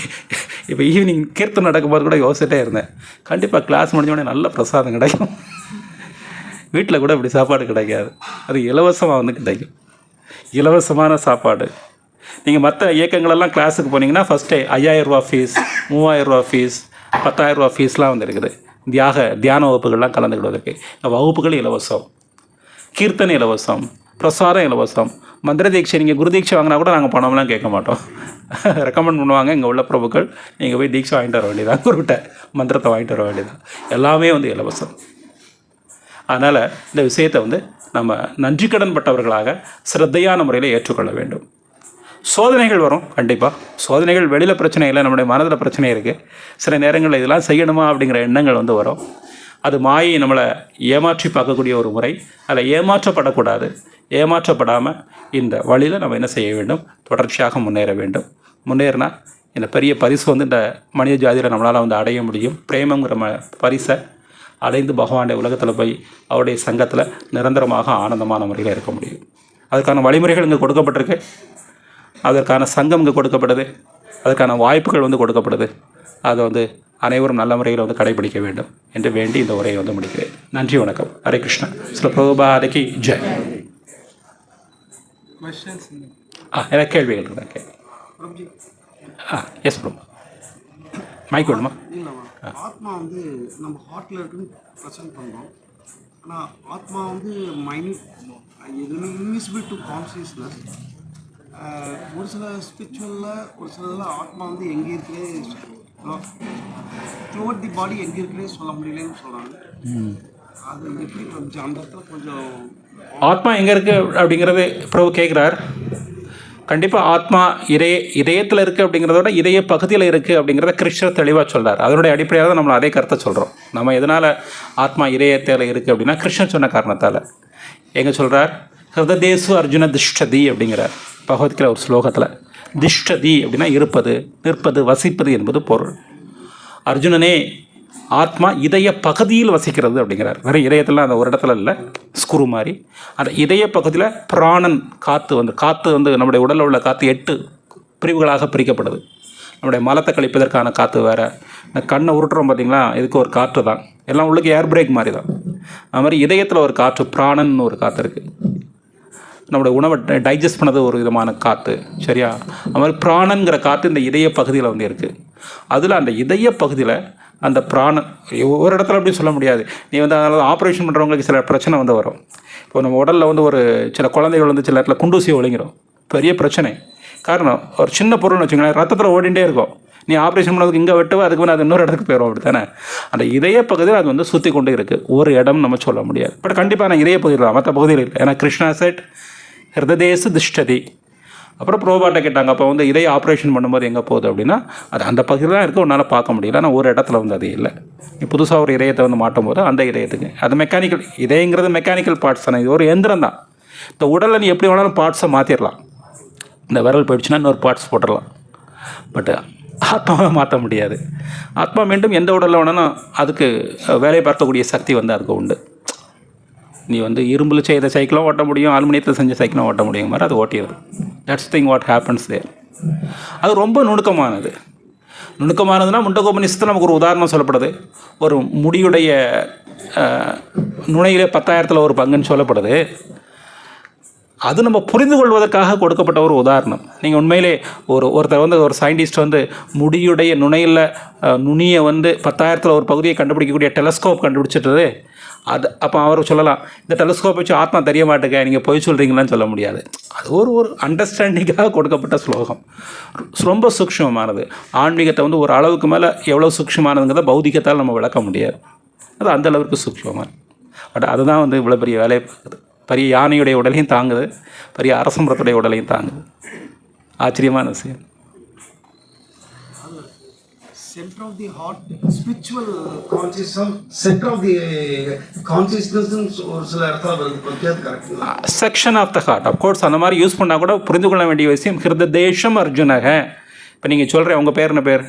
இப்போ ஈவினிங் கீர்த்தனை நடக்கும்போது கூட யோசிச்சுட்டே இருந்தேன், கண்டிப்பாக கிளாஸ் முடிஞ்சோடனே நல்ல பிரசாதம் கிடைக்கும். வீட்டில் கூட இப்படி சாப்பாடு கிடைக்காது, அது இலவசமாக வந்து கிடைக்கும். இலவசமான சாப்பாடு. நீங்கள் மற்ற இயக்கங்களெல்லாம் கிளாஸுக்கு போனீங்கன்னா ஃபஸ்ட்டே 5000 ரூபா ஃபீஸ், 3000 ரூபா ஃபீஸ், 10,000 ரூபா ஃபீஸ்லாம் வந்து இருக்குது. தியான வகுப்புகள்லாம் கலந்துக்கிடுவதற்கு வகுப்புகள் இலவசம், கீர்த்தனை இலவசம், பிரசாரம் இலவசம், மந்திர தீட்சை. நீங்கள் குரு தீட்சை வாங்கினா கூட நாங்கள் பணம்லாம் கேட்க மாட்டோம், ரெக்கமெண்ட் பண்ணுவாங்க இங்கே உள்ள பிரபுக்கள், நீங்கள் போய் தீட்சை வாங்கிட்டு வர வேண்டியதான், குருகிட்ட மந்திரத்தை வாங்கிட்டு வர வேண்டியதான். எல்லாமே வந்து இலவசம். அதனால் இந்த விஷயத்தை வந்து நம்ம நன்றி கடன் பட்டவர்களாக சிரத்தையான முறையில் ஏற்றுக்கொள்ள வேண்டும். சோதனைகள் வரும், கண்டிப்பாக சோதனைகள். வெளியில் பிரச்சனை இல்லை, நம்முடைய மனதில் பிரச்சனை இருக்குது. சில நேரங்களில் இதெல்லாம் செய்யணுமா அப்படிங்கிற எண்ணங்கள் வந்து வரும். அது மாயை நம்மளை ஏமாற்றி பார்க்கக்கூடிய ஒரு முறை. அதில் ஏமாற்றப்படக்கூடாது. ஏமாற்றப்படாமல் இந்த வழியில் நம்ம என்ன செய்ய வேண்டும், தொடர்ச்சியாக முன்னேற வேண்டும். முன்னேறினா இந்த பெரிய பரிசு வந்து இந்த மனித ஜாதியில் நம்மளால் வந்து அடைய முடியும். பிரேமங்கிற பரிசை அடைந்து பகவானுடைய உலகத்தில் போய் அவருடைய சங்கத்தில் நிரந்தரமாக ஆனந்தமான முறையில் இருக்க முடியும். அதுக்கான வழிமுறைகள் இங்கே கொடுக்கப்பட்டிருக்கு, அதற்கான சங்கம் இங்கே கொடுக்கப்படுது, அதற்கான வாய்ப்புகள் வந்து கொடுக்கப்படுது. அதை வந்து அனைவரும் நல்ல முறையில் வந்து கடைபிடிக்க வேண்டும் என்று வேண்டி இந்த உரையை வந்து முடிக்கிறேன். நன்றி, வணக்கம். ஹரே கிருஷ்ணா. சில பிரபுபாதைக்கு ஜெய். எனக்கு கேள்விகள் இருக்கா? S bro. மைக் வேணுமா? ஆத்மா வந்து நம்ம ஹார்ட்டில் இருக்குன்னு ப்ரெசென்ட் பண்ணுறோம். ஆனால் ஆத்மா வந்து மைன்யூட், எதுவுமே இன்விசிபிள் டு கான்சியஸ்னஸ். ஒரு சில ஸ்பிரிச்சுவலில் ஒரு சிலதில் ஆத்மா வந்து எங்கே இருக்கிறே த்ரூஅவுட் தி பாடி எங்கே இருக்கிறே சொல்ல முடியலன்னு சொல்கிறாங்க. அது எப்படி கொஞ்சம் அந்த இடத்துல கொஞ்சம் ஆத்மா எங்கே இருக்குது அப்படிங்கிறது பிரபு கேட்குறார். கண்டிப்பாக ஆத்மா இதயத்தில் இருக்குது அப்படிங்கிறத விட இதய பகுதியில் இருக்குது அப்படிங்கிறத கிருஷ்ணர் தெளிவாக சொல்கிறார். அதனுடைய அடிப்படையாக தான் நம்ம அதே கருத்தை சொல்கிறோம். நம்ம எதனால் ஆத்மா இதயத்தில் இருக்குது அப்படின்னா கிருஷ்ணன் சொன்ன காரணத்தால். எங்கே சொல்கிறார்? ஹிருததேசு அர்ஜுன திஷ்டதி அப்படிங்கிறார் பகவத்கீதை ஒரு ஸ்லோகத்தில். திஷ்டதி அப்படின்னா இருப்பது, நிற்பது, வசிப்பது என்பது பொருள். அர்ஜுனனே, ஆத்மா இதய பகுதியில் வசிக்கிறது அப்படிங்கிறார். வெறும் இதயத்தில் அந்த ஒரு இடத்துல இல்லை, ஸ்குரு மாதிரி. அந்த இதய பகுதியில் பிராணன் காற்று வந்து நம்முடைய உடலில் உள்ள காற்று 8 பிரிவுகளாக பிரிக்கப்படுது. நம்முடைய மலத்தை கழிப்பதற்கான காற்று வேறு, இந்த கண்ணை உருட்டுறோம் பார்த்திங்களா, இதுக்கு ஒரு காற்று தான். எல்லாம் உள்ளுக்கு ஏர் பிரேக் மாதிரி தான். அது மாதிரி இதயத்தில் ஒரு காற்று, பிராணன் ஒரு காற்று இருக்குது. நம்முடைய உணவை டைஜஸ்ட் பண்ணது ஒரு விதமான காற்று, சரியா? அது மாதிரி பிராணங்கிற காற்று இந்த இதய பகுதியில் வந்து இருக்குது. அதில் அந்த இதய பகுதியில் அந்த பிராணன் ஒரு இடத்துல அப்படின்னு சொல்ல முடியாது. நீ வந்து அதனால ஆப்ரேஷன் பண்ணுறவங்களுக்கு சில பிரச்சனை வந்து வரும். இப்போ நம்ம உடலில் வந்து ஒரு சில குழந்தைகள் வந்து சில இடத்துல குண்டூசியை ஒழுங்கிடும், பெரிய பிரச்சனை. காரணம் ஒரு சின்ன பொருள்னு வச்சுக்கோங்களேன், ரத்தத்தில் ஓடிண்டே இருக்கும். நீ ஆப்ரேஷன் பண்ணதுக்கு இங்கே வெட்டுவ, அதுக்கு வந்து அது இன்னொரு இடத்துக்கு போயிடும், அப்படி தானே? அந்த இதய பகுதியில் அது வந்து சுற்றி கொண்டு இருக்குது. ஒரு இடம் நம்ம சொல்ல முடியாது. பட் கண்டிப்பாக நான் இதய பகுதியில் தான், மற்ற பகுதியில் இல்லை. ஏன்னா கிருஷ்ணா செட் ஹிருததேசு திஷ்டதி. அப்புறம் ப்ரோபாட்டை கேட்டாங்க, அப்போ வந்து இதய ஆப்ரேஷன் பண்ணும்போது எங்கே போகுது அப்படின்னா, அது அந்த பகுதியில் தான் இருக்குது, உன்னால் பார்க்க முடியல. ஆனால் ஒரு இடத்துல வந்து அது இல்லை. நீ புதுசாக ஒரு இதயத்தை வந்து மாட்டும் போது அந்த இதயத்துக்கு அது மெக்கானிக்கல். இதயங்கிறது மெக்கானிக்கல் பார்ட்ஸ் தானே, இது ஒரு எந்திரம் தான். இந்த உடலில் நீ எப்படி வேணாலும் பார்ட்ஸை மாற்றிடலாம். இந்த விரல் போயிடுச்சுன்னா இன்னொரு பார்ட்ஸ் போட்டுடலாம். பட் ஆத்மாவை மாற்ற முடியாது. ஆத்மா மீண்டும் எந்த உடலில் வேணாலும் அதுக்கு வேலை பார்க்கக்கூடிய சக்தி வந்து அதுக்கு உண்டு. நீ வந்து இரும்பில் செய்த சைக்கிளும் ஓட்ட முடியும், அலுமினியத்தில் செஞ்ச சைக்கிளும் ஓட்ட முடியும் மாதிரி அது ஓட்டிடுது. தட்ஸ் திங் வாட் ஹேப்பன்ஸ் தேர். அது ரொம்ப நுணுக்கமானது. நுணுக்கமானதுன்னா முண்டகோபனிஷத்தில் நமக்கு ஒரு உதாரணம் சொல்லப்படுது. ஒரு முடியுடைய நுழையிலே 10,000ல் ஒரு பங்குன்னு சொல்லப்படுது. அது நம்ம புரிந்து கொள்வதற்காக கொடுக்கப்பட்ட ஒரு உதாரணம். நீங்கள் உண்மையிலே ஒருத்தர் வந்து ஒரு சயின்டிஸ்ட் வந்து முடியுடைய நுனியை வந்து 10,000ல் ஒரு பகுதியை கண்டுபிடிக்கக்கூடிய டெலஸ்கோப் கண்டுபிடிச்சிட்டது. அது அப்போ அவர் சொல்லலாம், இந்த டெலஸ்கோப் வச்சு ஆத்மா தெரிய மாட்டேங்க, நீங்கள் போய் சொல்கிறீங்களான்னு சொல்ல முடியாது. அது ஒரு அண்டர்ஸ்டாண்டிங்காக கொடுக்கப்பட்ட ஸ்லோகம். ரொம்ப சூக்ஷ்மமானது. ஆன்மீகத்தை வந்து ஒரு அளவுக்கு மேலே எவ்வளோ சூக்ஷ்மமானதுங்கிறத பௌதிகத்தால் நம்ம விளக்க முடியாது. அது அந்த அளவுக்கு சூக்ஷ்மமானது. பட் அதுதான் வந்து இவ்வளோ பெரிய வேலையை பார்க்குது. பெரிய யானையுடைய உடலையும் தாங்குது, பெரிய அரசமரத்துடைய உடலையும் தாங்குது. ஆச்சரியமான விஷயம். center of the heart, spiritual consciousness, center of the consciousness ஒரு சில இடத்துல வருது. கொஞ்சம் கரெக்ட்டுங்களா? Section of the heart. Of course அந்த மாதிரி யூஸ் பண்ணால் கூட புரிந்து கொள்ள வேண்டிய விஷயம் ஹிருததேசம் அர்ஜுனக. இப்போ நீங்கள் சொல்கிறேன், உங்கள் பேர் என்ன பேர்?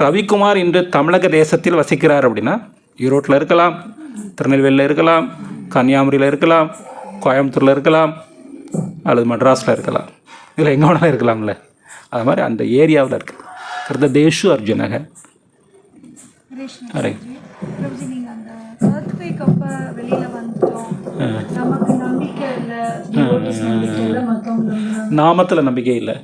ரவிக்குமார் இன்று தமிழக தேசத்தில் வசிக்கிறார் அப்படின்னா ஈரோட்டில் இருக்கலாம், திருநெல்வேலியில் இருக்கலாம், கன்னியாகுமரியில் இருக்கலாம், கோயம்புத்தூரில் இருக்கலாம், அல்லது மெட்ராஸில் இருக்கலாம். இதில் எங்கே வேணாலும் இருக்கலாம்ல. அது மாதிரி அந்த ஏரியாவில் இருக்குது. ஹிருததேசு அர்ஜுனக. அரே பிரபுஜி, நீங்க அந்த earthquake அப்ப வெளியில வந்துட்டோம், நமக்கு நம்பிக்கை இல்லை, நம்பிக்கை இல்லை, மற்றவங்க நாமத்தில் நம்பிக்கை இல்லை,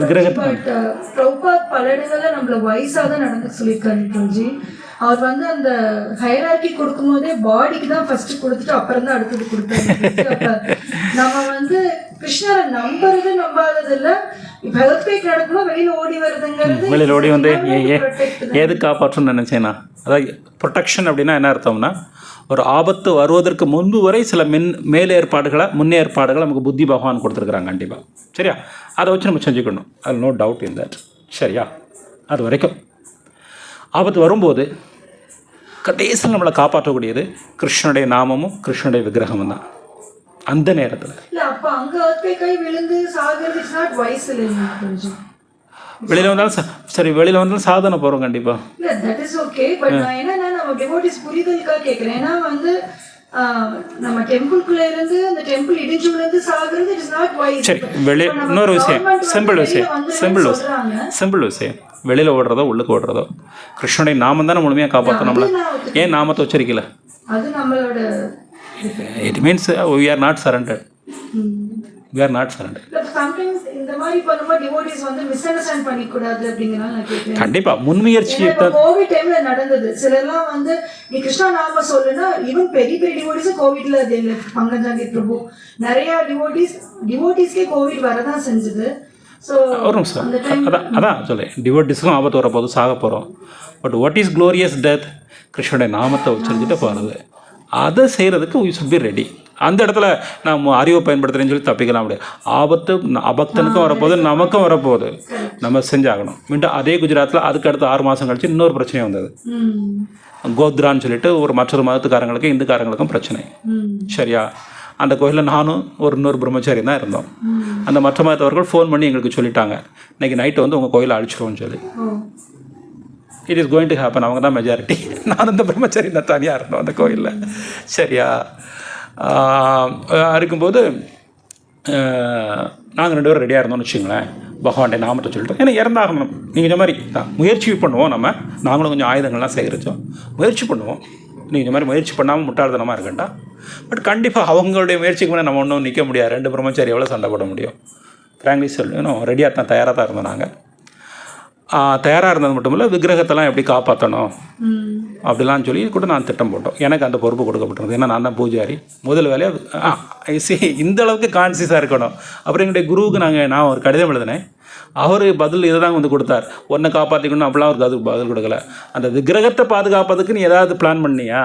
விக்கிரகத்தை. பட் பிரபுபாத் பல இடங்கள்ல நம்மள வயசாக தான் நடந்து சொல்லியிருக்காரு பிரபுஜி. அவர் வந்து அந்த ஹைரார்கி கொடுக்கும் போதே பாடிக்கு தான் ஃபர்ஸ்ட் கொடுத்துட்டு அப்புறம் தான் அடுத்தது கொடுத்தாரு. நம்ம வந்து கிருஷ்ணரை நம்பாதது இல்லை. இப்போ எர்த்குவேக் நடக்கணும், வெளியில் ஓடி வருதுங்கிறது, வெளியில் ஓடி வந்து ஏது காப்பாற்றணும்னு நினச்சேன்னா, அதாவது ப்ரொடெக்ஷன் அப்படின்னா என்ன அர்த்தம்னா, ஒரு ஆபத்து வருவதற்கு முன்பு வரை சில மேலேற்பாடுகளை முன்னேற்பாடுகளை நமக்கு புத்தி பகவான் கொடுத்துருக்குறாங்க. கண்டிப்பாக சரியா, அதை வச்சு நம்ம செஞ்சுக்கணும். அது நோ டவுட் இன் தட். சரியா, அது வரைக்கும் ஆபத்து வரும்போது கடைசியில் நம்மளை காப்பாற்றக்கூடியது கிருஷ்ணனுடைய நாமமும் கிருஷ்ணனுடைய விக்கிரகமும் தான். அந்த நேரத்தில் வெளியில் வந்தாலும் சரி, வெளியில் வந்தாலும் சாதனை போகிறோம் கண்டிப்பாக. புரிதலுக்காக கேட்குறேன். ஏன்னா வந்து நம்ம டெம்பிள்குள்ள இருந்து அந்த டெம்பிள் இடிஞ்சுல இருந்து சாகுறது இட் இஸ் நாட் வைஸ். சரி, இன்னொரு விஷயம், சிம்பிள் விஷயம், வெளியில் ஓடுறதோ உள்ளுக்கு ஓடுறதோ கிருஷ்ணனுடைய நாமம் தானே முழுமையாக காப்பாற்றணும்ல. ஏன் நாமத்தை உச்சரிக்கல? அது நம்மளோட it means we are not surrendered. We are not surrendered. Sometimes இந்த மாதிரி பண்ணும்போது டிவோட்டிஸ் வந்து மிஸ் அண்டர்ஸ்டாண்ட் பண்ணிக்கூடாது அப்படிங்கிறனால நான் கேட்குறேன். கண்டிப்பாக முன்முயற்சியை கோவிட் டைம்ல நடந்தது. சிலர்லாம் வந்து நீ கிருஷ்ணா நாம சொல்லுன்னா ஈவன் பெரிய பெரிய டிவோட்டிஸ் கோவிட்ல பங்கஜாங்கி பிரபு நிறைய டிவோட்டிஸ்க்கே கோவிட் வரதான் செஞ்சது. ஸோ ஒரு நிமிஷம், அதான் சொல்லு, டிவோட்டிஸ்க்கும் ஆபத்து வரப்போது, சாக போகிறோம். But what is glorious death? கிருஷ்ணனுடைய நாமத்தை உச்சரிச்சுட்டு போகிறது. அதை செய்கிறதுக்கு வி ஷுட் பி ரெடி. அந்த இடத்துல நம்ம அறிவை பயன்படுத்துகிறேன்னு சொல்லி தப்பிக்கலாம் முடியாது. ஆபத்து அபக்தனுக்கும் வரப்போகுது, நமக்கும் வரப்போகுது, நம்ம செஞ்சாகணும். மீண்டும் அதே குஜராத்தில் அதுக்கு அடுத்து 6 மாதம் கழிச்சு இன்னொரு பிரச்சனை வந்தது. கோத்ரான்னு சொல்லிட்டு மற்றொரு மதத்துக்காரங்களுக்கும் இந்துக்காரங்களுக்கும் பிரச்சனை. சரியா? அந்த கோயிலில் நானும் இன்னொரு பிரம்மச்சாரி தான் இருந்தோம். அந்த மற்ற மதத்தவர்கள் ஃபோன் பண்ணி எங்களுக்கு சொல்லிட்டாங்க, இன்றைக்கி நைட்டு வந்து உங்கள் கோயிலை அழிச்சிருவோம்னு சொல்லி. It is going to happen. அவங்க தான் மெஜாரிட்டி. நான் அந்த பிரம்மச்சாரி தான் தனியாக இருந்தோம் அந்த கோயிலில். சரியா? இருக்கும்போது நாங்கள் 2 பேரும் ரெடியாக இருந்தோம்னு வச்சுங்களேன், பகவான்டே நாமத்தை சொல்லிட்டு. ஏன்னா இறந்தாகணும். நீங்கள் இந்த மாதிரி தான் முயற்சி பண்ணுவோம். நாங்களும் கொஞ்சம் ஆயுதங்கள்லாம் சேகரித்தோம், முயற்சி பண்ணுவோம். நீங்கள் இந்த மாதிரி முயற்சி பண்ணாமல் முட்டாள்தனமாக இருக்கண்டா. பட் கண்டிப்பாக அவங்களுடைய முயற்சிக்கு முன்னே நம்ம ஒன்றும் நிற்க முடியாது. 2 பிரம்மச்சாரி எவ்வளோ சண்டை போட முடியும்? ஃப்ராங்க்லி சொல்லணும், ரெடியாக தான், தயாராக தான் இருந்தோம். நாங்கள் தயாராக இருந்தது மட்டும் இல்லை, விக்கிரகத்தெல்லாம் எப்படி காப்பாற்றணும் அப்படிலாம் சொல்லி கூட நான் திட்டம் போட்டோம். எனக்கு அந்த பொறுப்பு கொடுக்கப்பட்டிருந்தது. ஏன்னா நான் தான் பூஜாரி. முதல் வேலையாக இந்த அளவுக்கு கான்சியஸாக இருக்கணும். அப்புறம் எங்களுடைய குருவுக்கு நான் ஒரு கடிதம் எழுதினேன். அவர் பதில் இதை தான் வந்து கொடுத்தார், ஒன்றை காப்பாற்றிக்கணும் அப்படிலாம் அவருக்கு பதில் கொடுக்கல. அந்த விக்கிரகத்தை பாதுகாப்பதுக்கு நீ ஏதாவது பிளான் பண்ணியா?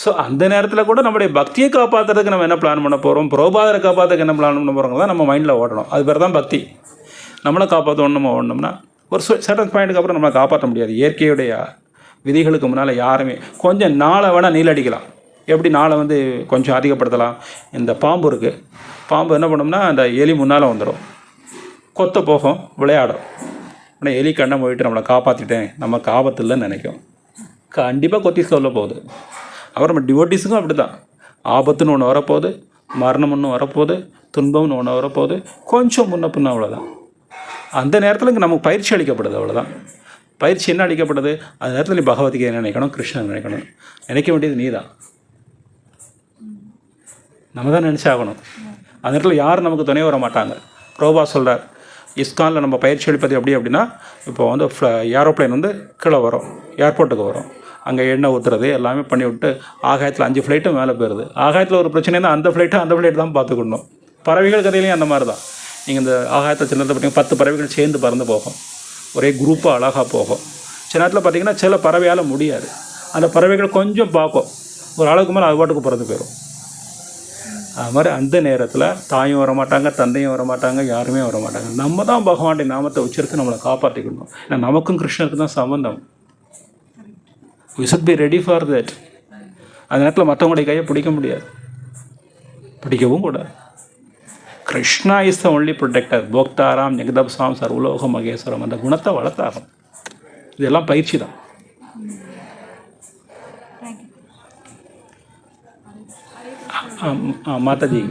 ஸோ அந்த நேரத்தில் கூட நம்முடைய பக்தியை காப்பாற்றுறதுக்கு நம்ம என்ன பிளான் பண்ண போகிறோம், புரோபாதரை காப்பாற்றுறதுக்கு என்ன பிளான் பண்ண போகிறோங்க தான் நம்ம மைண்டில் ஓடணும். அது பேர் தான் பக்தி. நம்மளை காப்பாற்றணும். நம்ம ஓடணும்னா ஒரு சர்டன் பாயிண்ட்டுக்கு அப்புறம் நம்மளை காப்பாற்ற முடியாது. இயற்கையுடைய விதிகளுக்கு முன்னால் யாருமே கொஞ்சம் நாளை வேணால் நீளடிக்கலாம். எப்படி நாளை வந்து கொஞ்சம் அதிகப்படுத்தலாம்? இந்த பாம்பு இருக்குது, பாம்பு என்ன பண்ணோம்னா அந்த எலி முன்னால் வந்துடும், கொத்த போகும், விளையாடும். ஆனால் எலி கண்ணை போயிட்டு நம்மளை காப்பாற்றிட்டேன், நமக்கு ஆபத்து இல்லைன்னு நினைக்கும், கண்டிப்பாக கொத்தி சொல்ல போகுது. அப்புறம் நம்ம டிவோட்டிஸுக்கும் அப்படி தான், ஆபத்துன்னு ஒன்று வரப்போகுது, மரணம் ஒன்று வரப்போகுது, துன்பம்னு ஒன்று வரப்போகுது, கொஞ்சம் முன்ன பின்ன, அவ்வளோதான். அந்த நேரத்தில் இங்கே நமக்கு பயிற்சி அளிக்கப்படுது, அவ்வளோதான். பயிற்சி என்ன அளிக்கப்படுது? அந்த நேரத்தில் நீ பகவத்கீதை நினைக்கணும், கிருஷ்ணன் நினைக்கணும். நினைக்க வேண்டியது நீ தான், நம்ம தான் நினச்சாகணும். அந்த நேரத்தில் யாரும் நமக்கு துணை வர மாட்டாங்க. ப்ரோபா சொல்கிறார், இஸ்கானில் நம்ம பயிற்சி அளிப்பது எப்படி அப்படின்னா, இப்போ வந்து ஏரோப்ளைன் வந்து கீழே வரும், ஏர்போர்ட்டுக்கு வரும், அங்கே எண்ணெய் ஊற்றுறது எல்லாமே பண்ணி விட்டு ஆகாயத்தில் 5 ஃப்ளைட்டும் மேலே போயிடுது. ஆகாயத்தில் ஒரு பிரச்சனைனா அந்த ஃப்ளைட்டு தான் பார்த்துக்கணும். பறவைகள் கதையிலையும் அந்த மாதிரி தான். நீங்கள் இந்த ஆகாயத்தில் சின்னத்தை பார்த்தீங்கன்னா 10 பறவைகள் சேர்ந்து பறந்து போகும், ஒரே குரூப்பாக அழகாக போகும். சில நேரத்தில் பார்த்திங்கன்னா சில பறவையால் முடியாது, அந்த பறவைகள் கொஞ்சம் பார்க்கும், ஒரு அளவுக்கு மேலே அது பாட்டுக்கு பறந்து போயிடும். அது மாதிரி அந்த நேரத்தில் தாயும் வர மாட்டாங்க, தந்தையும் வர மாட்டாங்க, யாருமே வர மாட்டாங்க. நம்ம தான் பகவானுடைய நாமத்தை உச்சரித்து நம்மளை காப்பாற்றிக்கணும். ஏன்னா நமக்கும் கிருஷ்ணருக்கு தான் சம்பந்தம். We should be ready for that. அந்த நேரத்தில் மற்றவங்களுடைய கையை பிடிக்க முடியாது, பிடிக்கவும் கூடாது. Krishna is the only protector. போக்தாராம் ஜெகதப்சாம் சர்வலோக மகேஸ்வரம். அந்த குணத்தை வளர்த்தாகும். இதெல்லாம் பயிற்சி தான். மாதாஜி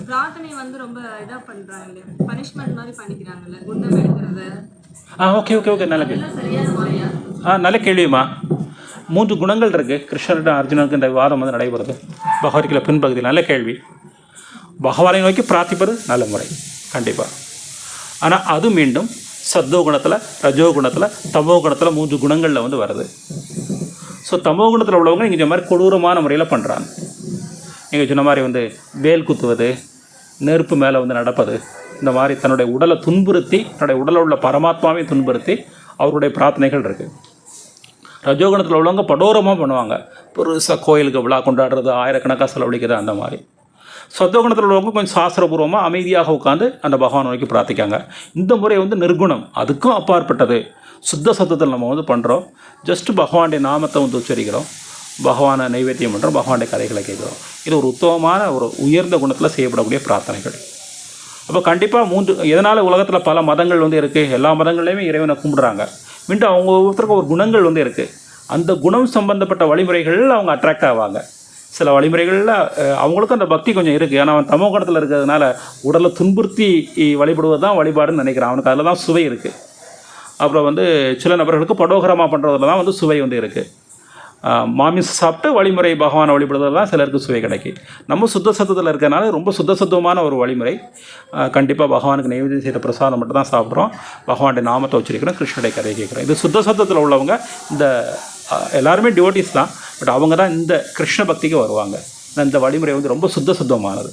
பிரார்த்தனை வந்து ரொம்ப இதாக பண்ணுறாங்க, பனிஷ்மெண்ட் மாதிரி பண்ணிக்கிறாங்கல்ல, குண்டம் எடுக்கிறது. ஓகே நல்ல கேள்வி. நல்ல கேள்விம்மா. 3 குணங்கள் இருக்குது கிருஷ்ணர்கிட்ட அர்ஜுனனுக்கு இந்த விவாதம் வந்து நடைபெறுது பகவத்கீதை பின்பகுதியில். நல்ல கேள்வி. பகவானை நோக்கி பிரார்த்திப்பது நல்ல முறை கண்டிப்பாக. ஆனால் அது மீண்டும் சத்தோ குணத்தில், ரஜோ குணத்தில், தமோ குணத்தில் 3 குணங்களில் வந்து வருது. ஸோ தமோ குணத்தில் உள்ளவங்க நீங்கள் இந்த மாதிரி கொடூரமான முறையில் பண்ணுறாங்க. நீங்கள் சொன்ன மாதிரி வந்து வேல் குத்துவது, நெருப்பு மேலே வந்து நடப்பது, இந்த மாதிரி தன்னுடைய உடலை துன்புறுத்தி, தன்னுடைய உடலில் உள்ள பரமாத்மாவையும் துன்புறுத்தி அவருடைய பிரார்த்தனைகள் இருக்குது. ரஜோகுணத்தில் உள்ளவங்க படோரமாக பண்ணுவாங்க, பெருசாக கோயிலுக்கு விழா கொண்டாடுறது, ஆயிரக்கணக்காக செலவழிக்கிறது, அந்த மாதிரி. சத்தோகுணத்தில் உள்ளவங்க கொஞ்சம் சாஸ்திரபூர்வமாக அமைதியாக உட்காந்து அந்த பகவான் நோக்கி பிரார்த்திக்காங்க. இந்த முறை வந்து நிர்குணம், அதுக்கும் அப்பாற்பட்டது. சுத்த சத்தத்தில் நம்ம வந்து பண்ணுறோம், ஜஸ்ட்டு பகவானுடைய நாமத்தை வந்து உச்சரிக்கிறோம், பகவானை நைவேத்தியம் பண்ணுறோம், பகவானுடைய கதைகளை கேட்குறோம். இது ஒரு உத்தமமான ஒரு உயர்ந்த குணத்தில் செய்யப்படக்கூடிய பிரார்த்தனைகள். அப்போ கண்டிப்பாக 3 எதனால் உலகத்தில் பல மதங்கள் வந்து இருக்குது, எல்லா மதங்கள்லேயுமே இறைவனை கும்பிடுறாங்க. மீண்டும் அவங்க ஒவ்வொருத்தருக்கும் ஒரு குணங்கள் வந்து இருக்குது. அந்த குணம் சம்பந்தப்பட்ட வழிமுறைகளில் அவங்க அட்ராக்ட் ஆவாங்க. சில வழிமுறைகளில் அவங்களுக்கும் அந்த பக்தி கொஞ்சம் இருக்குது. ஏன்னா அவன் தமோ குணத்தில் இருக்கிறதுனால உடலை துன்புறுத்தி வழிபடுவது தான் வழிபாடுன்னு நினைக்கிறான். அவனுக்கு அதில் தான் சுவை இருக்குது. அப்புறம் வந்து சில நபர்களுக்கு படோகரமாக பண்ணுறதுல தான் வந்து சுவை வந்து இருக்குது. மாமிசம் சாப்பிட்டு வழிமுறை பகவானை வழிபடுறதுல தான் சிலருக்கு சுவை கிடைக்கும். நம்ம சுத்த சத்தத்தில் இருக்கிறனால ரொம்ப சுத்த சத்துவமான ஒரு வழிமுறை. கண்டிப்பாக பகவானுக்கு நைவேத்தியம் செய்த பிரசாதம் மட்டும் தான் சாப்பிட்றோம். பகவானுடைய நாமத்தை வச்சிருக்கிறோம், கிருஷ்ணனுடைய கதையை கேட்குறோம். இது சுத்த சத்தத்தில் உள்ளவங்க இந்த எல்லாருமே டிவோட்டிஸ் தான். பட் அவங்க தான் இந்த கிருஷ்ண பக்திக்கு வருவாங்க. இந்த வழிமுறை வந்து ரொம்ப சுத்த சுத்தமானது.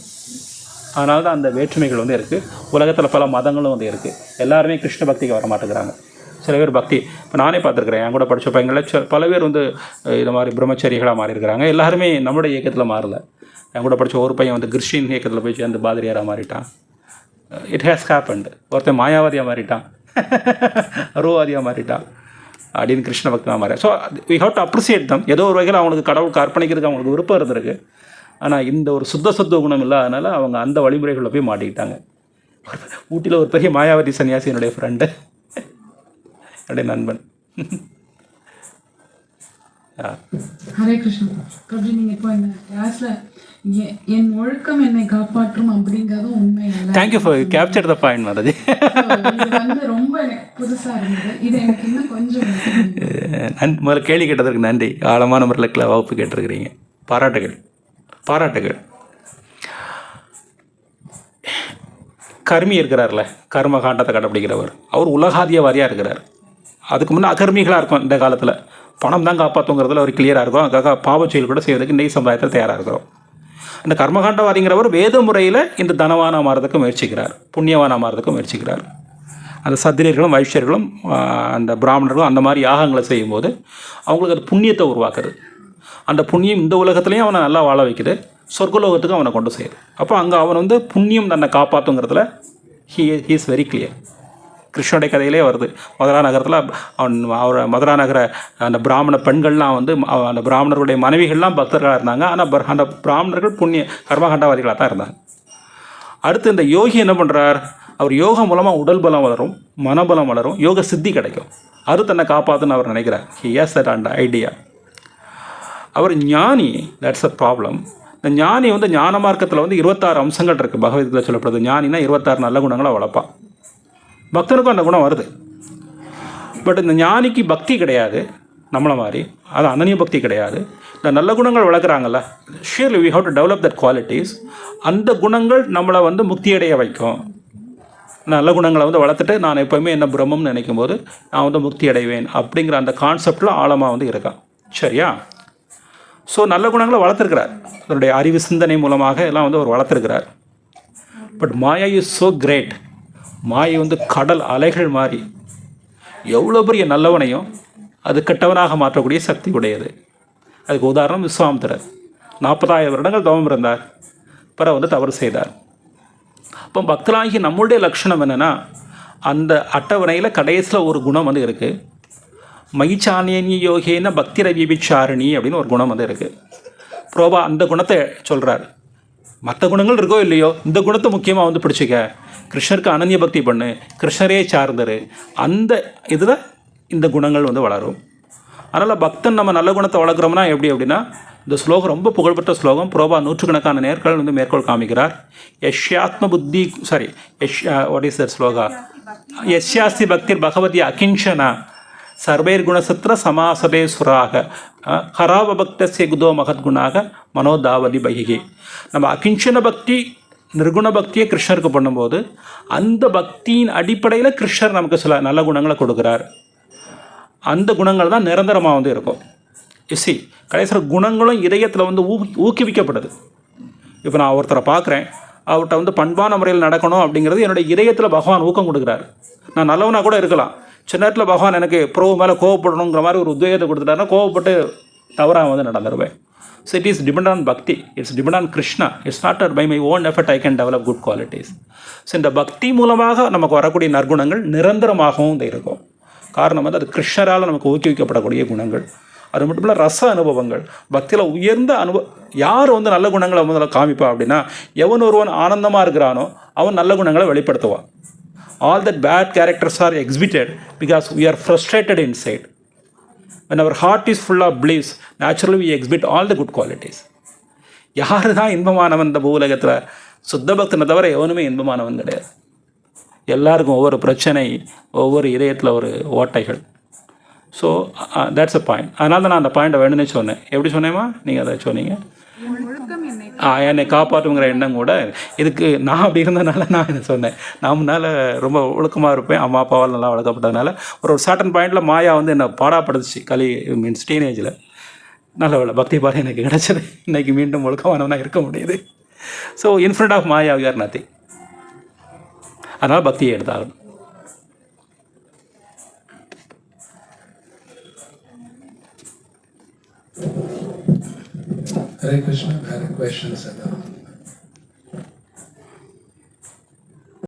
அதனால தான் அந்த வேற்றுமைகள் வந்து இருக்குது. உலகத்தில் பல மதங்களும் வந்து இருக்குது. எல்லாருமே கிருஷ்ண பக்திக்கு வர மாட்டேங்கிறாங்க. சில பேர் பக்தி, இப்போ நானே பார்த்துருக்குறேன், என் கூட படித்த பையங்களில் பல பேர் வந்து இது மாதிரி பிரம்மச்சரிகளாக மாறி இருக்கிறாங்க. எல்லாருமே நம்முடைய இயக்கத்தில் மாறல. என் கூட படித்த ஒரு பையன் வந்து கிறிஸ்டின் இயக்கத்தில் போய் சேர்ந்து பாதிரியாராக மாறிட்டான். It has happened. ஒருத்தன் மாயாவாதியாக மாறிட்டான், அருவாதியாக மாறிட்டான் அப்படின்னு கிருஷ்ண பக்தனாக மாறேன். So we have to appreciate them. ஏதோ ஒரு வகையில் அவங்களுக்கு கடவுளுக்கு அர்ப்பணிக்கிறதுக்கு அவங்களுக்கு விருப்பம் இருந்திருக்கு. ஆனால் இந்த ஒரு சுத்த சத்துவ குணம் இல்லாதனால அவங்க அந்த வழிமுறைகளில் போய் மாட்டிக்கிட்டாங்க. ஊட்டியில் ஒரு பெரிய மாயாவதி சன்னியாசி என்னுடைய ஃப்ரெண்டு, என்னுடைய நண்பன். ஹரே கிருஷ்ணா. பிரபு, நீங்கள் இப்போ இந்த கிளாஸில் என் ஒழுக்கம் என்னை காப்பாற்றும் அப்படிங்கிறதும் உண்மை இல்லை. Thank you for capture the point Mataji. இது வந்து ரொம்ப புதுசாக இருந்தது. இது எனக்கு இன்னும் கொஞ்சம் முதல்ல கேள்வி கேட்டதற்கு நன்றி. ஆழமான முறையில் வகுப்பு கேட்டிருக்கிறீங்க. பாராட்டுகள், பாராட்டுகள். கர்மி இருக்கிறார்ல, கர்ம காண்டத்தை கடைப்பிடிக்கிறவர், அவர் உலகாதியவாதியாக இருக்கிறார். அதுக்கு முன்னே அகர்மிகளாக இருக்கும். இந்த காலத்தில் பணம் தான் காப்பாற்றுங்கிறதுல அவர் கிளியராக இருக்கும். அதுக்காக பாவச்செயல் கூட செய்வதற்கு இன்றைய சமுதாயத்தில் தயாராக இருக்கிறோம். இந்த கர்மகாண்டவாதிங்கிறவர் வேத முறையில் இந்த தனவான மாறதுக்கு முயற்சிக்கிறார், புண்ணியவான மாறதுக்கு முயற்சிக்கிறார். அந்த சத்திரியர்களும் வைஷ்யர்களும் அந்த பிராமணர்களும் அந்த மாதிரி யாகங்களை செய்யும்போது அவங்களுக்கு அது புண்ணியத்தை உருவாக்குது. அந்த புண்ணியம் இந்த உலகத்துலேயும் அவனை நல்லா வாழ வைக்குது, சொர்க்கலோகத்துக்கு அவனை கொண்டு செய்யுது. அப்போ அங்கே அவன் வந்து புண்ணியம் தன்னை காப்பாற்றுங்கிறதுல ஹீ இஸ் வெரி கிளியர். கிருஷ்ணனுடைய கதையிலே வருது. மதுரா நகரத்தில் அவர் மதுரா நகர அந்த பிராமண பெண்கள்லாம் வந்து அந்த பிராமணர்களுடைய மனைவிகள்லாம் பக்தர்களாக இருந்தாங்க. ஆனால் அந்த பிராமணர்கள் புண்ணிய கர்மகாண்டவாதிகளாக தான் இருந்தாங்க. அடுத்து இந்த யோகி என்ன பண்ணுறார்? அவர் யோகம் மூலமாக உடல் பலம் வளரும், மனபலம் வளரும், யோக சித்தி கிடைக்கும். அது தன்னை காப்பாற்றுன்னு அவர் நினைக்கிறார். He has that and idea. அவர் ஞானி. That's a problem. இந்த ஞானி வந்து ஞான மார்க்கத்தில் வந்து 26 அம்சங்கள் இருக்குது. பகவத்கீதையில் சொல்லப்படுது. ஞானினா 26 நல்ல குணங்களை வளர்ப்பான். பக்தனுக்கும் அந்த குணம் வருது. பட் இந்த ஞானிக்கு பக்தி கிடையாது நம்மளை மாதிரி. அது அனன்ய பக்தி கிடையாது. இந்த நல்ல குணங்கள் வளர்க்குறாங்கல்ல, surely we have to develop that qualities. அந்த குணங்கள் நம்மளை வந்து முக்தியடைய வைக்கும். நல்ல குணங்களை வந்து வளர்த்துட்டு நான் எப்போவுமே என்ன பிரம்மம்னு நினைக்கும் போது நான் வந்து முக்தி அடைவேன் அப்படிங்கிற அந்த கான்செப்டில் ஆழமாக வந்து இருக்கான். சரியா? ஸோ நல்ல குணங்களை வளர்த்துருக்கிறார். அவருடைய அறிவு சிந்தனை மூலமாக எல்லாம் வந்து அவர் வளர்த்துருக்கிறார். But maya is so great. மாயை வந்து கடல் அலைகள் மாதிரி எவ்வளோ பெரிய நல்லவனையும் அது கெட்டவனாக மாற்றக்கூடிய சக்தி உடையது. அதுக்கு உதாரணம் விஸ்வாமித்திரர். 40,000 வருடங்கள் தவம் இருந்தார், பிறகு வந்து தவறு செய்தார். அப்போ பக்தராகி நம்மளுடைய லட்சணம் என்னென்னா, அந்த அட்டவணையில் கடைசியில் ஒரு குணம் வந்து இருக்குது. மயிச்சானியனி யோகேன பக்தி ரவிபிச்சாரணி அப்படின்னு ஒரு குணம் வந்து இருக்குது. புரோபா அந்த குணத்தை சொல்கிறார். மற்ற குணங்கள் இருக்கோ இல்லையோ, இந்த குணத்தை முக்கியமாக வந்து பிடிச்சிக்க. கிருஷ்ணருக்கு அனன்ய பக்தி பண்ணு, கிருஷ்ணரே சார்ந்தரு. அந்த இதில் இந்த குணங்கள் வந்து வளரும். அதனால் பக்தன் நம்ம நல்ல குணத்தை வளர்க்குறோம்னா எப்படி அப்படின்னா, இந்த ஸ்லோகம் ரொம்ப புகழ்பெற்ற ஸ்லோகம். புரோபா நூற்றுக்கணக்கான நேர்கள் வந்து மேற்கோள் காமிக்கிறார். யஷ்யாத்ம புத்தி வாட் இஸ் தட் ஸ்லோகா? யஷ்யாஸ்தி பக்திர் பகவதி அகிஞ்சனா சர்வைர் குணசத்திர சமாசதே சுராக ஹராவ பக்தஸ்ய குதோ மகத்குணாக மனோதாவதி பகிகி. நம்ம அகிஞ்சன பக்தி நிர்குண பக்தியை கிருஷ்ணருக்கு பண்ணும்போது அந்த பக்தியின் அடிப்படையில் கிருஷ்ணர் நமக்கு சில நல்ல குணங்களை கொடுக்குறார். அந்த குணங்கள் தான் நிரந்தரமாக வந்து இருக்கும். இசி கடைசியில் குணங்களும் இதயத்தில் வந்து ஊக்குவிக்கப்படுது. இப்போ நான் ஒருத்தரை பார்க்குறேன், அவர்கிட்ட வந்து பண்பான முறையில் நடக்கணும் அப்படிங்கிறது என்னுடைய இதயத்தில் பகவான் ஊக்கம் கொடுக்குறாரு. நான் நல்லவனாக கூட இருக்கலாம், சின்ன நேரத்தில் பகவான் எனக்கு ப்ரோவு மேலே கோவப்படணுங்கிற மாதிரி ஒரு உத்வேகத்தை கொடுத்துட்டாருன்னா கோவப்பட்டு தவறாக வந்து நடந்துருவேன். So it is dependent on bhakti. It's dependent on Krishna. It's not that by my own effort I can develop good qualities. So இந்த பக்தி மூலமாக நமக்கு வரக்கூடிய நற்குணங்கள் நிரந்தரமாகவும் இருக்கும். காரணம் வந்து அது கிருஷ்ணரால் நமக்கு ஊக்குவிக்கப்படக்கூடிய குணங்கள். அது மட்டும் இல்லை, ரச அனுபவங்கள். பக்தியில் உயர்ந்த யார் வந்து நல்ல குணங்களை முதல்ல காமிப்பா அப்படின்னா, எவன் ஒருவன் ஆனந்தமாக இருக்கிறானோ அவன் நல்ல குணங்களை வெளிப்படுத்துவான். All that bad characters are exhibited because we are frustrated inside. when our heart is full of bliss, naturally we exhibit all the good qualities. யாரு தான் இன்பமானவன் இந்த பூலகத்தில்? சுத்த பக்தனை தவிர எவனுமே இன்பமானவன் கிடையாது. எல்லாருக்கும் ஒவ்வொரு பிரச்சனை, ஒவ்வொரு இதயத்தில் ஒரு ஓட்டைகள். So that's a point. அதனால தான் நான் அந்த பாயிண்ட்டை வேணும்னே சொன்னேன். எப்படி சொன்னேம்மா? நீங்கள் அதை சொன்னீங்க. என்னை காப்பாற்றுங்கிற எண்ணம் கூட இதுக்கு நான் அப்படி இருந்ததுனால நான் என்ன சொன்னேன். நான் முன்னால் ரொம்ப ஒழுக்கமாக இருப்பேன், அம்மா அப்பாவால் நல்லா வளர்க்கப்பட்டதுனால ஒரு சர்டன் பாயிண்டில் மாயா வந்து என்னை பாடாப்படுத்துச்சு. மீன்ஸ் டீனேஜில். நல்ல வேலை பக்தி பாதை எனக்கு கிடச்சது. இன்றைக்கி மீண்டும் ஒழுக்கமானவனாக இருக்க முடியுது. So in front of maya we are nothing. அதனால் பக்தியை எடுத்தாகணும். Hare Krishna, I had a question, Sada.